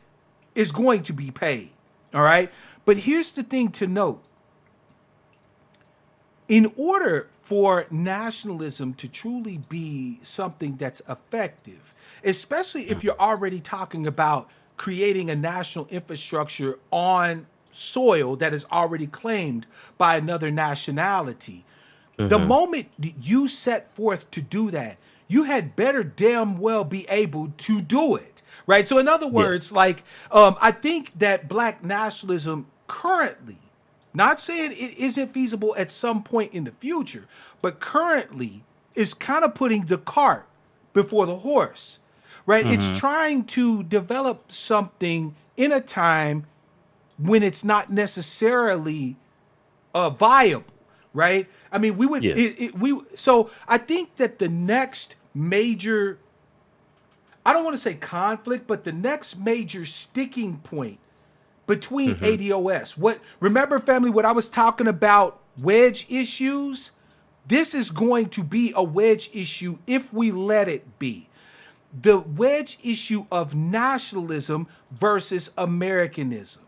is going to be paid. All right. But here's the thing to note: in order for nationalism to truly be something that's effective, especially if Mm, you're already talking about creating a national infrastructure on soil that is already claimed by another nationality, the mhm. moment you set forth to do that, you had better damn well be able to do it, right? So, in other Yeah. words, like, I think that black nationalism currently, not saying it isn't feasible at some point in the future, but currently is kind of putting the cart before the horse, right? It's Mhm. trying to develop something in a time when it's not necessarily viable, right? I mean, we would Yes. we so I think that the next major I don't want to say conflict, but the next major sticking point between Mm-hmm. ADOS. What remember, family, what I was talking about wedge issues? This is going to be a wedge issue if we let it be. The wedge issue of nationalism versus Americanism.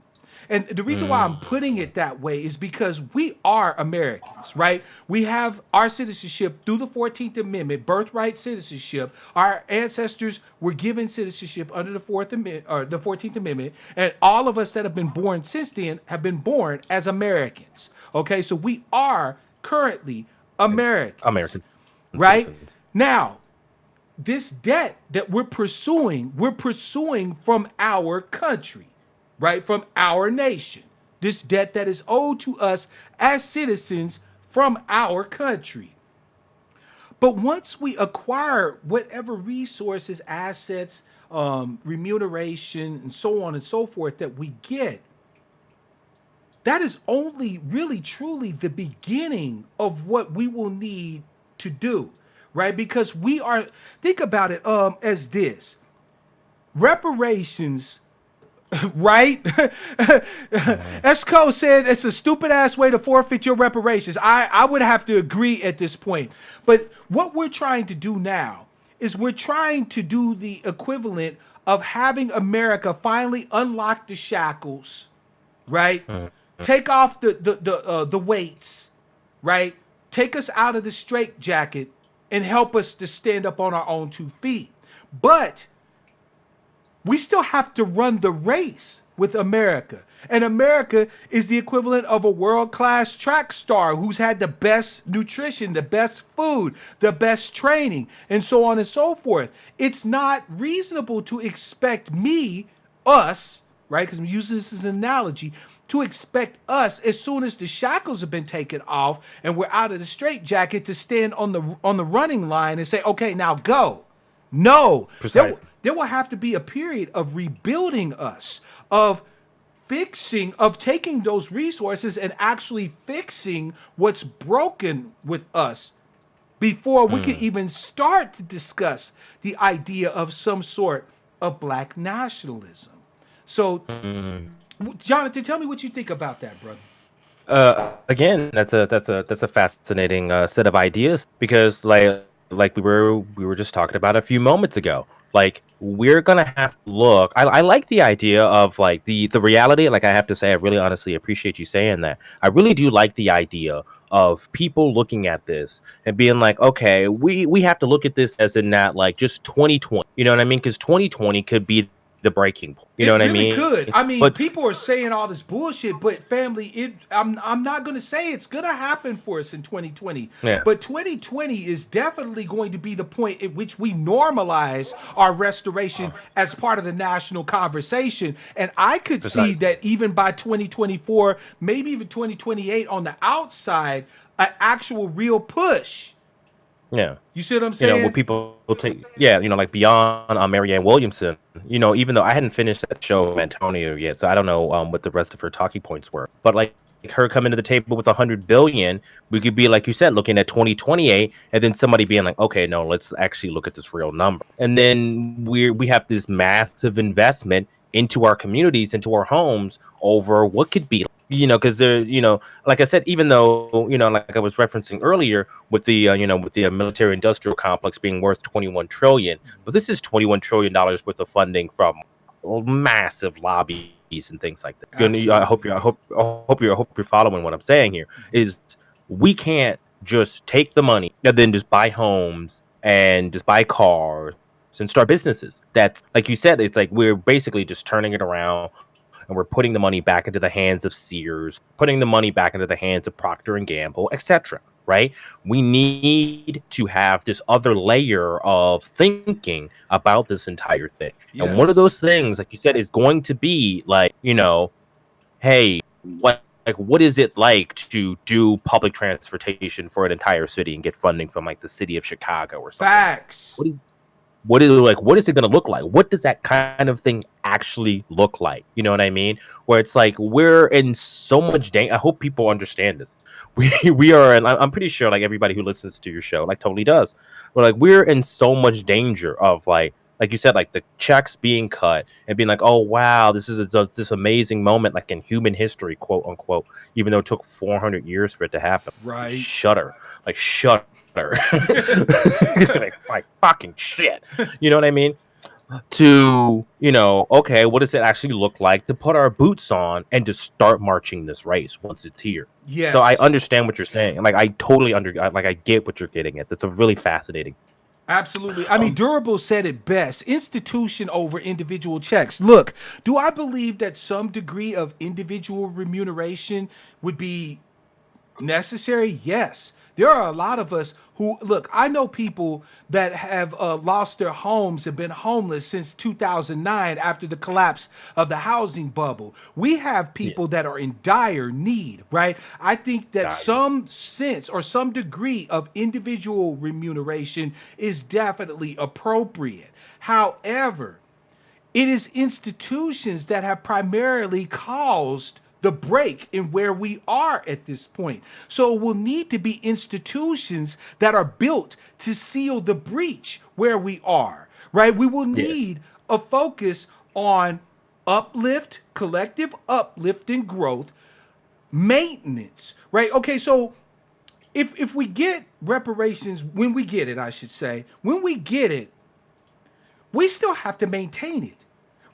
And the reason why I'm putting it that way is because we are Americans, right? We have our citizenship through the 14th Amendment, birthright citizenship. Our ancestors were given citizenship under the 14th Amendment, and all of us that have been born since then have been born as Americans. Okay, so we are currently Americans, American right? citizens. Now, this debt that we're pursuing from our country, right? From our nation. This debt that is owed to us as citizens from our country. But once we acquire whatever resources, assets, remuneration, and so on and so forth that we get, that is only really truly the beginning of what we will need to do, right? Because we are, think about it as this: reparations, right? Esco said it's a stupid ass way to forfeit your reparations. I would have to agree at this point. But what we're trying to do now is we're trying to do the equivalent of having America finally unlock the shackles, right? Take off the weights, right? Take us out of the straitjacket and help us to stand up on our own 2 feet. But we still have to run the race with America. And America is the equivalent of a world-class track star who's had the best nutrition, the best food, the best training, and so on and so forth. It's not reasonable to expect us, right? Because I'm using this as an analogy, to expect us, as soon as the shackles have been taken off and we're out of the straitjacket, to stand on the running line and say, okay, now go. No, there will have to be a period of rebuilding us, of fixing, of taking those resources and actually fixing what's broken with us before we can even start to discuss the idea of some sort of black nationalism. So, Jonathan, tell me what you think about that, brother. Again, that's a fascinating set of ideas, because like we were just talking about a few moments ago. Like, we're gonna have to look. I like the idea of like the reality. Like, I have to say, I really honestly appreciate you saying that. I really do like the idea of people looking at this and being like, okay, we have to look at this as in that, like, just 2020. You know what I mean? Because 2020 could be the breaking point. You know It what I really mean? could. I mean, But people are saying all this bullshit, but family, I'm not going to say it's going to happen for us in 2020. yeah, But 2020 is definitely going to be the point at which we normalize our restoration as part of the national conversation. And I could see precisely. that even by 2024, maybe even 2028 on the outside, an actual real push. Yeah. You see what I'm You know, saying? what people will take, yeah, you know, like beyond Marianne Williamson, you know, even though I hadn't finished that show of Antonio yet, so I don't know what the rest of her talking points were, but like her coming to the table with 100 billion, we could be, like you said, looking at 2028, and then somebody being like, okay, no, let's actually look at this real number, and then we have this massive investment into our communities, into our homes, over what could be, you know, because they're, you know, like I said, even though, you know, like I was referencing earlier with the you know, with the military industrial complex being worth 21 trillion, but this is 21 trillion dollars worth of funding from massive lobbies and things like that. You know, Absolutely. I hope you're following what I'm saying here. Is we can't just take the money and then just buy homes and just buy cars and start businesses. That's, like you said, it's like we're basically just turning it around, and we're putting the money back into the hands of Sears, putting the money back into the hands of Procter and Gamble, etc. Right? We need to have this other layer of thinking about this entire thing. And one of Yes. those things, like you said, is going to be like, you know, hey, what is it like to do public transportation for an entire city and get funding from like the city of Chicago or something like that? Facts. What is it going to look like? What does that kind of thing actually look like? You know what I mean? Where it's like we're in so much danger. I hope people understand this. We are, and I'm pretty sure like everybody who listens to your show like totally does. But like we're in so much danger of like you said, like the checks being cut and being like, oh wow, this is this amazing moment, like in human history, quote unquote, even though it took 400 years for it to happen. Right. Shudder, like shudder, like fucking shit. You know what I mean? To, okay, what does it actually look like to put our boots on and to start marching this race once it's here? So I Yes. understand what you're saying. Like I totally like I get what you're getting at. That's a really fascinating. Absolutely. I mean, Um, Durable said it best, institution over individual checks. Look, do I believe that some degree of individual remuneration would be necessary? Yes. There are a lot of us who, look, I know people that have lost their homes and been homeless since 2009 after the collapse of the housing bubble. We have people yes, that are in dire need, right? I think that dying. some sense or some degree of individual remuneration is definitely appropriate. However, it is institutions that have primarily caused the break in where we are at this point. So it will need to be institutions that are built to seal the breach where we are, right? We will Yes, need a focus on uplift, collective uplift and growth, maintenance, right? Okay, so if we get reparations, when we get it, I should say, when we get it, we still have to maintain it,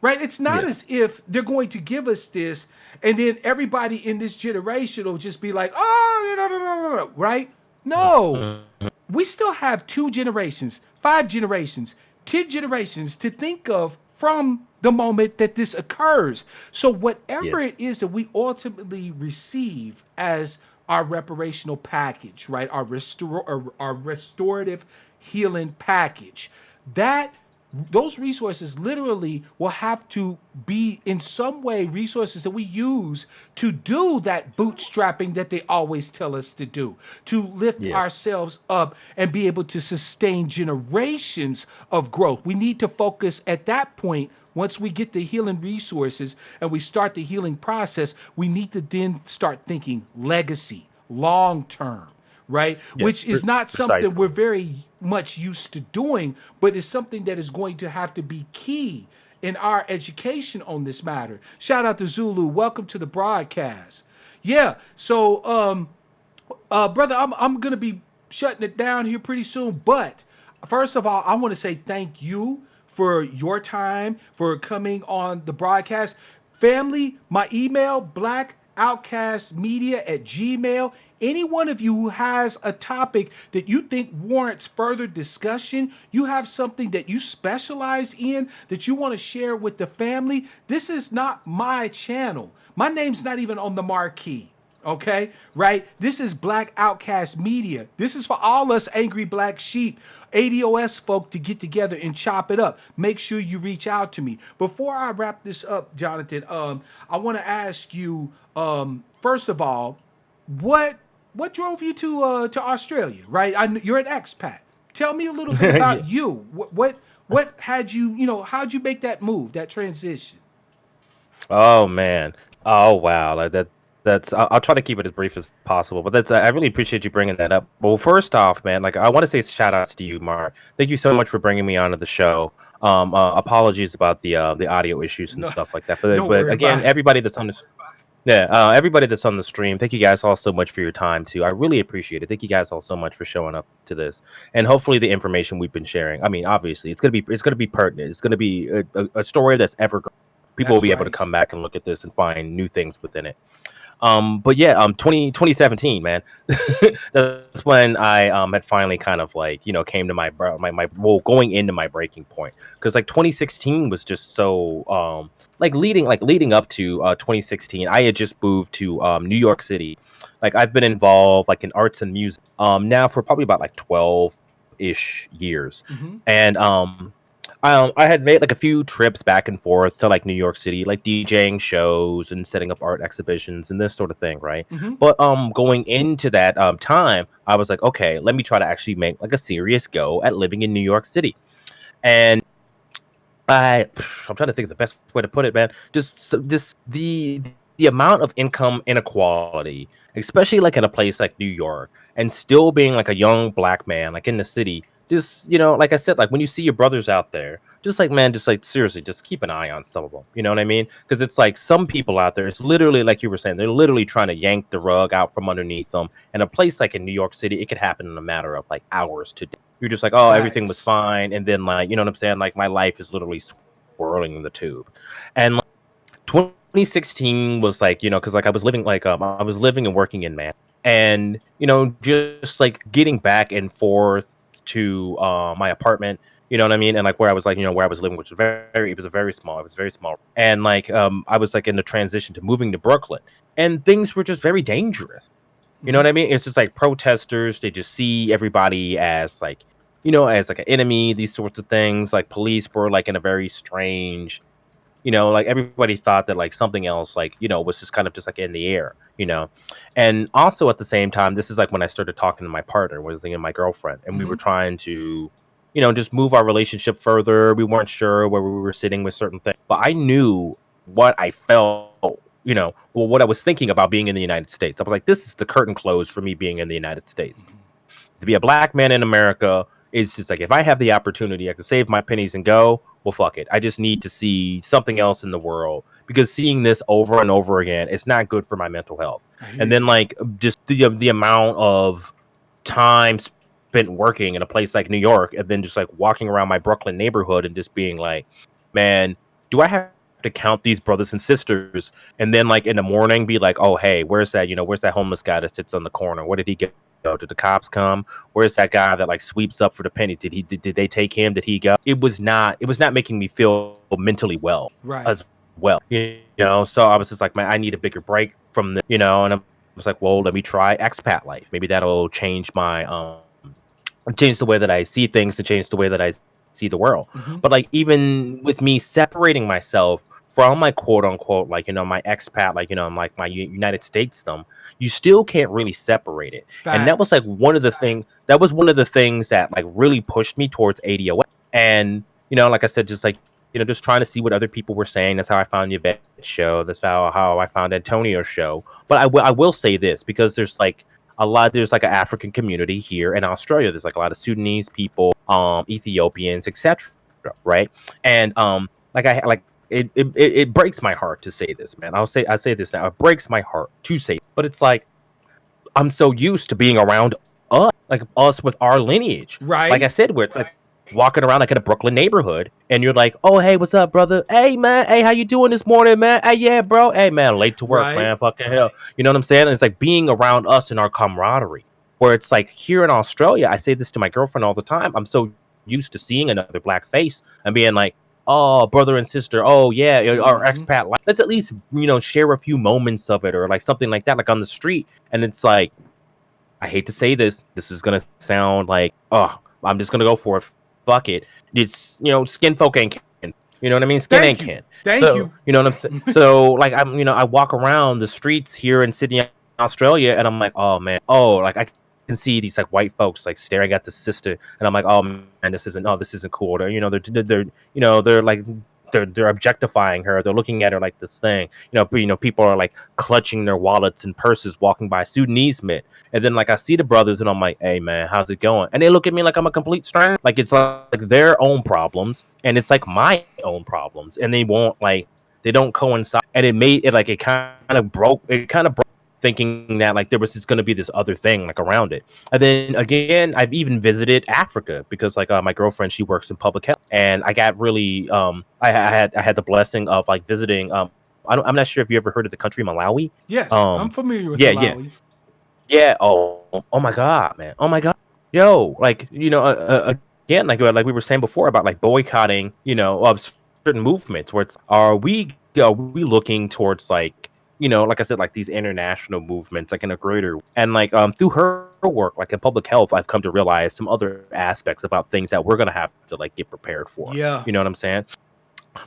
right? It's not yes, as if they're going to give us this and then everybody in this generation will just be like, oh, no, no, no, no, no, right? No, Mhm. we still have 2 generations, 5 generations, 10 generations to think of from the moment that this occurs. So, whatever Yes, it is that we ultimately receive as our reparational package, right? Our restorative healing package, that those resources literally will have to be in some way resources that we use to do that bootstrapping that they always tell us to do, to lift yes, ourselves up and be able to sustain generations of growth. We need to focus at that point. Once we get the healing resources and we start the healing process, we need to then start thinking legacy, long term, right? yes, Which is not something we're precisely. very much used to doing, but it's something that is going to have to be key in our education on this matter. Shout out to Zulu. Welcome to the broadcast. Yeah. So, brother, I'm gonna be shutting it down here pretty soon. But first of all, I want to say thank you for your time for coming on the broadcast. Family, my email, blackoutcastmedia at gmail. Any one of you who has a topic that you think warrants further discussion, you have something that you specialize in that you want to share with the family, this is not my channel. My name's not even on the marquee. Okay, right? This is Black Outcast Media. This is for all us angry black sheep, ADOS folk to get together and chop it up. Make sure you reach out to me. Before I wrap this up, Jonathan, I want to ask you, first of all, what what drove you to Australia? Right, you're an expat. Tell me a little bit Yeah. about you. What had you, how'd you make that move, that transition? Oh man. Oh wow. Like that. That's. I'll try to keep it as brief as possible. But that's. I really appreciate you bringing that up. Well, first off, man, like I want to say shout outs to you, Mark. Thank you so much for bringing me onto the show. Apologies about the audio issues and No, stuff like that. But don't worry again, about it. everybody that's on this. Yeah, everybody that's on the stream, thank you guys all so much for your time too. I really appreciate it. Thank you guys all so much for showing up to this, and hopefully the information we've been sharing. I mean, obviously, it's gonna be pertinent. It's gonna be a story that's evergreen. People will That's be able to right. come back and look at this and find new things within it. But yeah, 2017, man. That's when I had finally kind of like, came to my well, going into my breaking point. Because like 2016 was just so leading up to 2016, I had just moved to New York City. Like I've been involved like in arts and music now for probably about like 12-ish years. Hmm. And I had made like a few trips back and forth to like New York City, like DJing shows and setting up art exhibitions and this sort of thing, right? Hmm. But going into that time, I was like, okay, let me try to actually make like a serious go at living in New York City. And I'm trying to think of the best way to put it, man. Just the amount of income inequality, especially like in a place like New York, and still being like a young black man, like in the city. just, like I said, like when you see your brothers out there, just like, man, just like seriously, just keep an eye on some of them. You know what I mean? Because it's like some people out there, it's literally like you were saying, they're literally trying to yank the rug out from underneath them. And a place like in New York City, it could happen in a matter of like hours to days. You're just like, oh, everything was Facts. fine. And then, like, you know what I'm saying? Like, my life is literally swirling in the tube. And like 2016 was like, because like I was living and working in Man. And, just like getting back and forth to my apartment, you know what I mean? And like where I was like, where I was living, which was it was very small. And like I was like in the transition to moving to Brooklyn. And things were just very dangerous. You know what I mean? It's just like protesters, they just see everybody as like, as like an enemy, these sorts of things. Like police were like in a very strange, like everybody thought that like something else, like, was just kind of just like in the air, And also at the same time, this is like when I started talking to my partner, was like my girlfriend, and we were trying to, just move our relationship further. We weren't sure where we were sitting with certain things, but I knew what I felt, what I was thinking about being in the United States. I was like, this is the curtain closed for me being in the United States. To be a black man in America, it's just like, if I have the opportunity, I can save my pennies and go, well, fuck it. I just need to see something else in the world, because seeing this over and over again, it's not good for my mental health. And then like just the amount of time spent working in a place like New York, and then just like walking around my Brooklyn neighborhood and just being like, man, do I have to count these brothers and sisters? And then like in the morning be like, oh, hey, where's that homeless guy that sits on the corner? Where did he go? Did the cops come? Where's that guy that like sweeps up for the penny? Did they take him? Did he go? It was not making me feel mentally well as well. So I was just like, man, I need a bigger break from the, and I was like, well, let me try expat life. Maybe that'll change my change the way that I see things, to change the way that I see the world. But like, even with me separating myself from my quote unquote, like, my expat, like, like my United States you still can't really separate it. Facts. And that was like one of the things that like really pushed me towards ADOS. And, like I said, just like, just trying to see what other people were saying. That's how I found Yvette's show. That's how I found Antonio's show. But I will say this, because there's like there's like an African community here in Australia. There's like a lot of Sudanese people, Ethiopians, etc. Right? And it breaks my heart to say this, man. I say this now. It breaks my heart to say, but it's like, I'm so used to being around us with our lineage. Right. Like I said, where it's like walking around like in a Brooklyn neighborhood, and you're like, oh, hey, what's up, brother? Hey, man. Hey, how you doing this morning, man? Hey, yeah, bro. Hey, man, late to work, man. Fucking hell. You know what I'm saying? And it's like being around us and our camaraderie, where it's like here in Australia, I say this to my girlfriend all the time. I'm so used to seeing another black face and being like, oh, brother and sister, oh yeah, our expat life. Let's at least, share a few moments of it, or like something like that, like on the street. And it's like, I hate to say this is gonna sound like, oh, I'm just gonna go for it. Fuck it. It's, skin folk ain't kin. You know what I mean? Skin ain't kin. Thank you. You know what I'm saying? So like I walk around the streets here in Sydney, Australia, and I'm like, oh man, like I can see these like white folks like staring at the sister, and I'm like, oh man, this isn't cool. They're like they're objectifying her. They're looking at her like this thing. People are like clutching their wallets and purses walking by Sudanese men. And then like I see the brothers, and I'm like, hey man, how's it going? And they look at me like I'm a complete stranger. Like it's like their own problems, and it's like my own problems, and they don't coincide. And it kind of broke thinking that like there was just going to be this other thing like around it. And then again, I've even visited Africa, because like my girlfriend, she works in public health, and I got really I had the blessing of like visiting I'm not sure if you ever heard of the country Malawi. Yes, I'm familiar with Malawi. Yeah. Oh my god, man. Oh my god. Yo, like, again, like we were saying before about like boycotting, of certain movements, where it's, are we looking towards like, like I said, like these international movements, like in a greater, and like through her work, like in public health, I've come to realize some other aspects about things that we're gonna have to like get prepared for. Yeah, you know what I'm saying?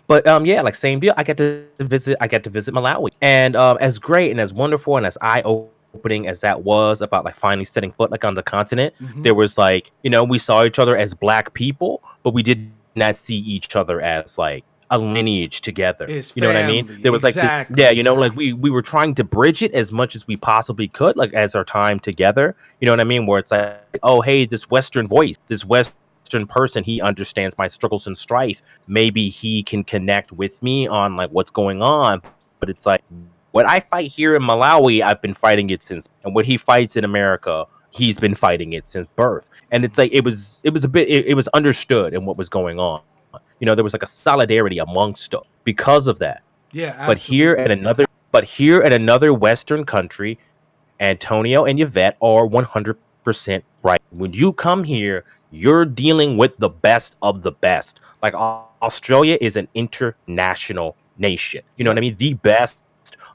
But yeah, like same deal. I get to visit Malawi, and as great and as wonderful and as eye-opening as that was about like finally setting foot like on the continent, there was like, we saw each other as black people, but we did not see each other as like a lineage together. You know what I mean? There was like, like we were trying to bridge it as much as we possibly could, like as our time together. You know what I mean? Where it's like, oh, hey, this Western voice, this Western Western person, he understands my struggles and strife. Maybe he can connect with me on like what's going on. But it's like what I fight here in Malawi, I've been fighting it since, and what he fights in America, he's been fighting it since birth. And it's like it was understood in what was going on. There was like a solidarity amongst us because of that. Yeah, But absolutely. here at another Western country, Antonio and Yvette are 100% right. When you come here, you're dealing with the best of the best. Like Australia is an international nation. You know what I Yep. mean? The best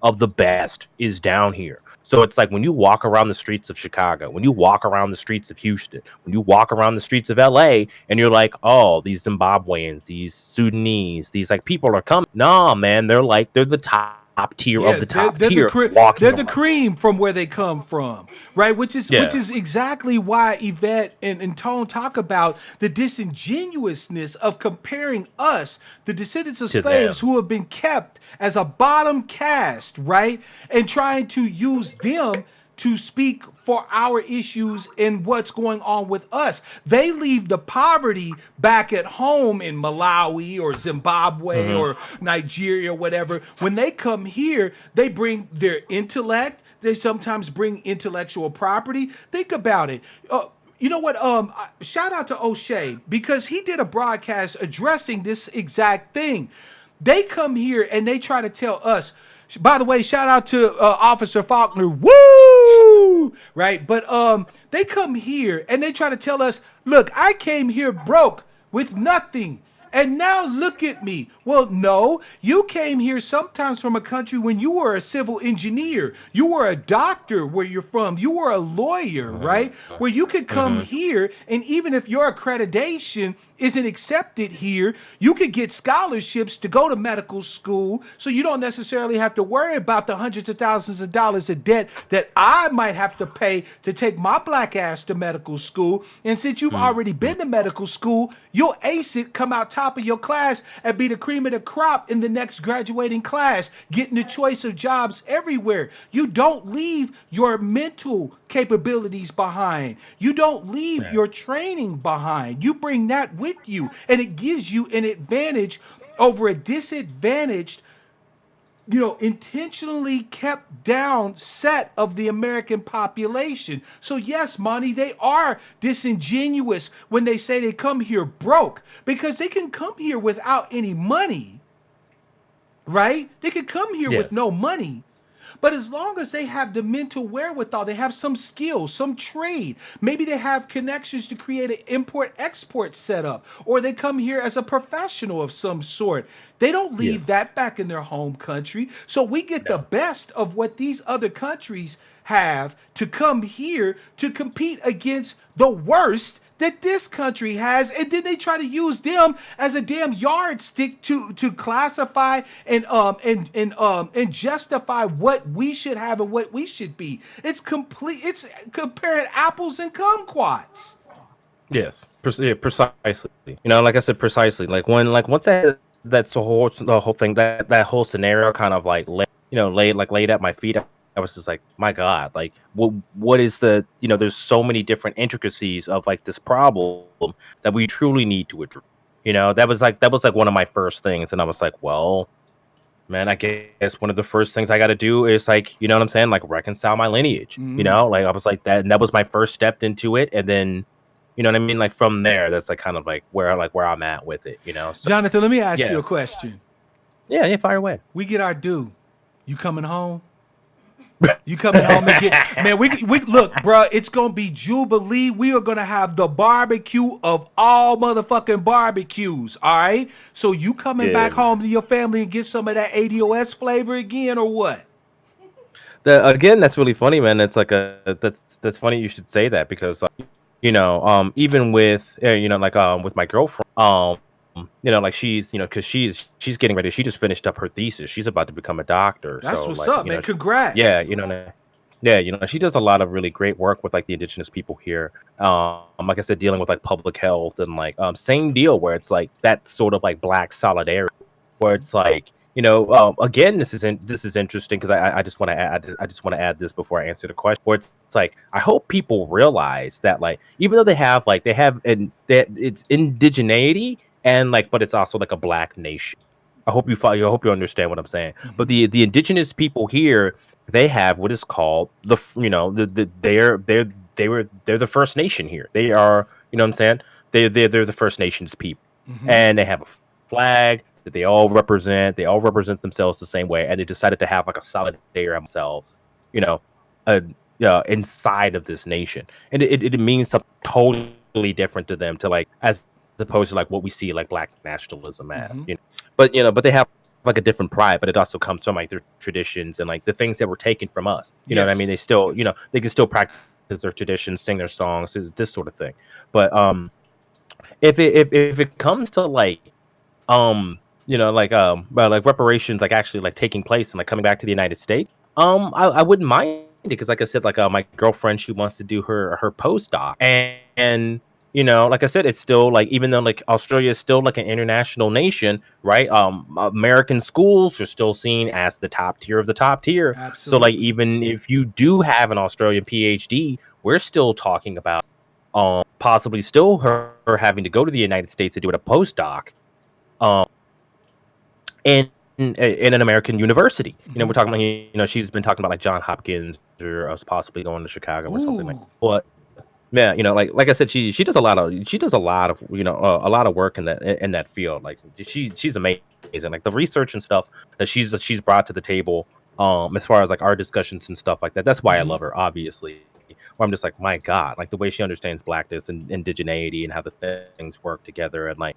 of the best is down here. So it's like when you walk around the streets of Chicago, when you walk around the streets of Houston, when you walk around the streets of LA, and you're like, oh, these Zimbabweans, these Sudanese, these like people are coming. Nah, man, they're the top tier of Yeah, the top tier walking they're the around. cream from where they come from, right? Which Yeah, is exactly why Yvette and Tone talk about the disingenuousness of comparing us, the descendants of to slaves them. who have been kept as a bottom caste, right? And trying to use them to speak for our issues and what's going on with us. They leave the poverty back at home in Malawi or Zimbabwe Hmm. or Nigeria, whatever. When they come here, they bring their intellect. They sometimes bring intellectual property. Think about it. You know what? Shout out to O'Shea because he did a broadcast addressing this exact thing. They come here and they try to tell us. By the way, shout out to Officer Faulkner. Woo! Right? But they come here and they try to tell us, look, I came here broke with nothing. And now look at me. Well, no, you came here sometimes from a country when you were a civil engineer. You were a doctor where you're from. You were a lawyer, right? Where you could come Hmm. here and even if your accreditation isn't accepted here, you could get scholarships to go to medical school so you don't necessarily have to worry about the hundreds of thousands of dollars of debt that I might have to pay to take my black ass to medical school. And since you've already been to medical school, you'll ace it, come out top of your class, and be the cream of the crop in the next graduating class, getting the choice of jobs everywhere. You don't leave your mental capabilities behind. You don't leave Yeah. your training behind. You bring that with you, and it gives you an advantage over a disadvantaged, intentionally kept down set of the American population. So yes, Monty, they are disingenuous when they say they come here broke because they can come here without any money, right? They could come here with Yes. no money. But as long as they have the mental wherewithal, they have some skill, some trade. Maybe they have connections to create an import export setup, or they come here as a professional of some sort. They don't leave Yes. that back in their home country. So we get the No. best of what these other countries have to come here to compete against the worst that this country has, and then they try to use them as a damn yardstick to classify and justify what we should have and what we should be. It's complete. It's comparing apples and kumquats. Yes. Yeah, precisely. Like I said, precisely. Like once the whole thing, that whole scenario kind of like laid at my feet. I was just like, my God, like what is there's so many different intricacies of like this problem that we truly need to address. That was like one of my first things, and I was like, well, man, I guess one of the first things I got to do is like, you know what I'm saying, like reconcile my lineage. Like I was like that, and that was my first step into it, and then, you know what I mean, like from there, that's like kind of like where I'm at with it. So Jonathan, let me ask you yeah, a question. yeah, fire away. We get our due. You coming home? You coming home and get man? We look, bro. It's gonna be Jubilee. We are gonna have the barbecue of all motherfucking barbecues. All right. So you coming Yeah, back man. home to your family and get some of that ADOS flavor again, or what? Again, that's really funny, man. It's like that's funny you should say that because even with with my girlfriend, like she's because she's getting ready. She just finished up her thesis. She's about to become a doctor. That's So what's like up, man. yeah, Congrats. yeah, she does a lot of really great work with like the indigenous people here. Like I said, dealing with like public health and like same deal where it's like that sort of like black solidarity where it's like again, this is interesting because I just want to add this before I answer the question. Where it's like I hope people realize that like even though they have and that it's indigeneity and like but it's also like a black nation. I hope you follow. I hope you understand what I'm saying. But the indigenous people here, they have what is called they're the First Nation here. They are, you know what I'm saying? They're the First Nations people, and they have a flag that they all represent. They all represent themselves the same way, and they decided to have like a solidarity around themselves, you know, uh, inside of this nation, and it means something totally different to them, to like as opposed to like what we see like black nationalism as, but they have like a different pride, but it also comes from like their traditions and like the things that were taken from us. You know what I mean? Yes. They still, they can still practice their traditions, sing their songs, this sort of thing. But if it comes to like well, like reparations like actually like taking place and like coming back to the United States, I wouldn't mind it because like I said, like my girlfriend, she wants to do her postdoc, and like I said, it's still like even though like Australia is still like an international nation, right? American schools are still seen as the top tier of the top tier. So like Absolutely. even if you do have an Australian PhD, we're still talking about possibly still her having to go to the United States to do a postdoc um in an American university. We're talking about, she's been talking about like John Hopkins or us possibly going to Chicago or something like Ooh. that. But yeah, like I said, she does a lot of a lot of work in that field. Like she's amazing. Like the research and stuff that she's brought to the table, as far as like our discussions and stuff like that. That's why I love her, obviously. Where I'm just like, my God, like the way she understands blackness and indigeneity and how the things work together, and like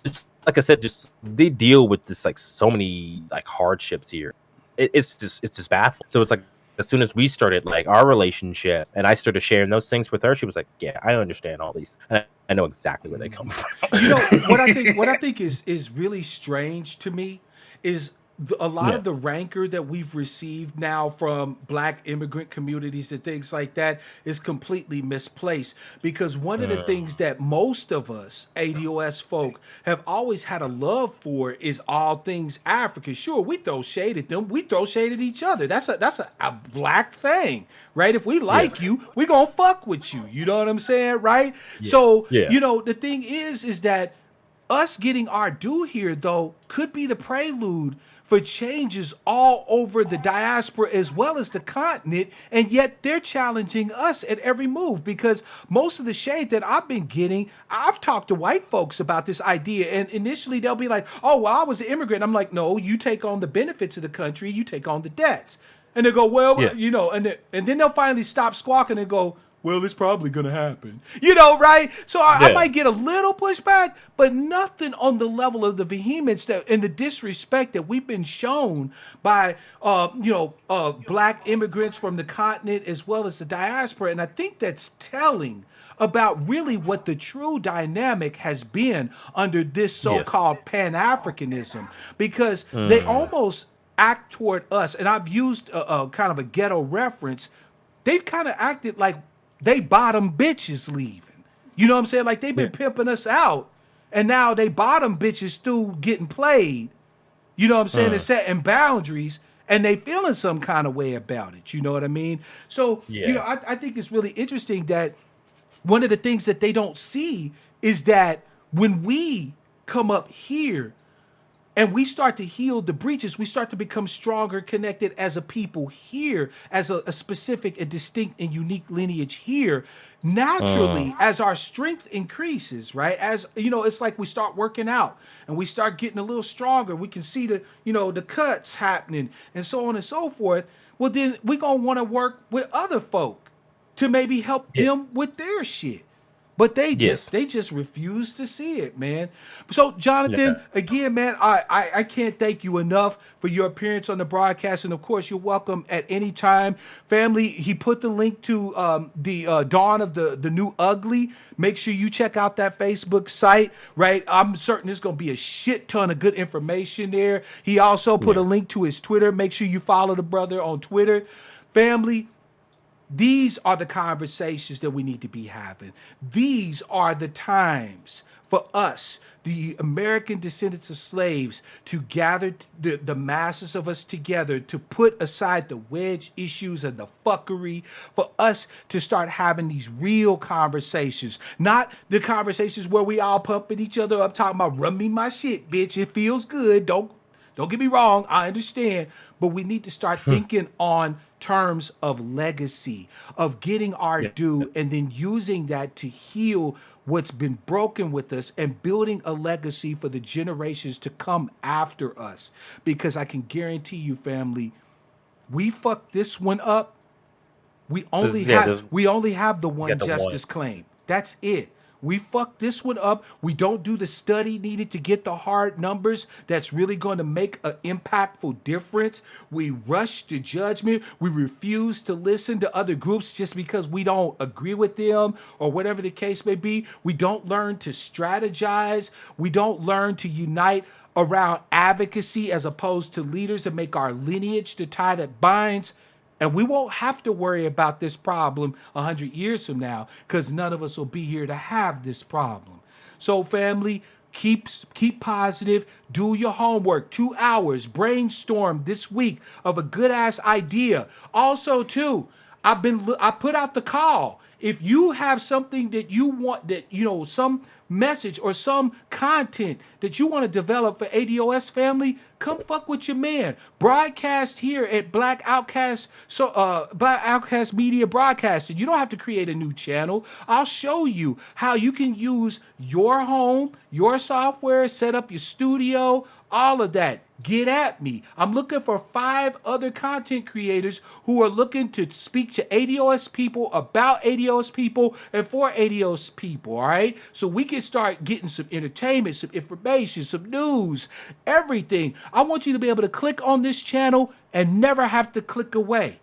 just, like I said, just they deal with this like so many like hardships here. It's just baffling. So it's like as soon as we started like our relationship and I started sharing those things with her, she was like, "Yeah, I understand all these. And I know exactly where they come from." What I think is really strange to me is a lot Yeah. of the rancor that we've received now from black immigrant communities and things like that is completely misplaced, because one of the things that most of us ADOS folk have always had a love for is all things African. Sure, we throw shade at them, we throw shade at each other. That's a black thing, right? If we Yeah. like you, we gonna fuck with you. You know what I'm saying, right? Yeah. So Yeah. the thing is that us getting our due here, though, could be the prelude for changes all over the diaspora as well as the continent. And yet they're challenging us at every move, because most of the shade that I've been getting, I've talked to white folks about this idea. And initially they'll be like, oh, well, I was an immigrant. I'm like, no, you take on the benefits of the country, you take on the debts. And they go, well, Yeah. and then they'll finally stop squawking and go, well, it's probably going to happen. Right? So I Yeah. might get a little pushback, but nothing on the level of the vehemence that and the disrespect that we've been shown by, black immigrants from the continent as well as the diaspora. And I think that's telling about really what the true dynamic has been under this Yes. so-called Pan-Africanism, because they almost act toward us, and I've used a kind of a ghetto reference. They've kind of acted like they bottom bitches leaving. You know what I'm saying? Like they've Yeah. been pimping us out, and now they bottom bitches still getting played. You know what I'm saying? And setting boundaries, and they feeling some kind of way about it. You know what I mean? So, Yeah. I think it's really interesting that one of the things that they don't see is that when we come up here and we start to heal the breaches, we start to become stronger connected as a people here, as a specific and distinct and unique lineage here. Naturally, as our strength increases, right? As it's like we start working out and we start getting a little stronger. We can see the cuts happening and so on and so forth. Well, then we're gonna want to work with other folk to maybe help Yeah. them with their shit. But they Yes. just refuse to see it, man. So, Jonathan, Yeah. again, man, I can't thank you enough for your appearance on the broadcast, and of course, you're welcome at any time. Family, he put the link to the Dawn of the New Ugly. Make sure you check out that Facebook site, right? I'm certain there's gonna be a shit ton of good information there. He also put a Yeah. link to his Twitter. Make sure you follow the brother on Twitter. Family, These are the conversations that we need to be having. These are the times for us, the American descendants of slaves, to gather the masses of us together, to put aside the wedge issues and the fuckery, for us to start having these real conversations, not the conversations where we all pumping each other up, talking about run me my shit, bitch. It feels good. Don't get me wrong. I understand. But we need to start thinking on terms of legacy, of getting our Yeah. due, and then using that to heal what's been broken with us and building a legacy for the generations to come after us. Because I can guarantee you, family, we fucked this one up. We only There's have the you one got the one. justice claim. That's it. We fucked this one up. We don't do the study needed to get the hard numbers that's really going to make an impactful difference. We rush to judgment. We refuse to listen to other groups just because we don't agree with them or whatever the case may be. We don't learn to strategize. We don't learn to unite around advocacy as opposed to leaders that make our lineage the tie that binds. And we won't have to worry about this problem 100 years from now because none of us will be here to have this problem. So, family, keep positive. Do your homework. 2 hours. Brainstorm this week of a good ass idea. Also, too, I put out the call. If you have something that you want, that some message or some content that you want to develop for ADOS family, come fuck with your man. Broadcast here at Black Outcast, Black Outcast Media Broadcasting. You don't have to create a new channel. I'll show you how you can use your home, your software, set up your studio, all of that. Get at me. I'm looking for 5 other content creators who are looking to speak to ADOS people about ADOS people and for ADOS people, all right? So we can start getting some entertainment, some information, some news, everything. I want you to be able to click on this channel and never have to click away.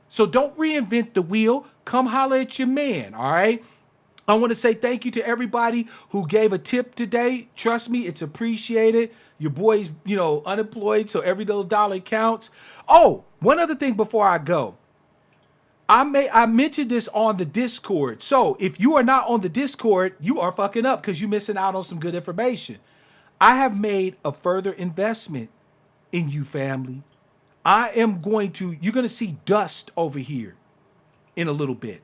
So don't reinvent the wheel. Come holler at your man, all right? I want to say thank you to everybody who gave a tip today. Trust me, it's appreciated. Your boy's, unemployed, so every little dollar counts. Oh, one other thing before I go. I mentioned this on the Discord. So if you are not on the Discord, you are fucking up because you're missing out on some good information. I have made a further investment in you, family. You're going to see dust over here in a little bit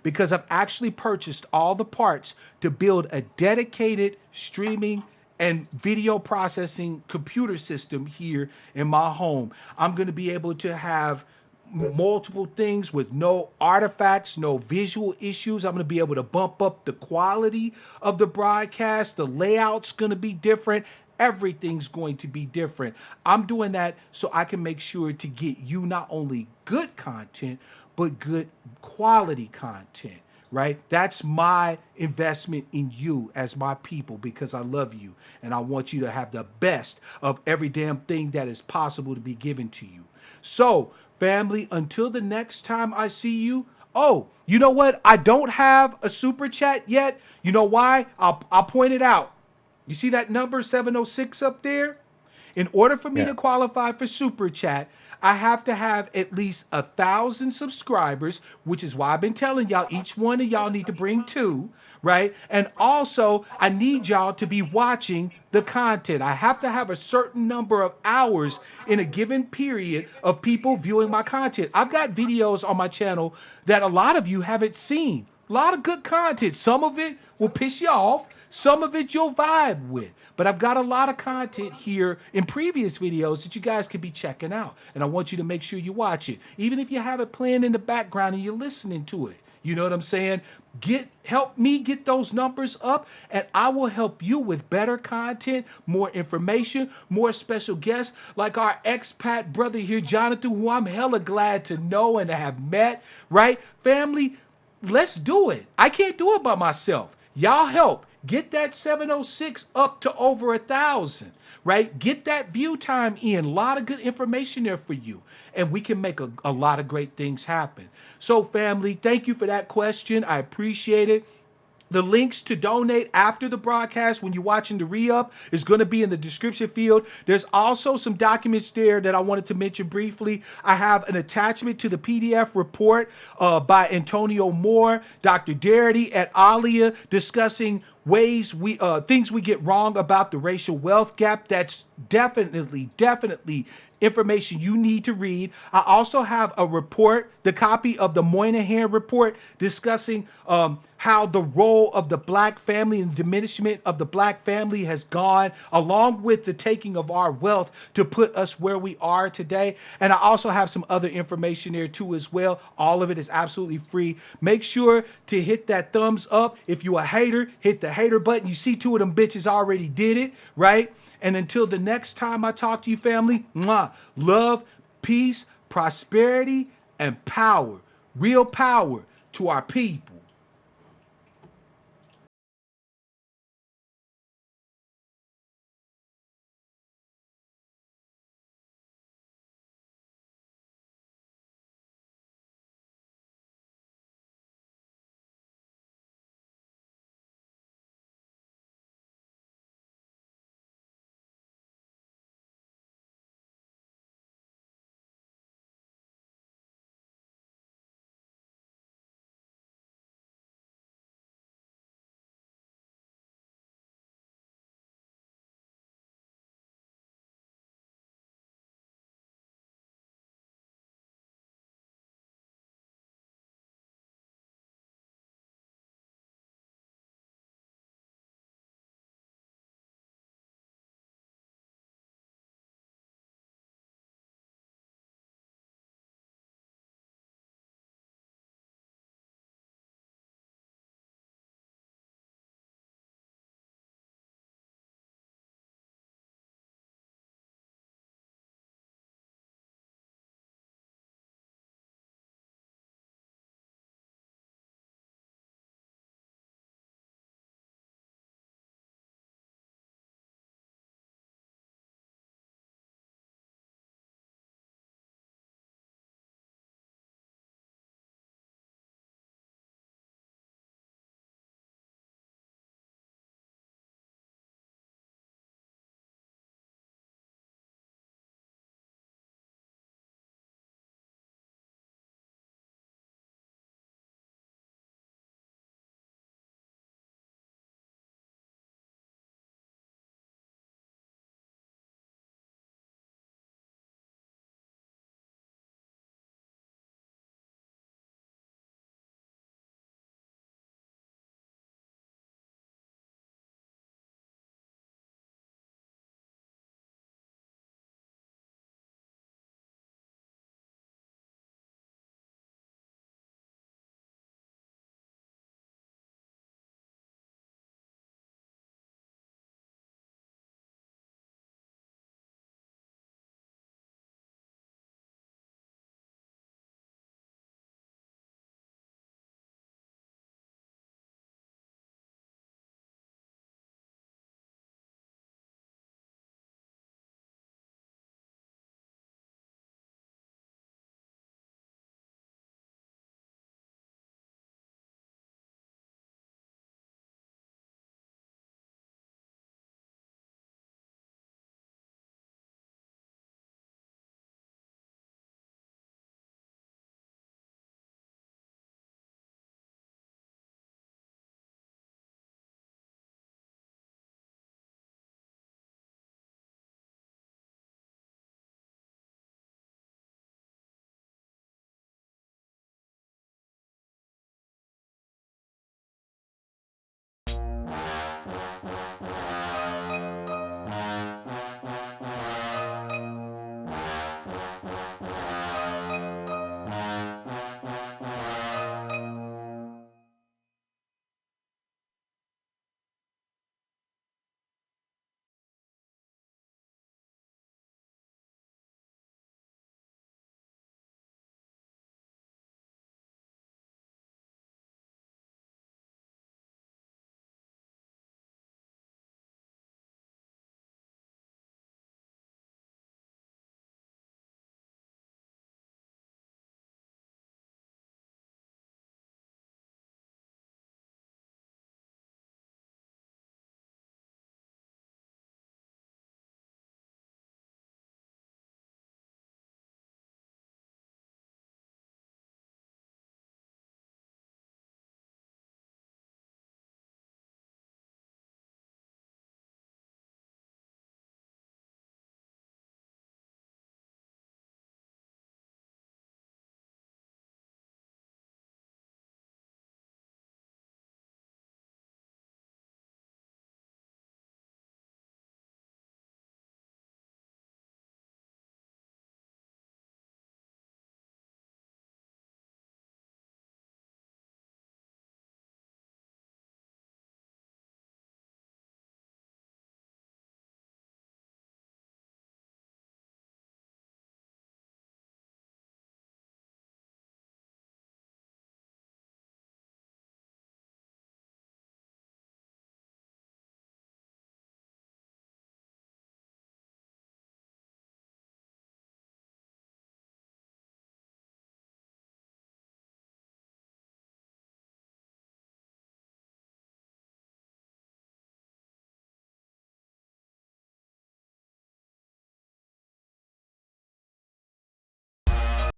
because I've actually purchased all the parts to build a dedicated streaming and video processing computer system here in my home. I'm going to be able to have multiple things with no artifacts, no visual issues. I'm going to be able to bump up the quality of the broadcast. The layout's going to be different. Everything's going to be different. I'm doing that so I can make sure to get you not only good content, but good quality content. Right? That's my investment in you as my people because I love you and I want you to have the best of every damn thing that is possible to be given to you. So, family, until the next time I see you. Oh, you know what? I don't have a super chat yet. You know why? I'll point it out. You see that number 706 up there? In order for me to qualify for super chat, I have to have at least 1,000 subscribers, which is why I've been telling y'all each one of y'all need to bring 2, right? And also, I need y'all to be watching the content. I have to have a certain number of hours in a given period of people viewing my content. I've got videos on my channel that a lot of you haven't seen. A lot of good content. Some of it will piss you off. Some of it you'll vibe with. But I've got a lot of content here in previous videos that you guys could be checking out. And I want you to make sure you watch it. Even if you have it playing in the background and you're listening to it. You know what I'm saying? Help me get those numbers up, and I will help you with better content, more information, more special guests, like our expat brother here, Jonathan, who I'm hella glad to know and to have met, right? Family, let's do it. I can't do it by myself. Y'all help. Get that 706 up to over 1,000, right? Get that view time in. A lot of good information there for you. And we can make a lot of great things happen. So, family, thank you for that question. I appreciate it. The links to donate after the broadcast when you're watching the re-up is going to be in the description field. There's also some documents there that I wanted to mention briefly. I have an attachment to the PDF report by Antonio Moore, Dr. Darity at Alia, discussing ways things we get wrong about the racial wealth gap. That's definitely information you need to read. I also have a report, the copy of the Moynihan report, discussing how the role of the black family and diminishment of the black family has gone, along with the taking of our wealth to put us where we are today. And I also have some other information there too as well. All of it is absolutely free. Make sure to hit that thumbs up. If you a hater, hit the hater button. You see two of them bitches already did it, right? And until the next time I talk to you, family, mwah, love, peace, prosperity, and power. Real power to our people.